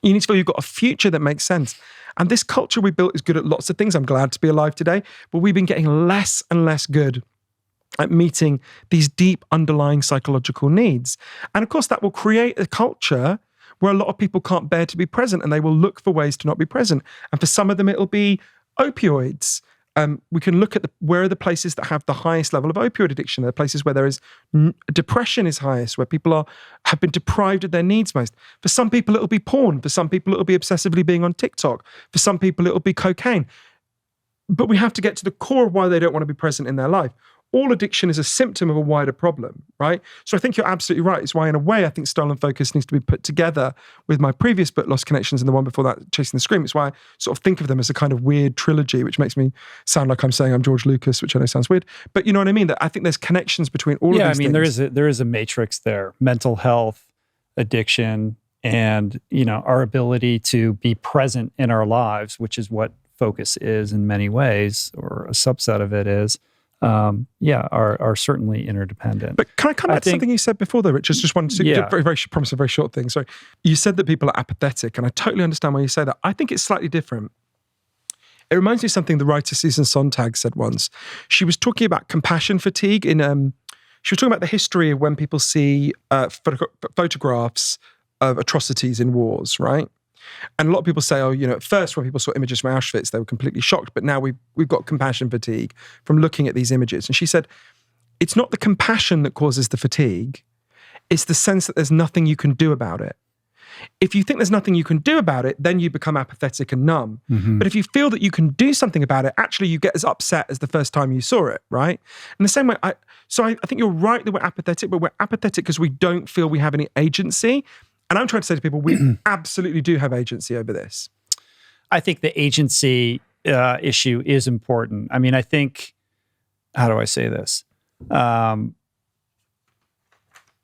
You need to feel you've got a future that makes sense. And this culture we built is good at lots of things. I'm glad to be alive today, but we've been getting less and less good at meeting these deep underlying psychological needs. And of course, that will create a culture where a lot of people can't bear to be present and they will look for ways to not be present. And for some of them, it'll be opioids. We can look at where are the places that have the highest level of opioid addiction. There are places where there is depression is highest, where people have been deprived of their needs most. For some people, it'll be porn. For some people, it'll be obsessively being on TikTok. For some people, it'll be cocaine. But we have to get to the core of why they don't want to be present in their life. All addiction is a symptom of a wider problem, right? So I think you're absolutely right. It's why, in a way, I think Stolen Focus needs to be put together with my previous book, Lost Connections, and the one before that, Chasing the Scream. It's why I sort of think of them as a kind of weird trilogy, which makes me sound like I'm saying I'm George Lucas, which I know sounds weird. But you know what I mean? That I think there's connections between all of these things. Yeah, I mean, there is a matrix there. Mental health, addiction, and our ability to be present in our lives, which is what focus is in many ways, or a subset of it is. Are certainly interdependent. But can I come back to something you said before, though, Richard? Just one promise a very short thing. So you said that people are apathetic, and I totally understand why you say that. I think it's slightly different. It reminds me of something the writer Susan Sontag said once. She was talking about compassion fatigue. She was talking about the history of when people see photographs of atrocities in wars, right? And a lot of people say, at first when people saw images from Auschwitz, they were completely shocked. But now we've got compassion fatigue from looking at these images. And she said, it's not the compassion that causes the fatigue. It's the sense that there's nothing you can do about it. If you think there's nothing you can do about it, then you become apathetic and numb. Mm-hmm. But if you feel that you can do something about it, actually you get as upset as the first time you saw it, right? In the same way, I think you're right that we're apathetic, but we're apathetic because we don't feel we have any agency. And I'm trying to say to people, we absolutely do have agency over this. I think the agency issue is important. I mean, I think, how do I say this?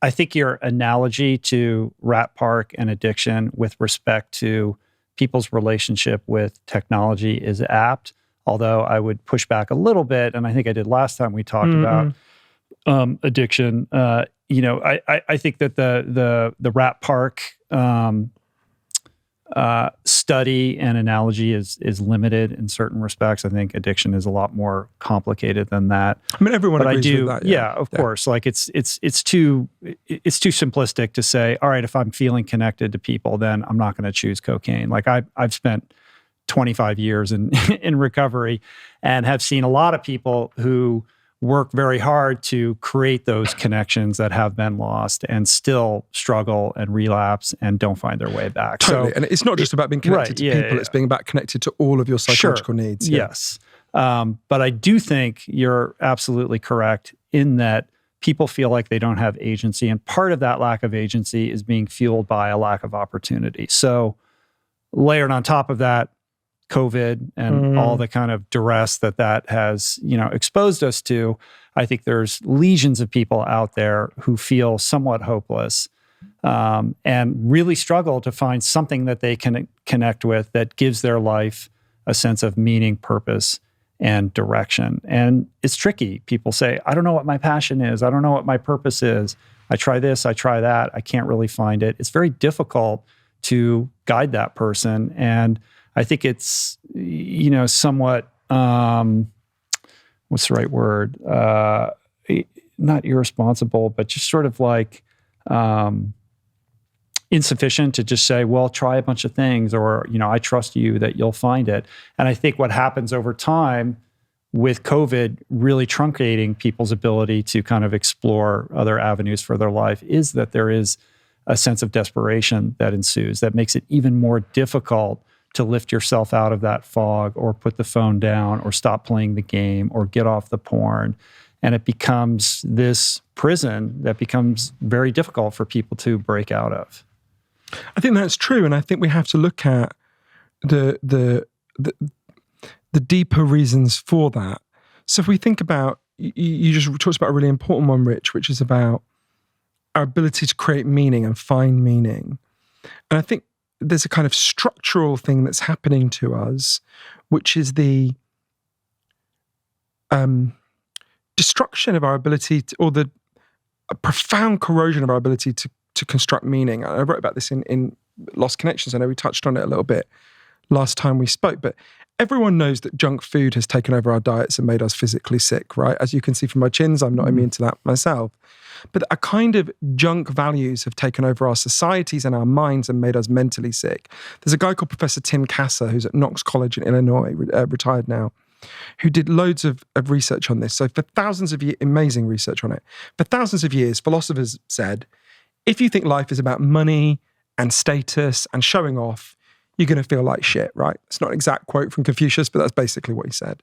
I think your analogy to Rat Park and addiction with respect to people's relationship with technology is apt, although I would push back a little bit, and I think I did last time we talked about addiction. I think that the Rat Park study and analogy is limited in certain respects. I think addiction is a lot more complicated than that. I mean, everyone agrees with that. Yeah, of course. Like it's too simplistic to say, all right, if I'm feeling connected to people, then I'm not going to choose cocaine. Like I've spent 25 years in recovery and have seen a lot of people who work very hard to create those connections that have been lost and still struggle and relapse and don't find their way back. Totally. So, and it's not just about being connected to people, it's being about connected to all of your psychological needs. Yeah. Yes. But I do think you're absolutely correct in that people feel like they don't have agency. And part of that lack of agency is being fueled by a lack of opportunity. So layered on top of that, COVID and all the kind of duress that has, exposed us to, I think there's legions of people out there who feel somewhat hopeless and really struggle to find something that they can connect with that gives their life a sense of meaning, purpose, and direction. And it's tricky. People say, I don't know what my passion is. I don't know what my purpose is. I try this, I try that. I can't really find it. It's very difficult to guide that person. And I think it's, somewhat, what's the right word? Not irresponsible, but just sort of like insufficient to just say, well, try a bunch of things, or, I trust you that you'll find it. And I think what happens over time with COVID really truncating people's ability to kind of explore other avenues for their life is that there is a sense of desperation that ensues that makes it even more difficult to lift yourself out of that fog or put the phone down or stop playing the game or get off the porn. And it becomes this prison that becomes very difficult for people to break out of. I think that's true. And I think we have to look at the deeper reasons for that. So if we think about, you just talked about a really important one, Rich, which is about our ability to create meaning and find meaning. And I think there's a kind of structural thing that's happening to us, which is the destruction of our ability to, or the profound corrosion of our ability to construct meaning. I wrote about this in Lost Connections. I know we touched on it a little bit last time we spoke, but everyone knows that junk food has taken over our diets and made us physically sick, right? As you can see from my chins, I'm not immune to that myself. But a kind of junk values have taken over our societies and our minds and made us mentally sick. There's a guy called Professor Tim Kasser, who's at Knox College in Illinois, retired now, who did loads of research on this. So for thousands of years, amazing research on it. For thousands of years, philosophers said, if you think life is about money and status and showing off, you're going to feel like shit, right? It's not an exact quote from Confucius, but that's basically what he said.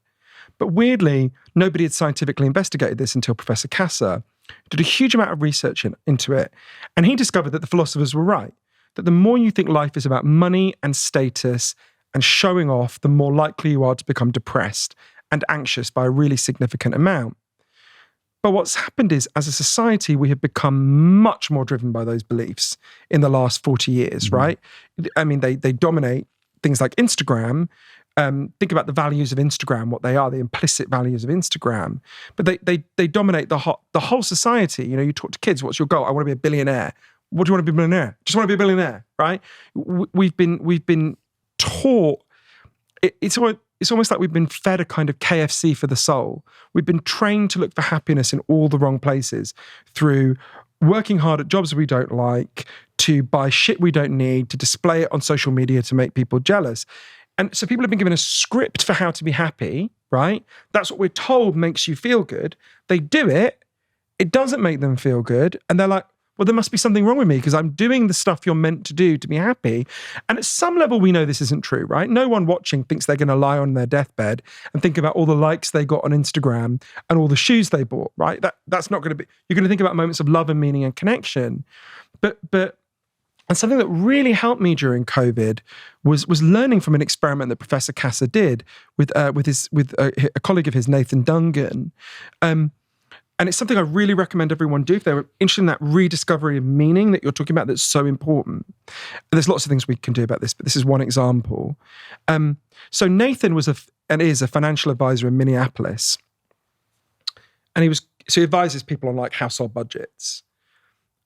But weirdly, nobody had scientifically investigated this until Professor Kasser did a huge amount of research into it. And he discovered that the philosophers were right, that the more you think life is about money and status and showing off, the more likely you are to become depressed and anxious by a really significant amount. But what's happened is, as a society, we have become much more driven by those beliefs in the last 40 years, right? I mean, they dominate things like Instagram. Think about the values of Instagram, what they are, the implicit values of Instagram. But they dominate the whole society. You talk to kids, what's your goal? I want to be a billionaire. What do you want to be a billionaire? Just want to be a billionaire, right? We've been taught, it's almost like we've been fed a kind of KFC for the soul. We've been trained to look for happiness in all the wrong places through working hard at jobs we don't like, to buy shit we don't need, to display it on social media to make people jealous. And so people have been given a script for how to be happy, right? That's what we're told makes you feel good. They do it. It doesn't make them feel good. And they're like, well, there must be something wrong with me because I'm doing the stuff you're meant to do to be happy. And at some level, we know this isn't true, right? No one watching thinks they're going to lie on their deathbed and think about all the likes they got on Instagram and all the shoes they bought, right? That's not going to be, you're going to think about moments of love and meaning and connection. But And something that really helped me during COVID was learning from an experiment that Professor Kasser did with a colleague of his, Nathan Dungan. And it's something I really recommend everyone do if they're interested in that rediscovery of meaning that you're talking about that's so important. And there's lots of things we can do about this, but this is one example. So Nathan was and is a financial advisor in Minneapolis. And he advises people on like household budgets.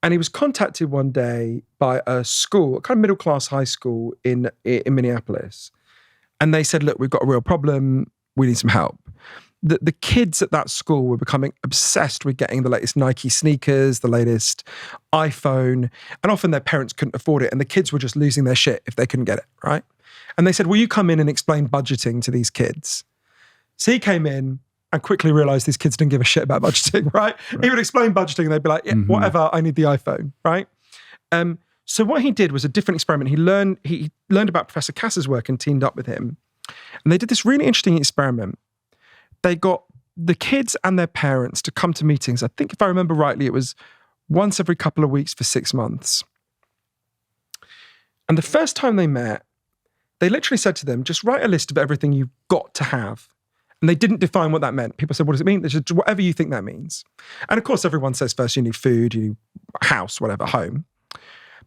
And he was contacted one day by a school, a kind of middle-class high school in Minneapolis. And they said, look, we've got a real problem. We need some help. The kids at that school were becoming obsessed with getting the latest Nike sneakers, the latest iPhone, and often their parents couldn't afford it, and the kids were just losing their shit if they couldn't get it, right? And they said, will you come in and explain budgeting to these kids? So he came in and quickly realized these kids didn't give a shit about budgeting, right? He would explain budgeting and they'd be like, yeah, whatever, I need the iPhone, right? So what he did was a different experiment. He learned about Professor Kasser's work and teamed up with him. And they did this really interesting experiment. They got the kids and their parents to come to meetings. I think if I remember rightly, it was once every couple of weeks for 6 months. And the first time they met, they literally said to them, just write a list of everything you've got to have. And they didn't define what that meant. People said, what does it mean? They said, whatever you think that means. And of course, everyone says first you need food, you need a house, whatever, home.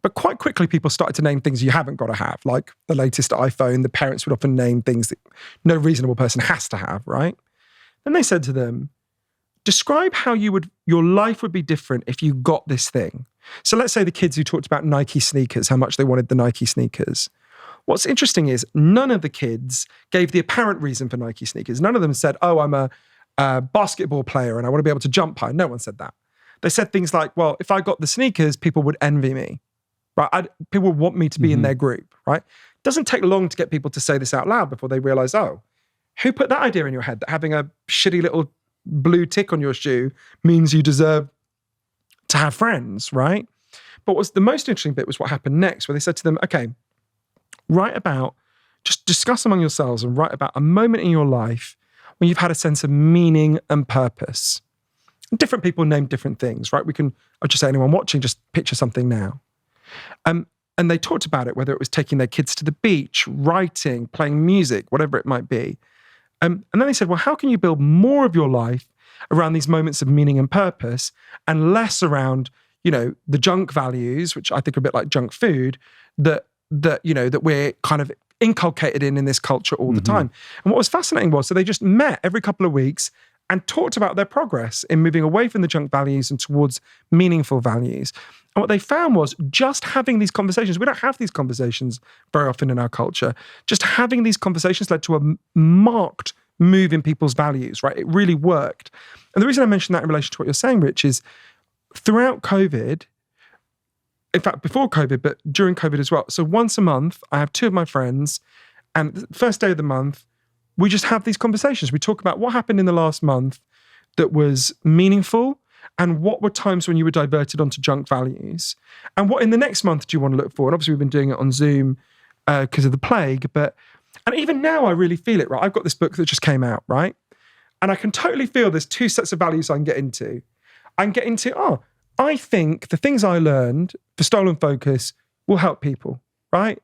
But quite quickly, people started to name things you haven't got to have, like the latest iPhone. The parents would often name things that no reasonable person has to have, right? Then they said to them, describe how your life would be different if you got this thing. So let's say the kids who talked about Nike sneakers, how much they wanted the Nike sneakers. What's interesting is none of the kids gave the apparent reason for Nike sneakers. None of them said, oh, I'm a basketball player and I want to be able to jump high. No one said that. They said things like, well, if I got the sneakers, people would envy me, right? People would want me to be in their group, right? It doesn't take long to get people to say this out loud before they realize, oh, who put that idea in your head that having a shitty little blue tick on your shoe means you deserve to have friends, right? But what's the most interesting bit was what happened next, where they said to them, okay, just discuss among yourselves and write about a moment in your life when you've had a sense of meaning and purpose. And different people name different things, right? I'll just say anyone watching, just picture something now. And they talked about it, whether it was taking their kids to the beach, writing, playing music, whatever it might be. And then they said, well, how can you build more of your life around these moments of meaning and purpose and less around, the junk values, which I think are a bit like junk food, that we're kind of inculcated in this culture all the time. And what was fascinating was, so they just met every couple of weeks and talked about their progress in moving away from the junk values and towards meaningful values. And what they found was just having these conversations, we don't have these conversations very often in our culture, just having these conversations led to a marked move in people's values, right? It really worked. And the reason I mentioned that in relation to what you're saying, Rich, is throughout COVID, in fact, before COVID, but during COVID as well. So once a month, I have 2 of my friends, and the first day of the month, we just have these conversations. We talk about what happened in the last month that was meaningful, and what were times when you were diverted onto junk values, and what in the next month do you want to look for? And obviously we've been doing it on Zoom because of the plague, and even now I really feel it, right? I've got this book that just came out, right? And I can totally feel there's 2 sets of values I can get into. I can get into, I think the things I learned for Stolen Focus will help people, right?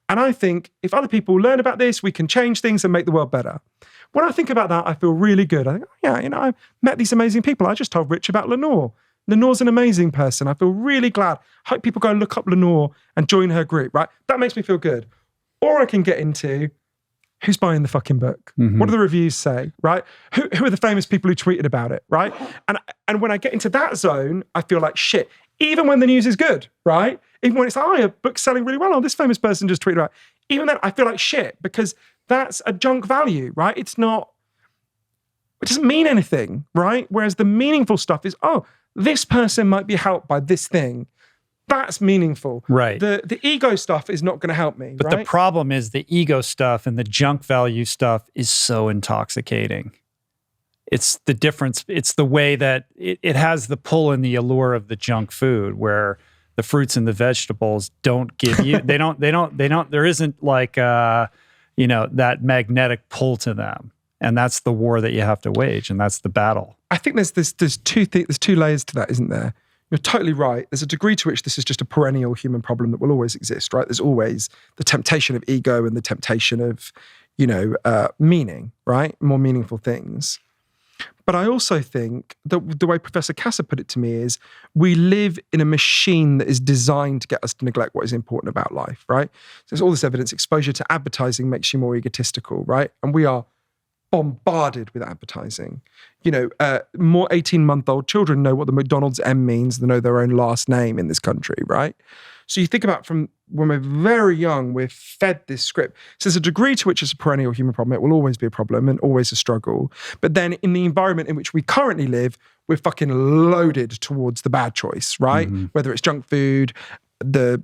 And I think if other people learn about this, we can change things and make the world better. When I think about that, I feel really good. I think, I've met these amazing people. I just told Rich about Lenore. Lenore's an amazing person. I feel really glad. Hope people go and look up Lenore and join her group, right? That makes me feel good. Or I can get into who's buying the fucking book? What do the reviews say, right? Who are the famous people who tweeted about it, right? And when I get into that zone, I feel like shit. Even when the news is good, right? Even when it's like, a book's selling really well. Oh, this famous person just tweeted about it. Even then, I feel like shit because that's a junk value, right? It doesn't mean anything, right? Whereas the meaningful stuff is, this person might be helped by this thing. That's meaningful. Right. The ego stuff is not going to help me, But right? the problem is the ego stuff and the junk value stuff is so intoxicating. It's the difference. It's the way that it has the pull and the allure of the junk food where the fruits and the vegetables don't give you, they don't, there isn't like, that magnetic pull to them. And that's the war that you have to wage. And that's the battle. I think there's 2 layers to that, isn't there? you're totally right. There's a degree to which this is just a perennial human problem that will always exist, right? There's always the temptation of ego and the temptation of, meaning, right? More meaningful things. But I also think that the way Professor Kasser put it to me is we live in a machine that is designed to get us to neglect what is important about life, right? So there's all this evidence. Exposure to advertising makes you more egotistical, right? And we are bombarded with advertising. More 18-month-old children know what the McDonald's M means than know their own last name in this country, right? So you think about from when we're very young, we're fed this script. So there's a degree to which it's a perennial human problem. It will always be a problem and always a struggle. But then in the environment in which we currently live, we're fucking loaded towards the bad choice, right? Mm-hmm. Whether it's junk food, the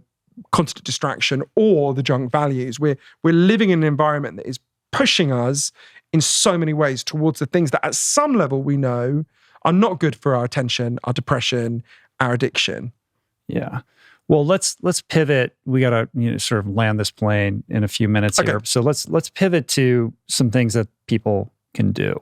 constant distraction, or the junk values. We're living in an environment that is pushing us in so many ways towards the things that at some level we know are not good for our attention, our depression, our addiction. Yeah. Well, let's pivot. We got to sort of land this plane in a few minutes here. So let's pivot to some things that people can do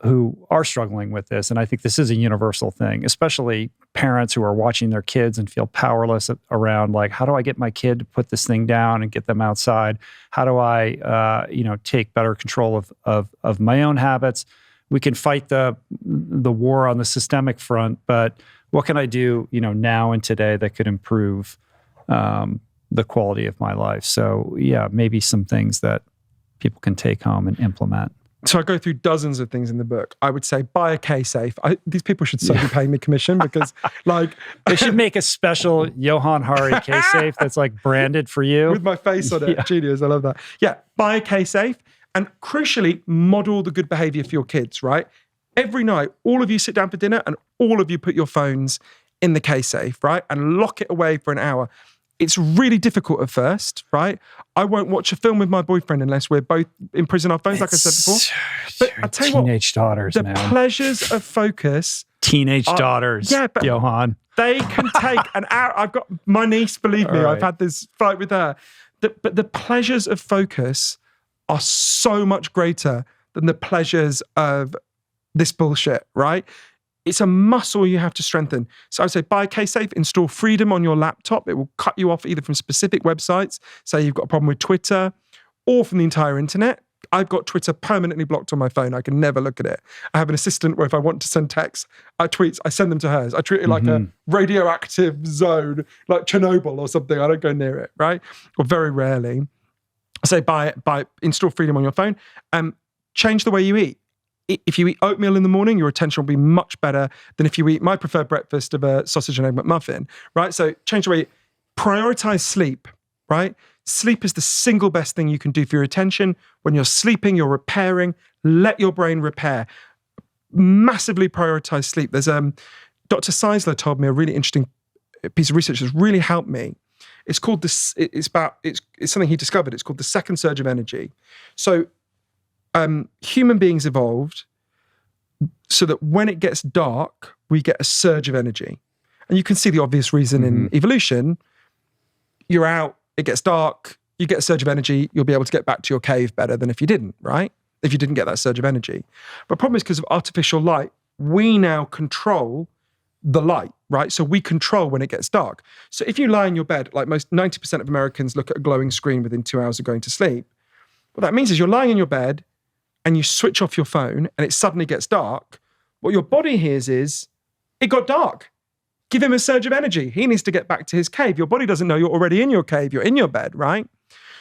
who are struggling with this. And I think this is a universal thing, especially parents who are watching their kids and feel powerless around, like, how do I get my kid to put this thing down and get them outside? How do I take better control of my own habits? We can fight the war on the systemic front, but what can I do, now and today that could improve the quality of my life? So yeah, maybe some things that people can take home and implement. So I go through dozens of things in the book. I would say buy a K-Safe. These people should so be paying me commission because they should make a special Johan Hari K-Safe that's like branded for you. With my face on it. Yeah. Genius. I love that. Yeah. Buy a K-Safe and crucially model the good behavior for your kids, right? Every night, all of you sit down for dinner and all of you put your phones in the K-Safe, right? And lock it away for an hour. It's really difficult at first, right? I won't watch a film with my boyfriend unless we're both in prison our phones, like I said before. But I tell you what, teenage daughters, the pleasures of focus. Teenage daughters, but Johan. They can take an hour. I've got my niece, believe me, I've had this fight with her. But the pleasures of focus are so much greater than the pleasures of this bullshit, right? It's a muscle you have to strengthen. So I would say buy K-Safe, install Freedom on your laptop. It will cut you off either from specific websites, say you've got a problem with Twitter, or from the entire internet. I've got Twitter permanently blocked on my phone. I can never look at it. I have an assistant where if I want to send texts, tweets, I send them to hers. I treat it like a radioactive zone, like Chernobyl or something. I don't go near it, right? Or very rarely. So install Freedom on your phone. Change the way you eat. If you eat oatmeal in the morning, your attention will be much better than if you eat my preferred breakfast of a sausage and egg McMuffin, right? So change the way you eat. Prioritize sleep, right? Sleep is the single best thing you can do for your attention. When you're sleeping, you're repairing. Let your brain repair. Massively prioritize sleep. There's Dr. Seisler told me a really interesting piece of research that's really helped me. It's called this. It's something he discovered. It's called the second surge of energy. So human beings evolved so that when it gets dark, we get a surge of energy. And you can see the obvious reason in evolution. You're out, it gets dark, you get a surge of energy, you'll be able to get back to your cave better than if you didn't, right? If you didn't get that surge of energy. But the problem is because of artificial light, we now control the light, right? So we control when it gets dark. So if you lie in your bed, like most 90% of Americans look at a glowing screen within 2 hours of going to sleep. What that means is you're lying in your bed and you switch off your phone and it suddenly gets dark. What your body hears is, it got dark. Give him a surge of energy. He needs to get back to his cave. Your body doesn't know you're already in your cave. You're in your bed, right?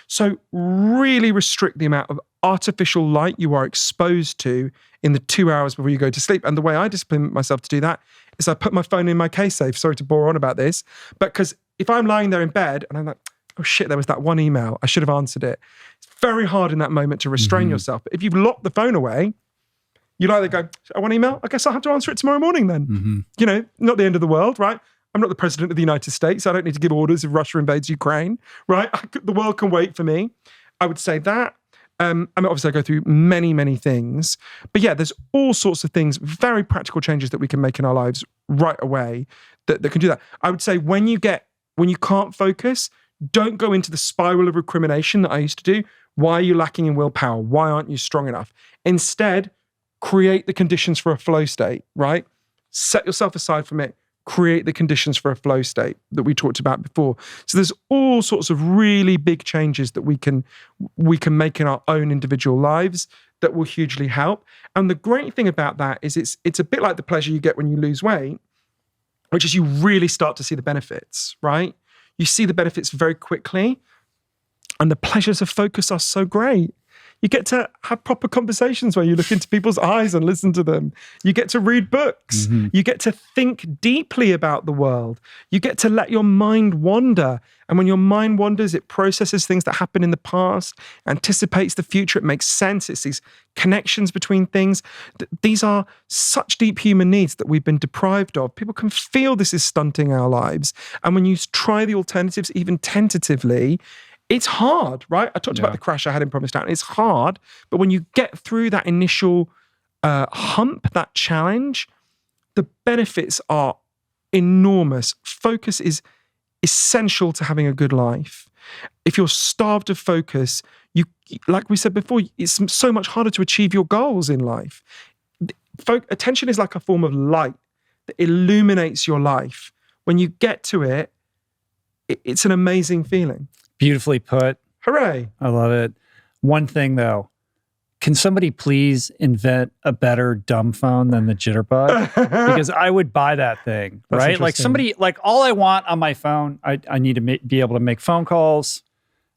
So really restrict the amount of artificial light you are exposed to in the 2 hours before you go to sleep. And the way I discipline myself to do that is I put my phone in my K-Safe. Sorry to bore on about this, but because if I'm lying there in bed and I'm like, oh shit, there was that one email, I should have answered it. It's very hard in that moment to restrain yourself. But if you've locked the phone away, you either go, I want email, I guess I'll have to answer it tomorrow morning then. You know, not the end of the world, right? I'm not the president of the United States. I don't need to give orders if Russia invades Ukraine, right? The world can wait for me. I would say that. I mean, obviously I go through many, many things. But yeah, there's all sorts of things, very practical changes that we can make in our lives right away that can do that. I would say when you can't focus, don't go into the spiral of recrimination that I used to do. Why are you lacking in willpower? Why aren't you strong enough? Instead, create the conditions for a flow state, right? set yourself aside from it, create the conditions for a flow state that we talked about before. So there's all sorts of really big changes that we can make in our own individual lives that will hugely help. And the great thing about that is it's a bit like the pleasure you get when you lose weight, which is you really start to see the benefits, right? You see the benefits very quickly, and the pleasures of focus are so great. You get to have proper conversations where you look into people's eyes and listen to them. You get to read books. Mm-hmm. You get to think deeply about the world. You get to let your mind wander. And when your mind wanders, it processes things that happened in the past, anticipates the future. It makes sense. It's these connections between things. These are such deep human needs that we've been deprived of. People can feel this is stunting our lives. And when you try the alternatives, even tentatively, it's hard, right? I talked about the crash I had in Provincetown. It's hard, but when you get through that initial hump, that challenge, the benefits are enormous. Focus is essential to having a good life. If you're starved of focus, you, like we said before, it's so much harder to achieve your goals in life. Attention is like a form of light that illuminates your life. When you get to it, it's an amazing feeling. Beautifully put. Hooray. I love it. One thing though, can somebody please invent a better dumb phone than the Jitterbug? Because I would buy that thing, right? Like somebody, like all I want on my phone, I need to be able to make phone calls.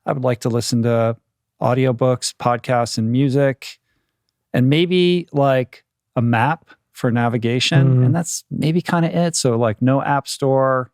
I would like to listen to audiobooks, podcasts, and music, and maybe like a map for navigation. And that's maybe kind of it. So like no app store.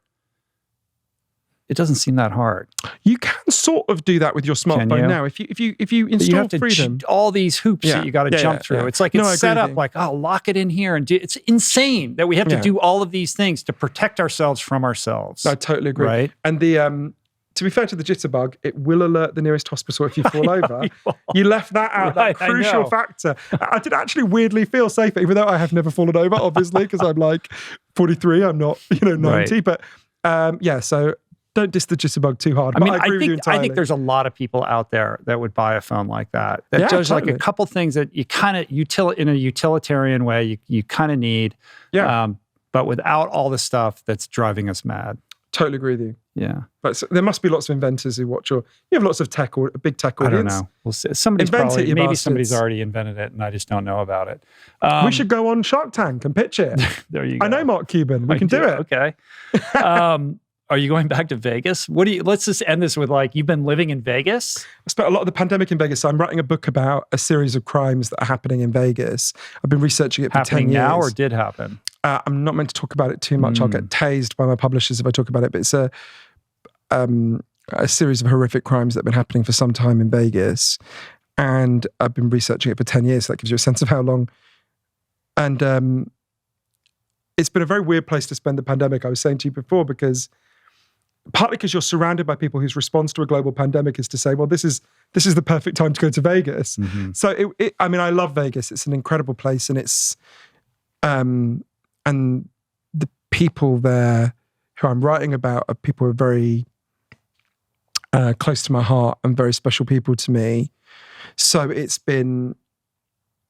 It doesn't seem that hard. You can sort of do that with your smartphone now. If you install you have to Freedom, all these hoops that you got to jump through. It's like it's set up like, oh, lock it in here, and it's insane that we have to do all of these things to protect ourselves from ourselves. I totally agree. Right? And the to be fair to the Jitterbug, it will alert the nearest hospital if you fall over. You left that out, that crucial factor. I did actually weirdly feel safer, even though I have never fallen over, obviously, because I'm like 43. I'm not, 90. Right. But so. Don't diss the Jitterbug too hard. I think there's a lot of people out there that would buy a phone like that. That does like a couple things that you kind of in a utilitarian way you kind of need. Yeah. But without all the stuff that's driving us mad. Totally agree with you. Yeah. But there must be lots of inventors who watch you have lots of tech or a big tech audience. I don't know. We'll see. Somebody's already invented it and I just don't know about it. We should go on Shark Tank and pitch it. There you go. I know Mark Cuban. We can do it. Okay. Are you going back to Vegas? Let's just end this with like, you've been living in Vegas? I spent a lot of the pandemic in Vegas. So I'm writing a book about a series of crimes that are happening in Vegas. I've been researching it for 10 years. Now or did happen? I'm not meant to talk about it too much. I'll get tased by my publishers if I talk about it. But it's a series of horrific crimes that have been happening for some time in Vegas. And I've been researching it for 10 years. So that gives you a sense of how long. And it's been a very weird place to spend the pandemic, I was saying to you before, partly because you're surrounded by people whose response to a global pandemic is to say, well, this is the perfect time to go to Vegas. Mm-hmm. So, I love Vegas. It's an incredible place. And it's, and the people there who I'm writing about are people who are very close to my heart and very special people to me. So it's been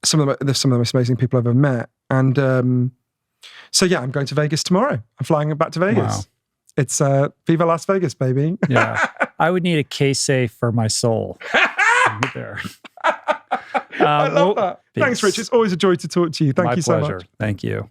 some of the most amazing people I've ever met. And I'm going to Vegas tomorrow. I'm flying back to Vegas. Wow. It's Viva Las Vegas, baby. Yeah. I would need a case safe for my soul. There. I love that. Thanks, Rich. It's always a joy to talk to you. Thank you so much. Thank you.